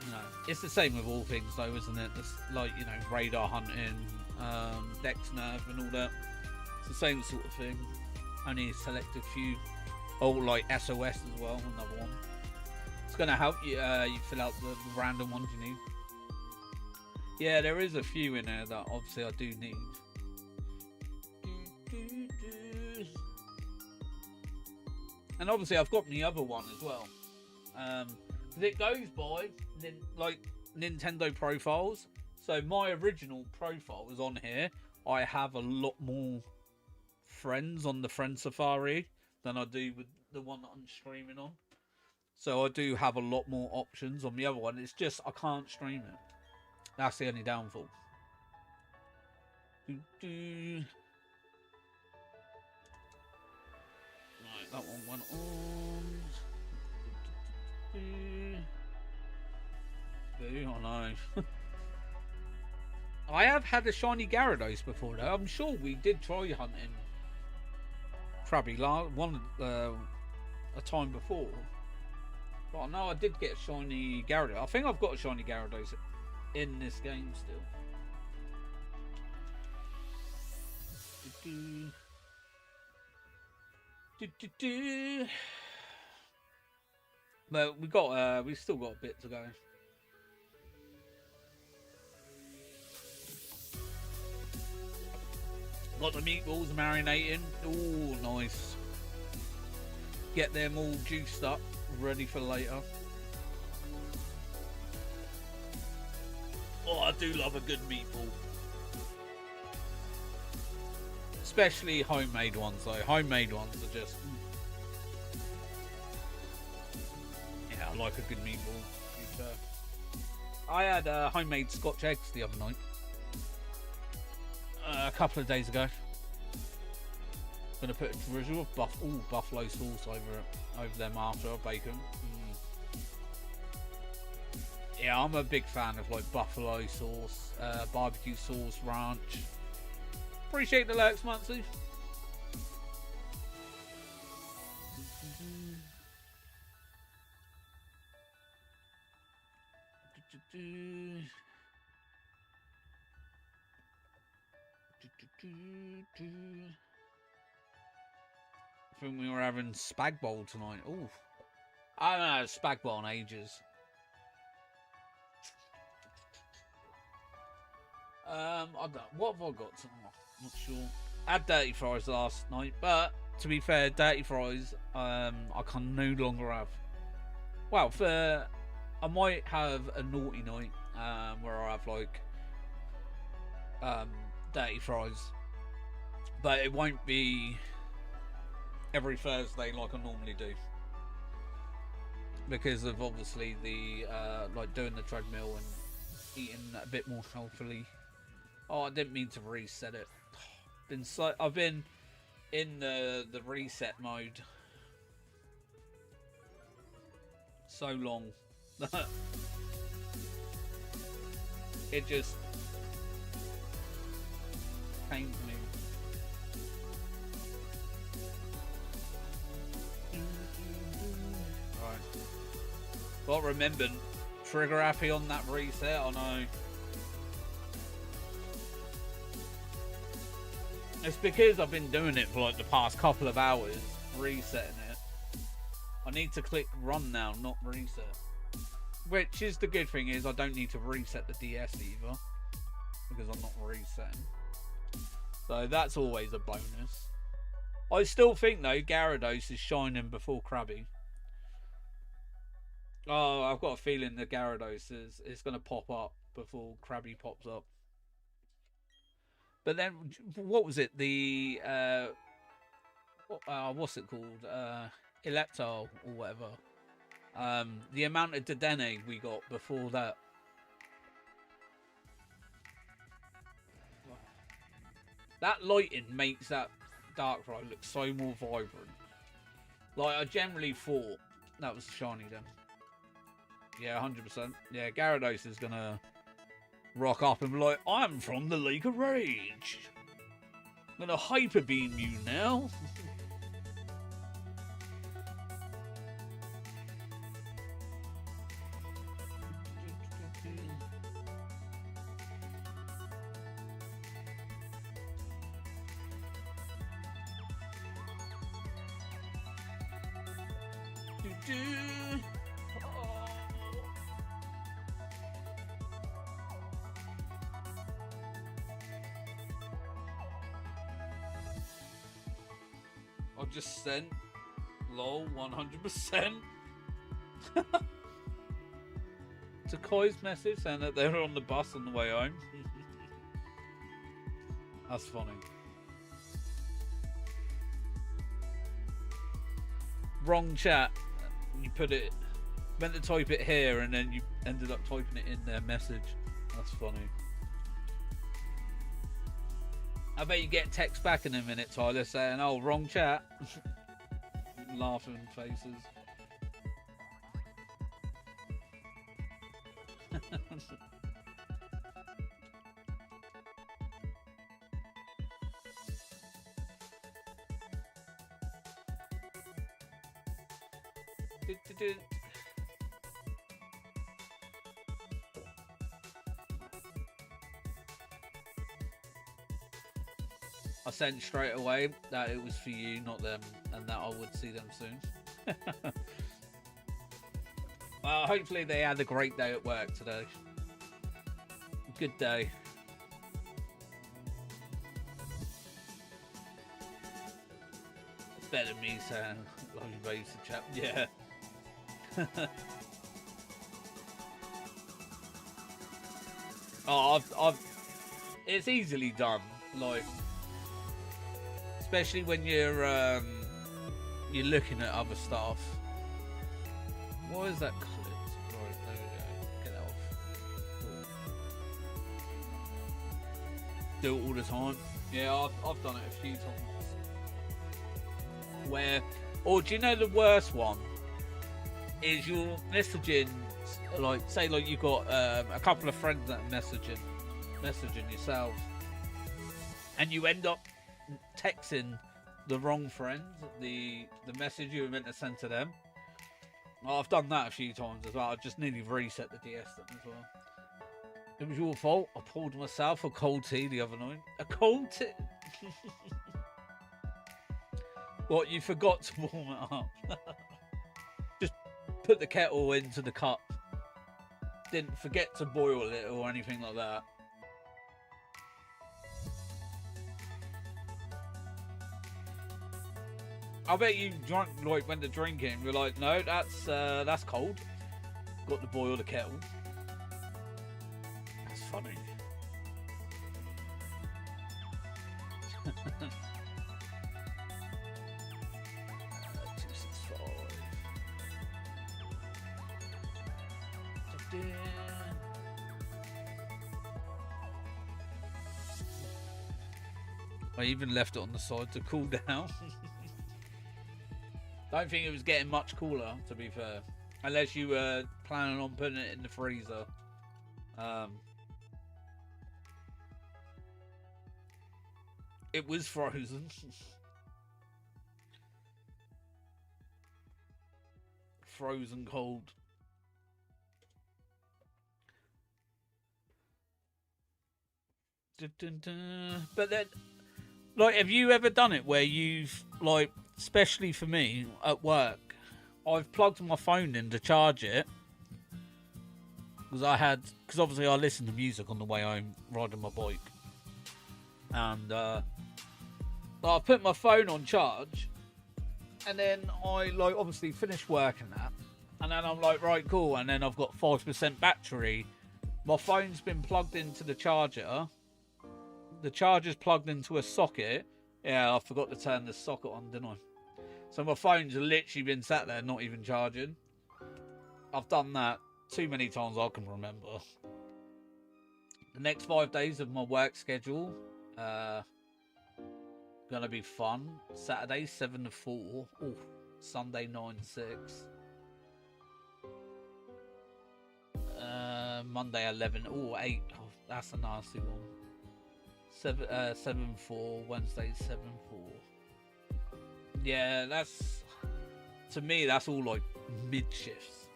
you know, it's the same with all things though, isn't it? It's like, you know, radar hunting, Dex Nerve and all that. It's the same sort of thing. Only a selected few. Oh, like SOS as well, another one. It's going to help you, you fill out the random ones you need. Yeah, there is a few in there that obviously I do need. And obviously I've got the other one as well. It goes by like Nintendo profiles. So my original profile is on here. I have a lot more friends on the Friend Safari than I do with the one that I'm streaming on. So I do have a lot more options on the other one. It's just I can't stream it. That's the only downfall. Right, that one went on. I know. I have had a shiny Gyarados before though. I'm sure we did try hunting Krabby a time before. But I know I did get a shiny Gyarados. I think I've got a shiny Gyarados in this game still. But we've still got a bit to go. Got the meatballs marinating. Oh, nice. Get them all juiced up, ready for later. Oh, I do love a good meatball. Especially homemade ones though. Homemade ones are just... Yeah, I like a good meatball. I had homemade Scotch eggs the other night. A couple of days ago. Gonna put a drizzle of buffalo sauce over them after bacon. Yeah, I'm a big fan of like buffalo sauce, barbecue sauce, ranch. Appreciate the lurks, Muncie. I think we were having spag bowl tonight. Oh, I haven't had a spag bowl in ages. I don't. What have I got tonight? Not sure. Had dirty fries last night, but to be fair, dirty fries I can no longer have. Well, I might have a naughty night where I have like dirty fries, but it won't be every Thursday like I normally do, because of obviously the like doing the treadmill and eating a bit more healthily. Oh, I didn't mean to reset it. I've been in the reset mode so long. It just pains me. Right. Got remembered. Trigger happy on that reset, I know. It's because I've been doing it for like the past couple of hours, resetting it. I need to click run now, not reset. Which is the good thing, is I don't need to reset the DS either, because I'm not resetting. So that's always a bonus. I still think though Gyarados is shining before Krabby. Oh, I've got a feeling the Gyarados is going to pop up before Krabby pops up. But then, what was it? The what's it called? Electro or whatever. The amount of Dedenne we got before that. That lighting makes that Darkrai look so more vibrant. Like, I generally thought that was shiny then. Yeah, 100%. Yeah, Gyarados is gonna rock up and be like, I'm from the Lake of Rage. I'm gonna hyper beam you now. I've just sent lol 100% to Koi's message saying that they were on the bus on the way home. That's funny. Wrong chat. You put it, meant to type it here and then you ended up typing it in their message. That's funny. I bet you get text back in a minute, Tyler, saying, oh, wrong chat. Laughing faces. I sent straight away that it was for you, not them, and that I would see them soon. Well, hopefully they had a great day at work today. Good day. It's better than me saying, love you, baby, chap. Yeah. Oh, it's easily done. Like, especially when you're looking at other stuff. Why is that clipped? Right, there we go. Get that off. Cool. Do it all the time. Yeah, I've done it a few times. Where, or do you know the worst one? Is you're messaging, like, say, like you've got a couple of friends that are messaging yourselves, and you end up texting the wrong friend the message you were meant to send to them. Well, I've done that a few times as well. I just nearly reset the DS as well. It was your fault. I poured myself a cold tea the other night. A cold tea? What, you forgot to warm it up? Just put the kettle into the cup. Didn't forget to boil it or anything like that. I bet you drunk, like, went to drinking. You're like, no, that's cold. Got to boil the kettle. That's funny. 265. I even left it on the side to cool down. Don't think it was getting much cooler, to be fair. Unless you were planning on putting it in the freezer. It was frozen. Frozen cold. But then, like, have you ever done it where you've, like, especially for me at work, I've plugged my phone in to charge it because obviously I listen to music on the way home riding my bike, and I put my phone on charge, and then I, like, obviously finish work and that, and then I'm like, right, cool, and then I've got 5% battery. My phone's been plugged into the charger. The charger's plugged into a socket. Yeah, I forgot to turn the socket on, didn't I? So my phone's literally been sat there, not even charging. I've done that too many times I can remember. The next 5 days of my work schedule, gonna be fun. Saturday 7 to 4. Ooh, Sunday 9 to 6. Monday 11. Oh, 8. Oh, that's a nasty one. 7-4, Wednesday 7-4. Yeah, that's, to me, that's all like mid shifts.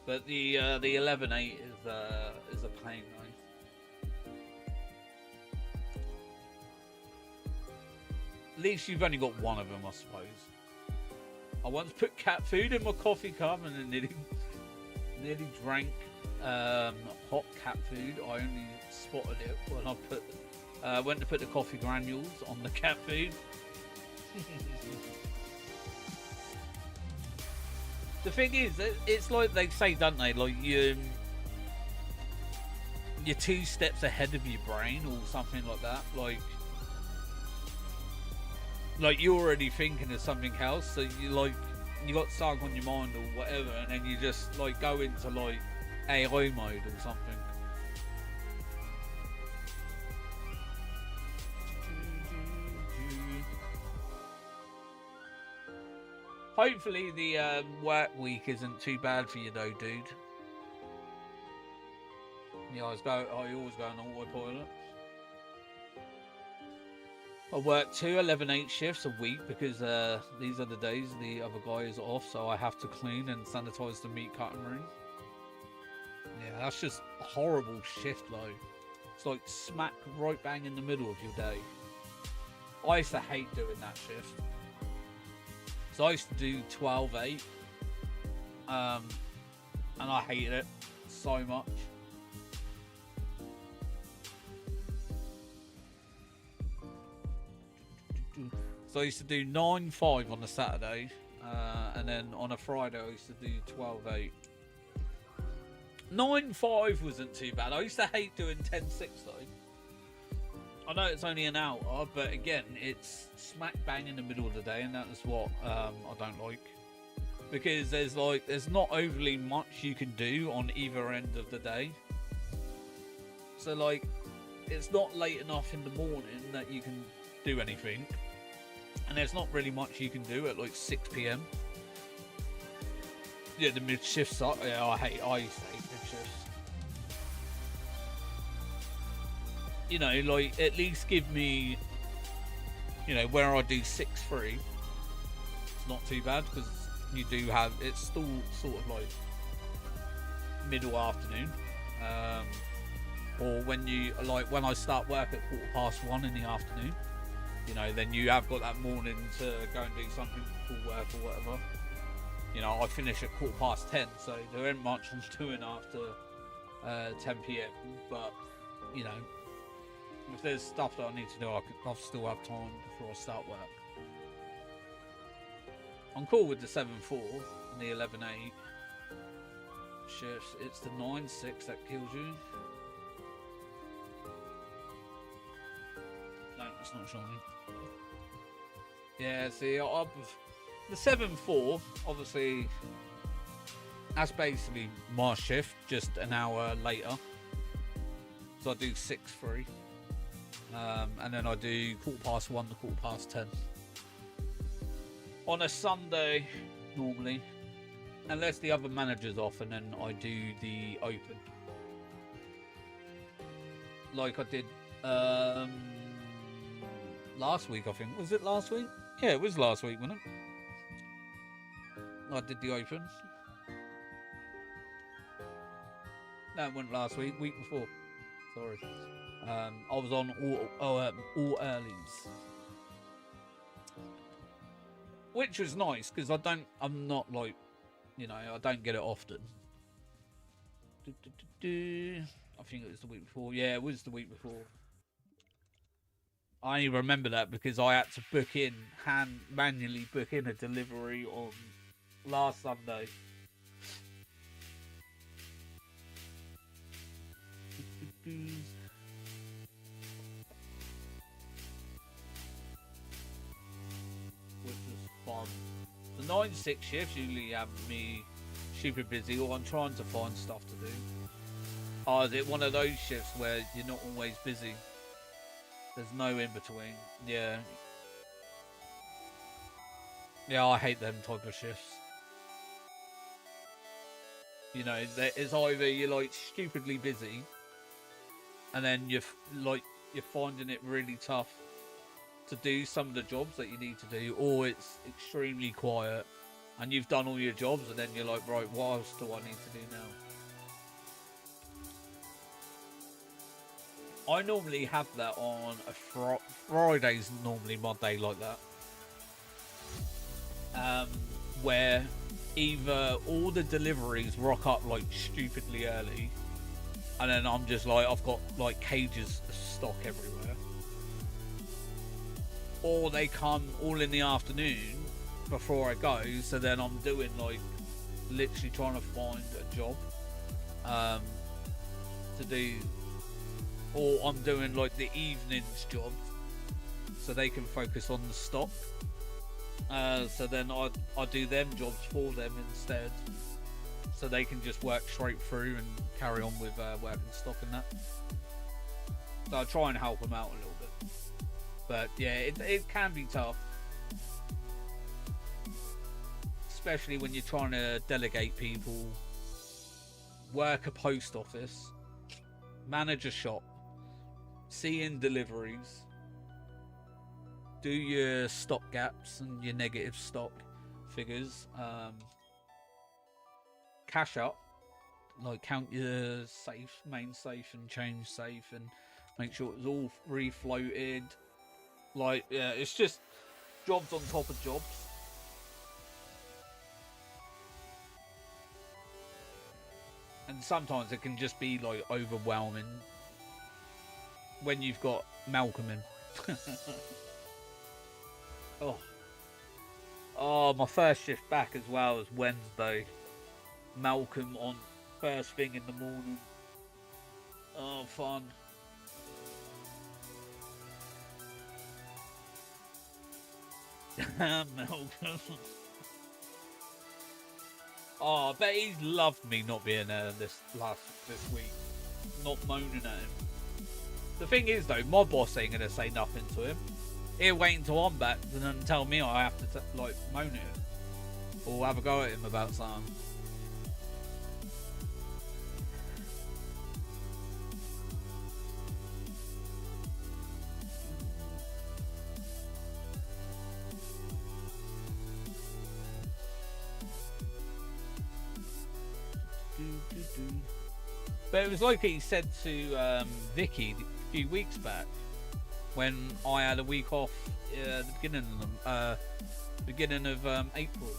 But the 11-8 is a pain though. At least you've only got one of them, I suppose. I once put cat food in my coffee cup and then nearly drank hot cat food. I only spotted it when I went to put the coffee granules on the cat food. The thing is, it's like they say, don't they? Like you're 2 steps ahead of your brain or something like that. Like you're already thinking of something else, so you got something on your mind or whatever, and then you just like go into like AI mode or something. Hopefully the work week isn't too bad for you though, dude. Yeah, I always go on autopilot. I work 2 11-8 shifts a week because these are the days the other guy is off, so I have to clean and sanitize the meat cutting room. Yeah, that's just a horrible shift though. It's like smack right bang in the middle of your day. I used to hate doing that shift. So I used to do 12-8, and I hated it so much. So I used to do 9-5 on a Saturday, and then on a Friday I used to do 12-8. 9-5 wasn't too bad. I used to hate doing 10-6 though. I know it's only an hour, but again, it's smack bang in the middle of the day, and that is what I don't like. Because there's not overly much you can do on either end of the day. So like, it's not late enough in the morning that you can do anything, and there's not really much you can do at like 6 PM. Yeah, the mid shifts. Yeah, I used to hate mid shifts. You know, like, at least give me, you know, where I do 6-3, it's not too bad, because you do have, it's still sort of like middle afternoon, or when you, like, when I start work at 1:15 in the afternoon, you know, then you have got that morning to go and do something for work or whatever. You know, I finish at 10:15, so there ain't much I'm doing after 10 PM, but, you know, if there's stuff that I need to do, I'll still have time before I start work. I'm cool with the 7-4 and the 11-8 shifts. It's the 9-6 that kills you. No, it's not shiny. Yeah, see, the 7-4, obviously, that's basically my shift, just an hour later. So I do 6-3. And then I do 1:15 to 10. On a Sunday, normally. Unless the other manager's off, and then I do the open. Like I did last week, I think. Was it last week? Yeah, it was last week, wasn't it? I did the open. No, it wasn't last week. Week before. Sorry. I was on all earlies. Which was nice, because I'm not like, you know, I don't get it often. I think it was the week before. Yeah, it was the week before. I only remember that because I had to manually book in a delivery on last Sunday. Which was fun. The 9-6 shifts usually have me super busy, or I'm trying to find stuff to do. Oh, is it one of those shifts where you're not always busy? There's no in between. Yeah. Yeah, I hate them type of shifts. You know, it's either you're like stupidly busy, and then you're finding it really tough to do some of the jobs that you need to do, or it's extremely quiet and you've done all your jobs, and then you're like, right, what else do I need to do now? I normally have that on a Friday's normally my day like that, where either all the deliveries rock up like stupidly early, and then I'm just like, I've got like cages of stock everywhere, or they come all in the afternoon before I go, so then I'm doing like literally trying to find a job to do, or I'm doing like the evenings job so they can focus on the stock, so then I do them jobs for them instead, so they can just work straight through and carry on with working stock and that. So I try and help them out a little bit, but yeah, it can be tough, especially when you're trying to delegate people, work a post office, manage a shop, see in deliveries, do your stock gaps and your negative stock figures, cash up, like count your safe, main safe and change safe, and make sure it's all refloated. Like, yeah, it's just jobs on top of jobs. And sometimes it can just be like overwhelming when you've got Malcolm in. Oh, my first shift back as well was Wednesday. Malcolm on first thing in the morning. Oh, fun. Malcolm. Oh, I bet he's loved me not being there this week. Not moaning at him. The thing is though, my boss ain't gonna say nothing to him. He'll wait until I'm back and then tell me I have to like moan at him or have a go at him about something. But it was like he said to Vicky a few weeks back when I had a week off at the beginning of April,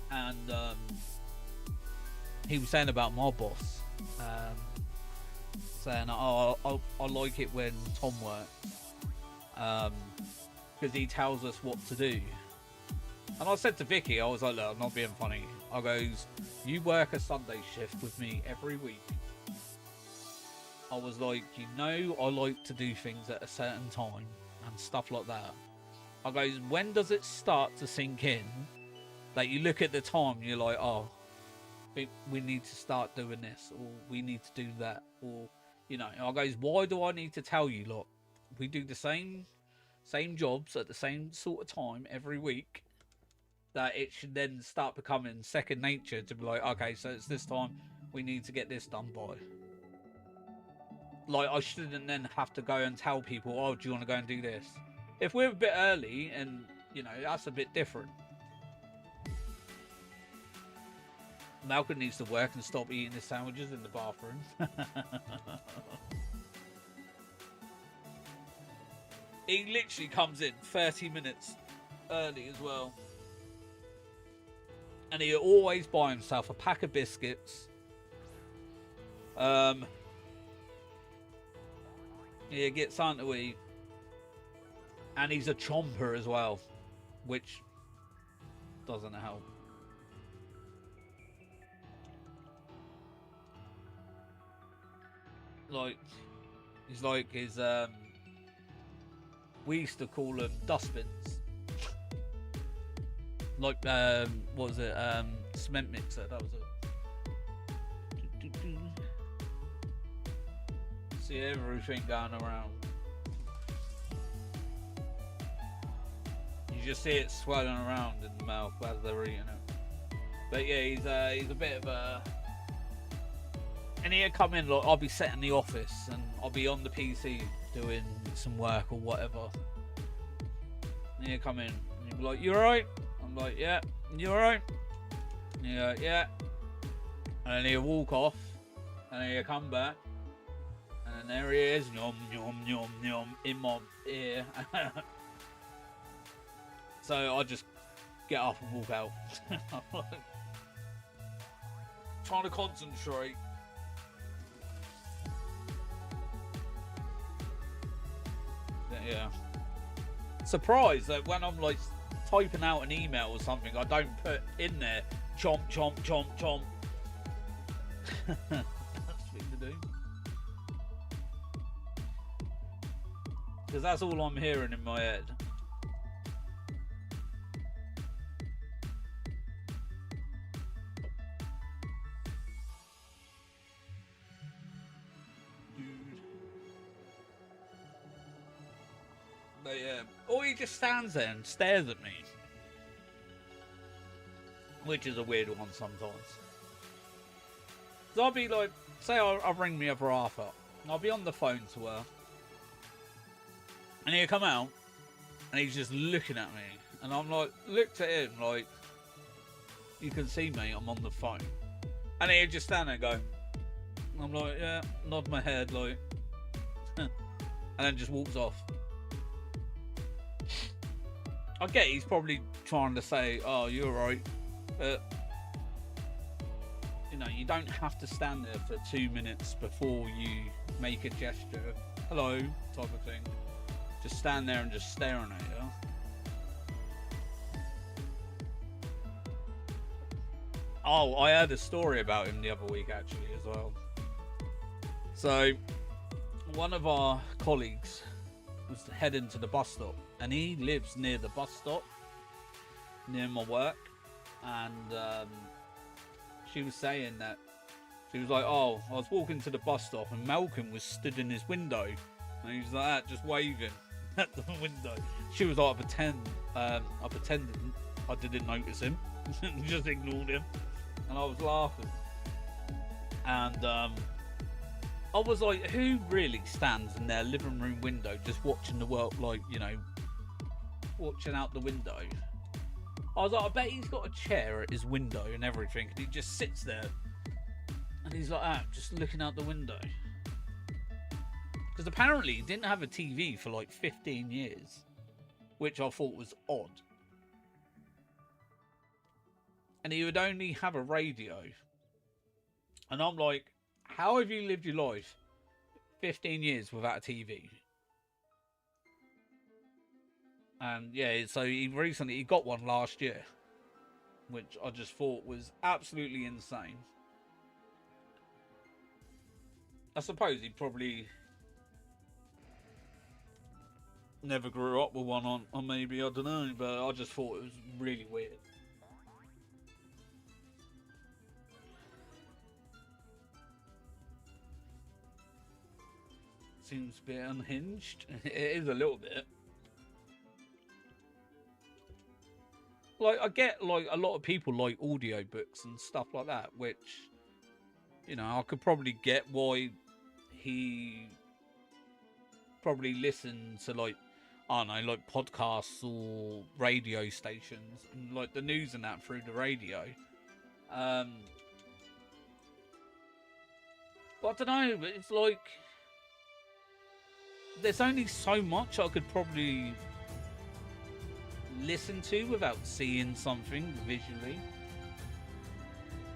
and he was saying about my boss, saying, "Oh, I like it when Tom works because he tells us what to do." And I said to Vicky, I was like, look, I'm not being funny. I goes, you work a Sunday shift with me every week. I was like, you know, I like to do things at a certain time and stuff like that. I goes, when does it start to sink in that you look at the time and you're like, oh, we need to start doing this, or we need to do that, or, you know. I goes, why do I need to tell you, look, we do the same jobs at the same sort of time every week, that it should then start becoming second nature to be like, okay, so it's this time, we need to get this done by. Like, I shouldn't then have to go and tell people, oh, do you want to go and do this? If we're a bit early, and, you know, that's a bit different. Malcolm needs to work and stop eating his sandwiches in the bathroom. He literally comes in 30 minutes early as well. And he always buy himself a pack of biscuits. He gets something to eat. And he's a chomper as well, which doesn't help. Like, he's like his, we used to call them dustbins. Like, what was it? Cement mixer, that was it. See everything going around. You just see it swirling around in the mouth as they're eating it. But yeah, he's a bit of a... And he'll come in, like, I'll be sat in the office and I'll be on the PC doing some work or whatever. And he'll come in and he'll be like, you alright? I'm like, yeah. You alright? And he'll go, yeah. And then he'll walk off and then he'll come back. And then there he is, yum, yum, yum, yum, in my ear. So I just get up and walk out. Trying to concentrate. Yeah. Surprised that when I'm like typing out an email or something, I don't put in there chomp, chomp, chomp, chomp. That's the thing to do. Because that's all I'm hearing in my head. But yeah, or he just stands there and stares at me, which is a weird one sometimes. So I'll be like, say I'll ring my other half up, and I'll be on the phone to her, and he'll come out, and he's just looking at me, and I'm like, looked at him like, you can see me, I'm on the phone, and he'll just stand there and go, I'm like, yeah, nod my head like, and then just walks off. I get he's probably trying to say, oh, you're right, but you know, you don't have to stand there for 2 minutes before you make a gesture, hello, type of thing. Just stand there and just staring at you. Oh, I heard a story about him the other week actually as well. So, one of our colleagues was heading to the bus stop, and he lives near the bus stop, near my work, and she was saying that, she was like, oh, I was walking to the bus stop and Malcolm was stood in his window, and he was like that, just waving at the window. She was like, I pretended I didn't notice him, just ignored him, and I was laughing, and I was like, who really stands in their living room window just watching the world, like, you know, watching out the window? I was like, I bet he's got a chair at his window and everything, and he just sits there, and he's like that, just looking out the window. Because apparently he didn't have a TV for like 15 years, which I thought was odd. And he would only have a radio. And I'm like, how have you lived your life 15 years without a TV? And yeah, so he got one last year, which I just thought was absolutely insane. I suppose he probably never grew up with one on, or maybe, I don't know, but I just thought it was really weird. Seems a bit unhinged. It is a little bit. Like, I get, like, a lot of people like audiobooks and stuff like that, which, you know, I could probably get why he probably listened to, like, I don't know, like podcasts or radio stations and like the news and that through the radio. But I don't know, but it's like there's only so much I could probably listen to without seeing something visually.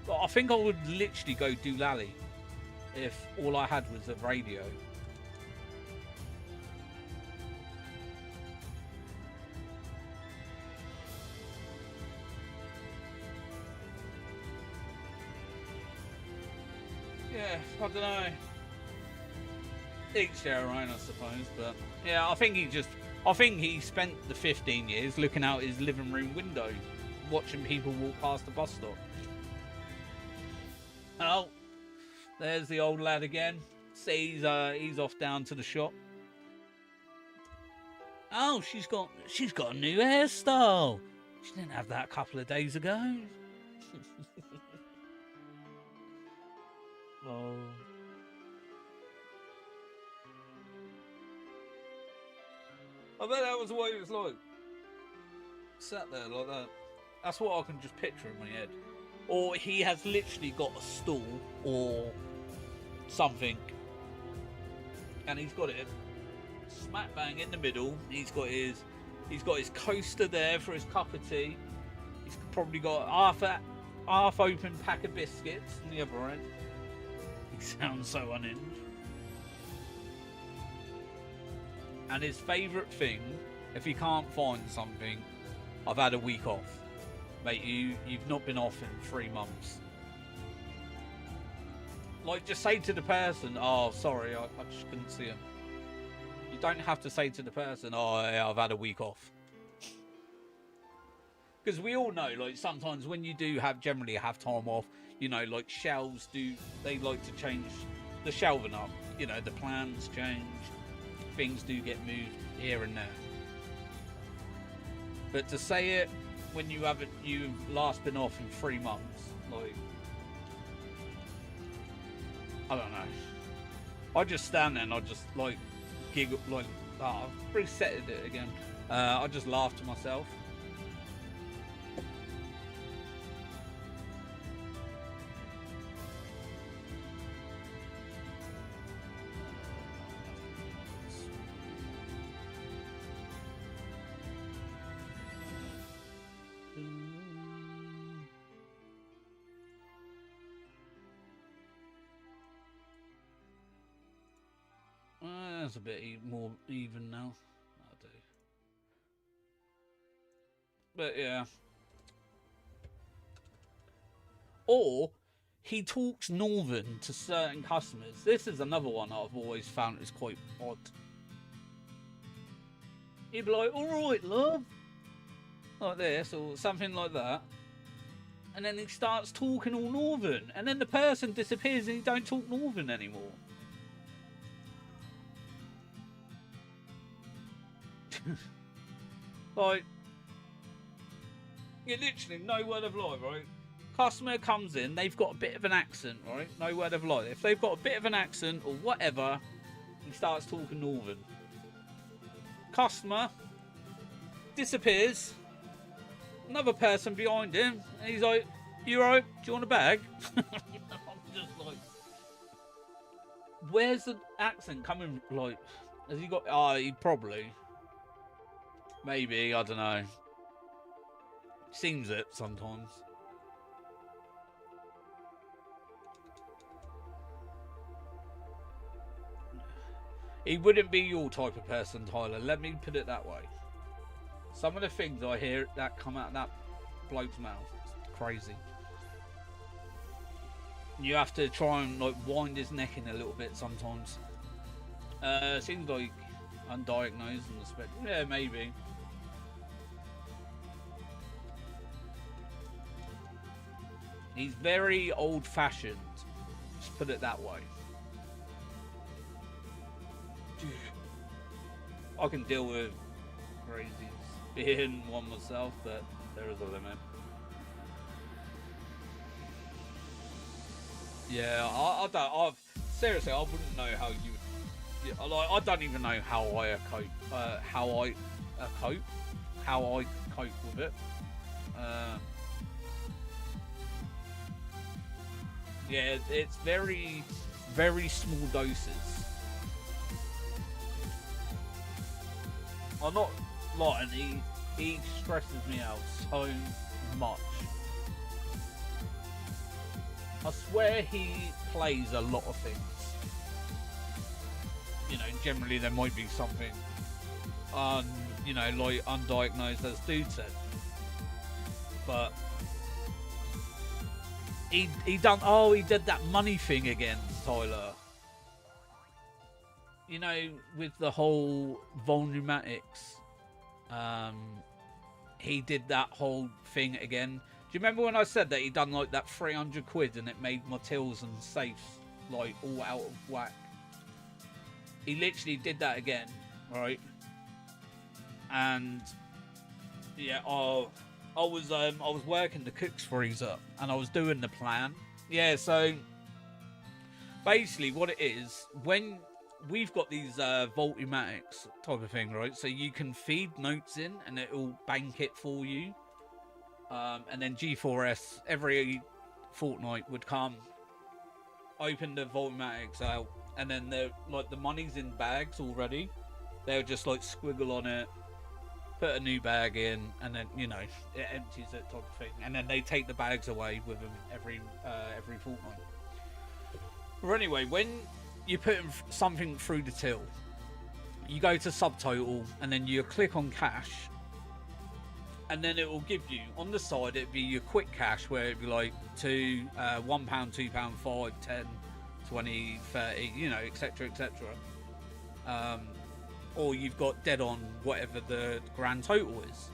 But I think I would literally go doolally if all I had was a radio. Yeah, I don't know. Each their own, I suppose. But yeah, I think he spent the 15 years looking out his living room window, watching people walk past the bus stop. Oh, there's the old lad again. See, he's off down to the shop. Oh, she's got a new hairstyle. She didn't have that a couple of days ago. Oh. I bet that was what it was like. Sat there like that. That's what I can just picture in my head. Or he has literally got a stool or something, and he's got it smack bang in the middle. He's got his coaster there for his cup of tea. He's probably got half open pack of biscuits on the other end. He sounds so unhinged. And his favourite thing, if he can't find something, I've had a week off. Mate, you've not been off in 3 months. Like, just say to the person, oh, sorry, I just couldn't see him. You don't have to say to the person, oh, yeah, I've had a week off. Because we all know, like, sometimes when you do generally have time off, you know, like, shelves they like to change the shelving up. You know, the plans change. Things do get moved here and there. But to say it when you've last been off in 3 months, like, I don't know. I just stand there and I just, like, giggle, like, I've resetted it again. I just laugh to myself. That's a bit more even now. I do. But yeah. Or he talks Northern to certain customers. This is another one I've always found is quite odd. He'd be like, alright, love. Like this, or something like that. And then he starts talking all Northern. And then the person disappears and he don't talk Northern anymore. Like, you literally, no word of lie, right? Customer comes in, they've got a bit of an accent, right? No word of lie. If they've got a bit of an accent or whatever, he starts talking Northern. Customer disappears. Another person behind him, and he's like, "You alright? Do you want a bag?" I'm just like, where's the accent coming? Like, has he got? He probably. Maybe, I don't know. Seems it sometimes. He wouldn't be your type of person, Tyler. Let me put it that way. Some of the things I hear that come out of that bloke's mouth, it's crazy. You have to try and like wind his neck in a little bit sometimes. Seems like undiagnosed and the spectrum. Yeah, maybe. He's very old-fashioned. Just put it that way. I can deal with crazies being one myself, but there is a limit. Yeah, I don't. Seriously, I wouldn't know how you. Yeah, like, I don't even know how I cope. How I cope with it. Yeah, it's very, very small doses. I'm not lying. He stresses me out so much. I swear he plays a lot of things. You know, generally there might be something, you know, like undiagnosed, as dude said. But he did that money thing again, Tyler. You know, with the whole Volumatics, he did that whole thing again. Do you remember when I said that he done like that 300 quid and it made my tills and safes like all out of whack? He literally did that again, right? And yeah, I was working the cook's freezer and I was doing the plan. Yeah, so basically what it is, when we've got these Volumatics type of thing, right? So you can feed notes in and it'll bank it for you. And then G4S every fortnight would come, open the Volumatics out, and then they're like, the money's in bags already. They'll just like squiggle on it, put a new bag in, and then, you know, it empties it type of thing. And then they take the bags away with them every fortnight. But anyway, when you put something through the till, you go to subtotal and then you click on cash, and then it will give you on the side, it'd be your quick cash, where it'd be like £1, £2, £5, 10, 20, 30, you know, etc, etc. Or you've got dead on whatever the grand total is.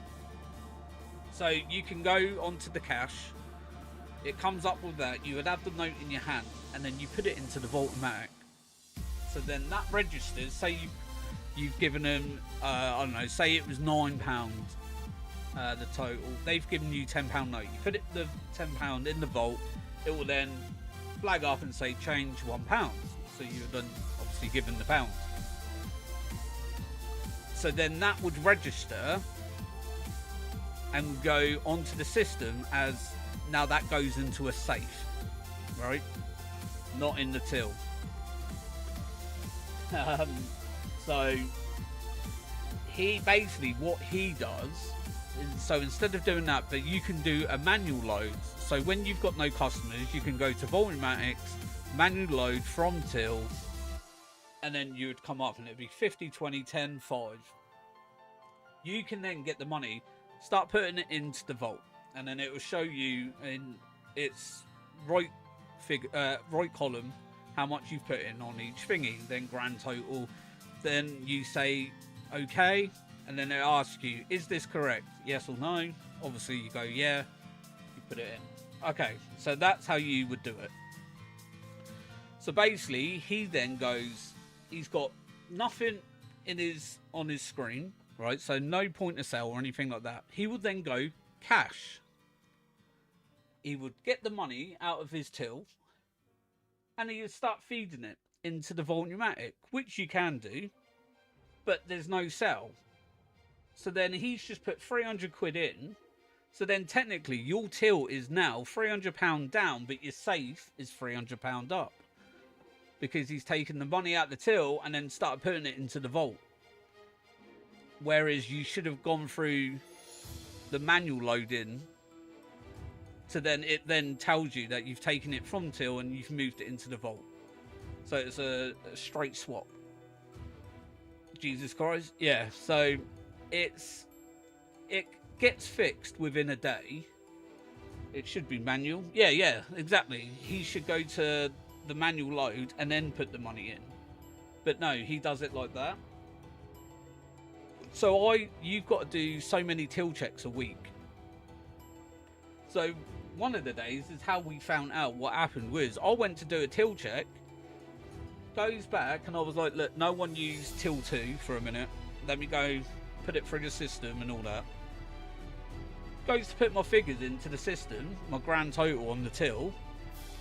So you can go onto the cash, it comes up with that, you would have the note in your hand, and then you put it into the Voltomatic. So then that registers, say you've given them, I don't know, say it was £9, the total, they've given you £10 note, you put the £10 in the vault, it will then flag up and say change £1, so you've then obviously given the pounds. So then that would register and go onto the system as, now that goes into a safe, right? Not in the till. So he basically, what he does, so instead of doing that, but you can do a manual load. So when you've got no customers, you can go to Volumatics, manual load from till, and then you would come up and it'd be 50, 20, 10, 5. You can then get the money, start putting it into the vault, and then it will show you in its right column how much you've put in on each thingy, then grand total. Then you say okay, and then it asks you, is this correct? Yes or no? Obviously you go yeah, you put it in. Okay, so that's how you would do it. So basically he then goes, he's got nothing on his screen, right? So no point of sale or anything like that. He would then go cash. He would get the money out of his till and he would start feeding it into the Volumatic, which you can do, but there's no sell. So then he's just put 300 quid in. So then technically your till is now £300 down, but your safe is £300 up. Because he's taken the money out the till and then started putting it into the vault. Whereas you should have gone through the manual loading, so then it then tells you that you've taken it from till and you've moved it into the vault. So it's a straight swap. Jesus Christ. Yeah, so it's it gets fixed within a day. It should be manual. Yeah, exactly. He should go to the manual load and then put the money in. But no, he does it like that. So you've got to do so many till checks a week. So one of the days is how we found out what happened was I went to do a till check, goes back, and I was like, look, no one used till 2 for a minute. Let me go put it through the system and all that. Goes to put my figures into the system, my grand total on the till,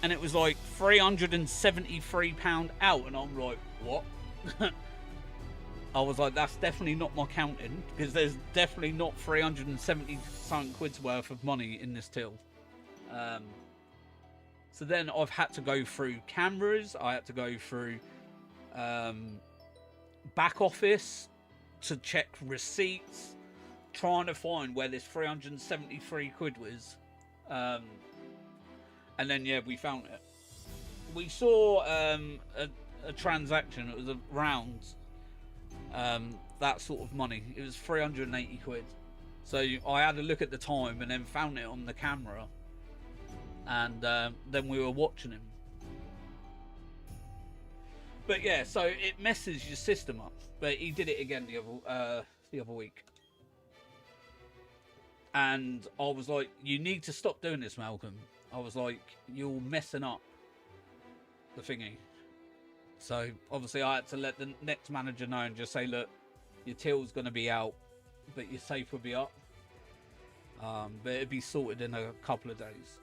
and it was like £373 out, and I'm like, what? I was like, that's definitely not my counting, because there's definitely not 370 something quid's worth of money in this till. So then I've had to go through cameras, I had to go through back office to check receipts, trying to find where this 373 quid was. And then, yeah, we found it. We saw a transaction, it was around that sort of money. It was 380 quid. So I had a look at the time and then found it on the camera. And then we were watching him. But yeah, so it messes your system up. But he did it again the other week. And I was like, you need to stop doing this, Malcolm. I was like, you're messing up the thingy. So obviously I had to let the next manager know and just say, look, your till's going to be out, but your safe will be up. But it'd be sorted in a couple of days.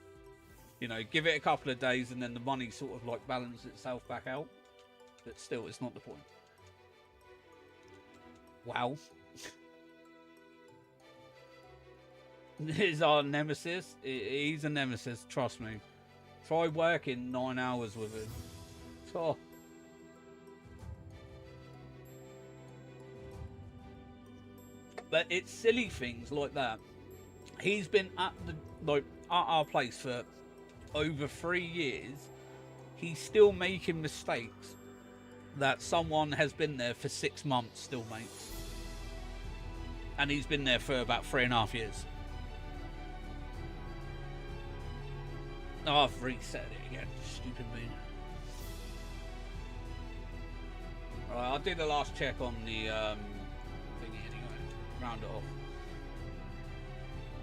You know, give it a couple of days and then the money sort of like balances itself back out. But still, it's not the point. Wow. He's our nemesis. He's a nemesis, trust me. Try working 9 hours with him. Oh. But it's silly things like that. He's been at our place for over 3 years. He's still making mistakes that someone has been there for 6 months still makes. And he's been there for about 3.5 years. Oh, I've reset it again. Stupid me. Right, I'll do the last check on the thingy anyway. Round it off.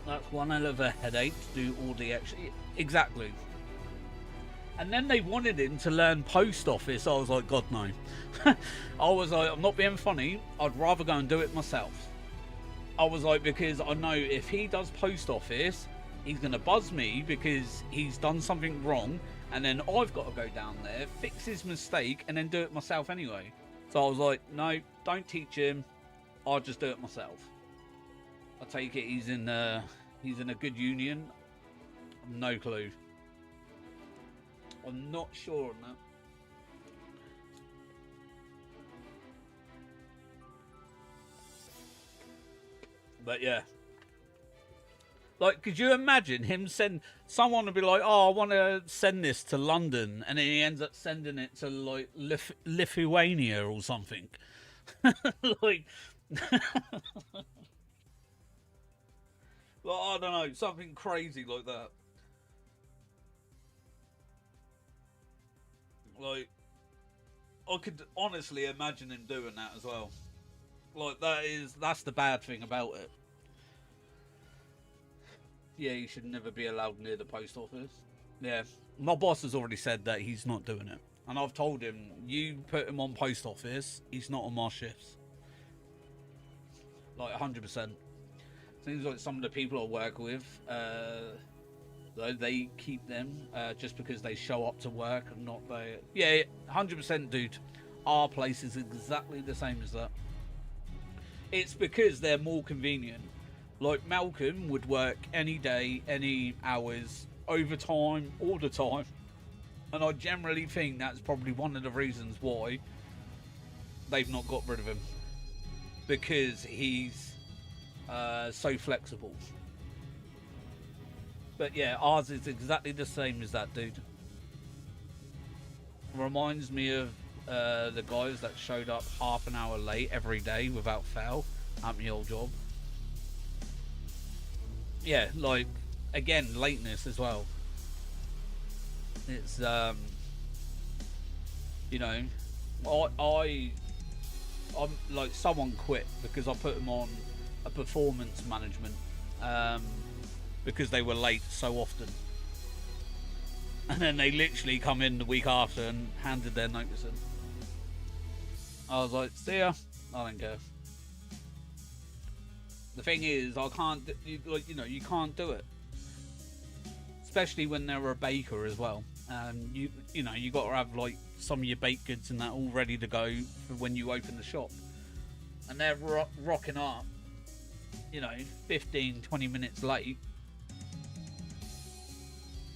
That's one hell of a headache to do all the extra. Exactly. And then they wanted him to learn post office. I was like, God, no. I was like, I'm not being funny. I'd rather go and do it myself. I was like, because I know if he does post office, he's going to buzz me because he's done something wrong. And then I've got to go down there, fix his mistake, and then do it myself anyway. So I was like, no, don't teach him. I'll just do it myself. I take it he's in a good union. No clue. I'm not sure on that. But yeah. Like, could you imagine him send someone to be like, oh, I want to send this to London, and then he ends up sending it to like Lithuania or something. Like, well, I don't know, something crazy like that. Like, I could honestly imagine him doing that as well. Like, that's the bad thing about it. Yeah, you should never be allowed near the post office. Yeah, my boss has already said that he's not doing it. And I've told him, you put him on post office, he's not on my shifts. Like, 100%. Seems like some of the people I work with, they keep them just because they show up to work and not they. Yeah, 100%, dude. Our place is exactly the same as that. It's because they're more convenient. Like, Malcolm would work any day, any hours, overtime, all the time. And I generally think that's probably one of the reasons why they've not got rid of him. Because he's so flexible. But yeah, ours is exactly the same as that, dude. Reminds me of the guys that showed up half an hour late every day without fail at my old job. yeah, like again, lateness as well. It's you know, I'm like, someone quit because I put them on a performance management because they were late so often, and then they literally come in the week after and handed their notice in. I was like, see ya, I don't care. The thing is, I can't, you can't do it, especially when they're a baker as well. You got to have like some of your baked goods and that all ready to go for when you open the shop, and they're rocking up 15-20 minutes late.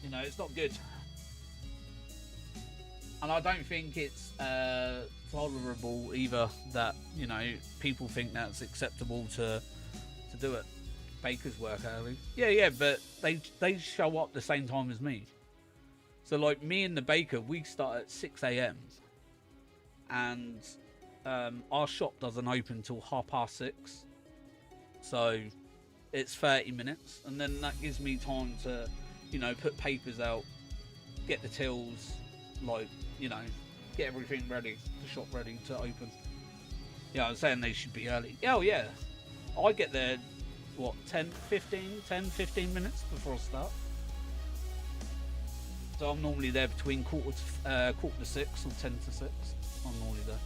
It's not good, and I don't think it's tolerable either that people think that's acceptable to do it. Bakers work early, yeah, but they show up the same time as me. So like me and the baker, we start at 6 a.m. and our shop doesn't open till 6:30. So it's 30 minutes, and then that gives me time to put papers out, get the tills, get everything ready, the shop ready to open. Yeah, I was saying they should be early. Oh yeah, I get there 10-15 minutes before I start. So I'm normally there between quarter to 6 or 10 to 6. I'm normally there.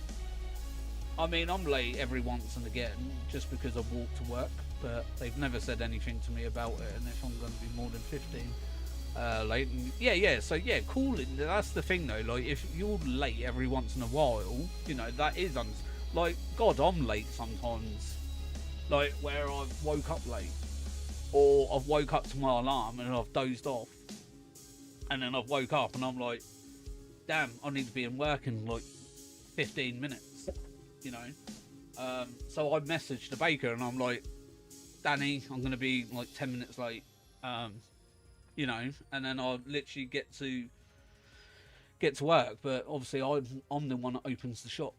I mean, I'm late every once and again just because I walk to work, but they've never said anything to me about it. And if I'm going to be more than 15 late, so yeah, cool. That's the thing though. Like, if you're late every once in a while, that is like, God, I'm late sometimes. Like where I've woke up late, or I've woke up to my alarm and I've dozed off, and then I've woke up and I'm like, damn, I need to be in work in like 15 minutes, so I messaged the baker and I'm like, Danny, I'm going to be like 10 minutes late, and then I'll literally get to work, but obviously I'm the one that opens the shop.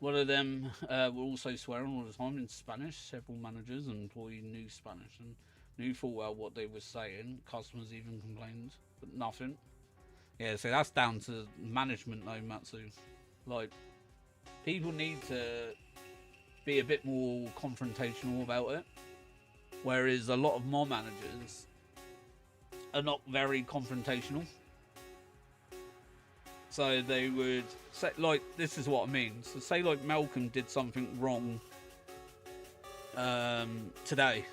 One of them were also swearing all the time in Spanish. Several managers and employees knew Spanish and knew full well what they were saying. Customers even complained, but nothing. Yeah, so that's down to management though, Matsu. Like, people need to be a bit more confrontational about it. Whereas a lot of my managers are not very confrontational. So they would say, like, this is what I mean. So say like Malcolm did something wrong today,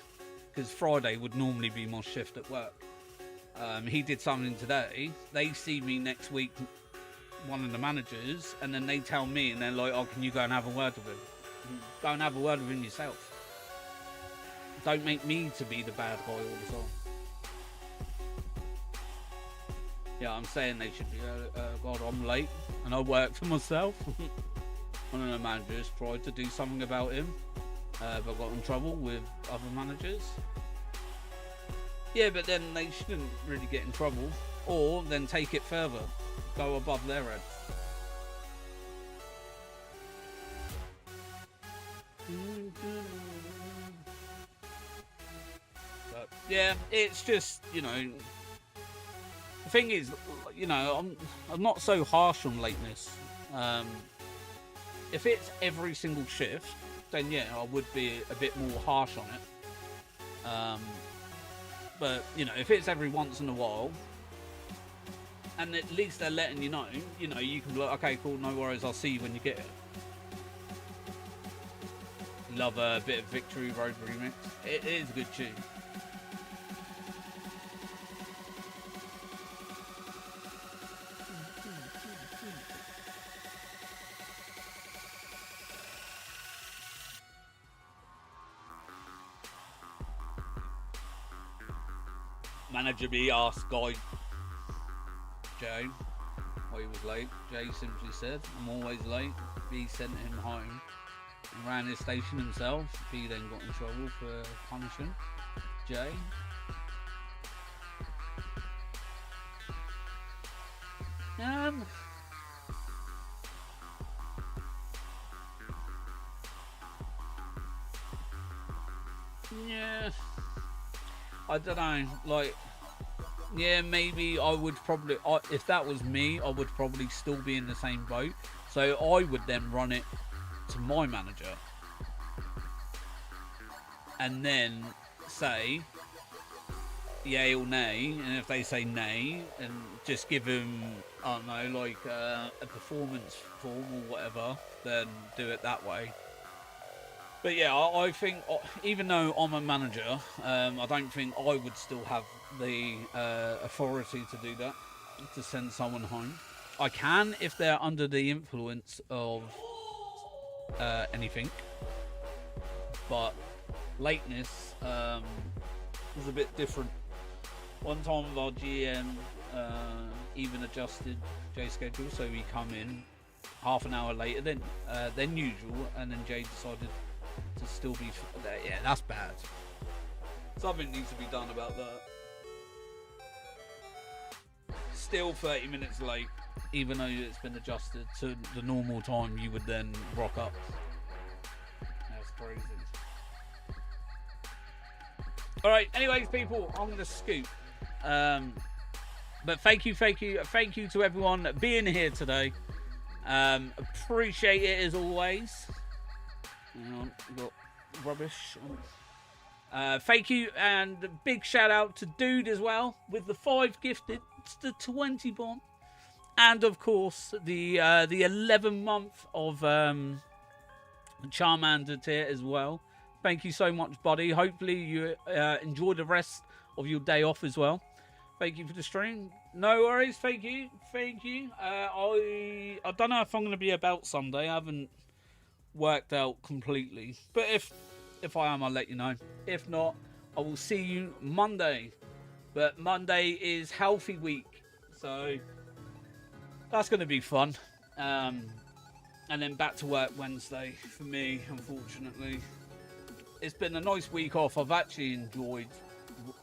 because Friday would normally be my shift at work. He did something today. They see me next week, one of the managers, and then they tell me, and they're like, oh, can you go and have a word with him? Go and have a word with him yourself. Don't make me to be the bad guy all the time. Yeah, I'm saying they should be, God, I'm late, and I work for myself. One of the managers tried to do something about him, but got in trouble with other managers. Yeah, but then they shouldn't really get in trouble, or then take it further, go above their head. But yeah, it's just, the thing is, I'm not so harsh on lateness. If it's every single shift, then yeah, I would be a bit more harsh on it. But if it's every once in a while, and at least they're letting you know, you can be like, okay, cool, no worries, I'll see you when you get it. Love a bit of Victory Road remix. It is a good tune. Manager B asked Guy Jay why he was late. Jay simply said, I'm always late. B sent him home and ran his station himself. B then got in trouble for punishing Jay. Yeah. I don't know, like, yeah, maybe I would probably, if that was me, I would probably still be in the same boat. So I would then run it to my manager and then say yay or nay, and if they say nay, and just give them, I don't know, like a performance form or whatever, then do it that way. But yeah, I think, even though I'm a manager, I don't think I would still have the authority to do that, to send someone home. I can if they're under the influence of anything, but lateness is a bit different. One time with our GM even adjusted Jay's schedule, so we come in half an hour later than usual, and then Jay decided to still be there. Yeah, that's bad. Something needs to be done about that. Still 30 minutes late, even though it's been adjusted to the normal time you would then rock up. That's crazy. Alright, anyways, people, I'm going to scoot. But thank you to everyone being here today. Appreciate it as always. Hang on, we've got rubbish. Thank you, and a big shout out to Dude as well with the 5 gifted. It's the 20 bomb, and of course the 11 month of Charmander tier as well. Thank you so much, buddy. Hopefully you enjoy the rest of your day off as well. Thank you for the stream. No worries. Thank you. I don't know if I'm going to be about Sunday. I haven't worked out completely, but if I am, I'll let you know. If not, I will see you Monday. But Monday is healthy week, so that's going to be fun. And then back to work Wednesday for me, unfortunately. It's been a nice week off. I've actually enjoyed,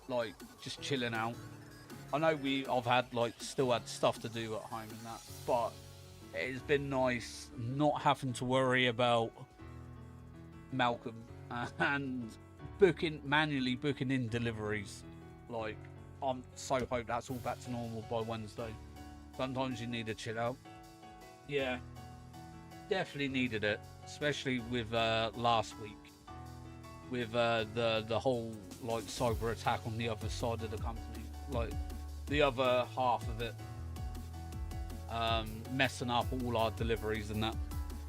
like, just chilling out. I know I've had, like, still had stuff to do at home and that, but it's been nice not having to worry about Malcolm and manually booking in deliveries. Like, I'm so hope that's all back to normal by Wednesday. Sometimes you need to chill out. Yeah, definitely needed it, especially with last week with the whole, like, cyber attack on the other side of the company, like the other half of it messing up all our deliveries and that.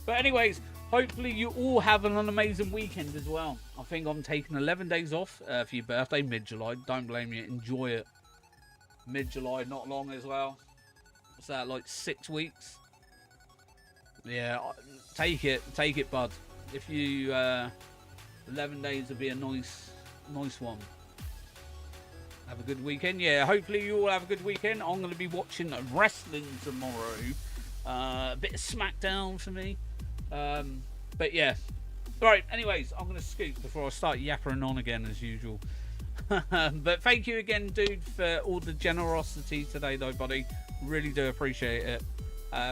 But anyways, hopefully you all have an amazing weekend as well. I think I'm taking 11 days off for your birthday, mid-July. Don't blame me. Enjoy it. Mid-July, not long as well. What's that, like 6 weeks? Yeah, take it, bud. If you 11 days would be a nice one. Have a good weekend. Yeah, hopefully you all have a good weekend. I'm going to be watching wrestling tomorrow. A bit of SmackDown for me. But yeah. Alright, anyways, I'm going to scoot before I start yappering on again as usual. But thank you again, dude, for all the generosity today, though, buddy. Really do appreciate it.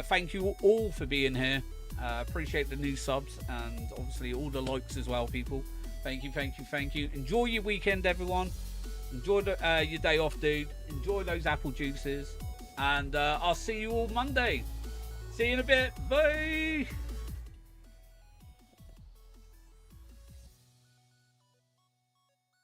Thank you all for being here. Appreciate the new subs and obviously all the likes as well, people. Thank you. Enjoy your weekend, everyone. Enjoy your day off, dude. Enjoy those apple juices. And I'll see you all Monday. See you in a bit. Bye.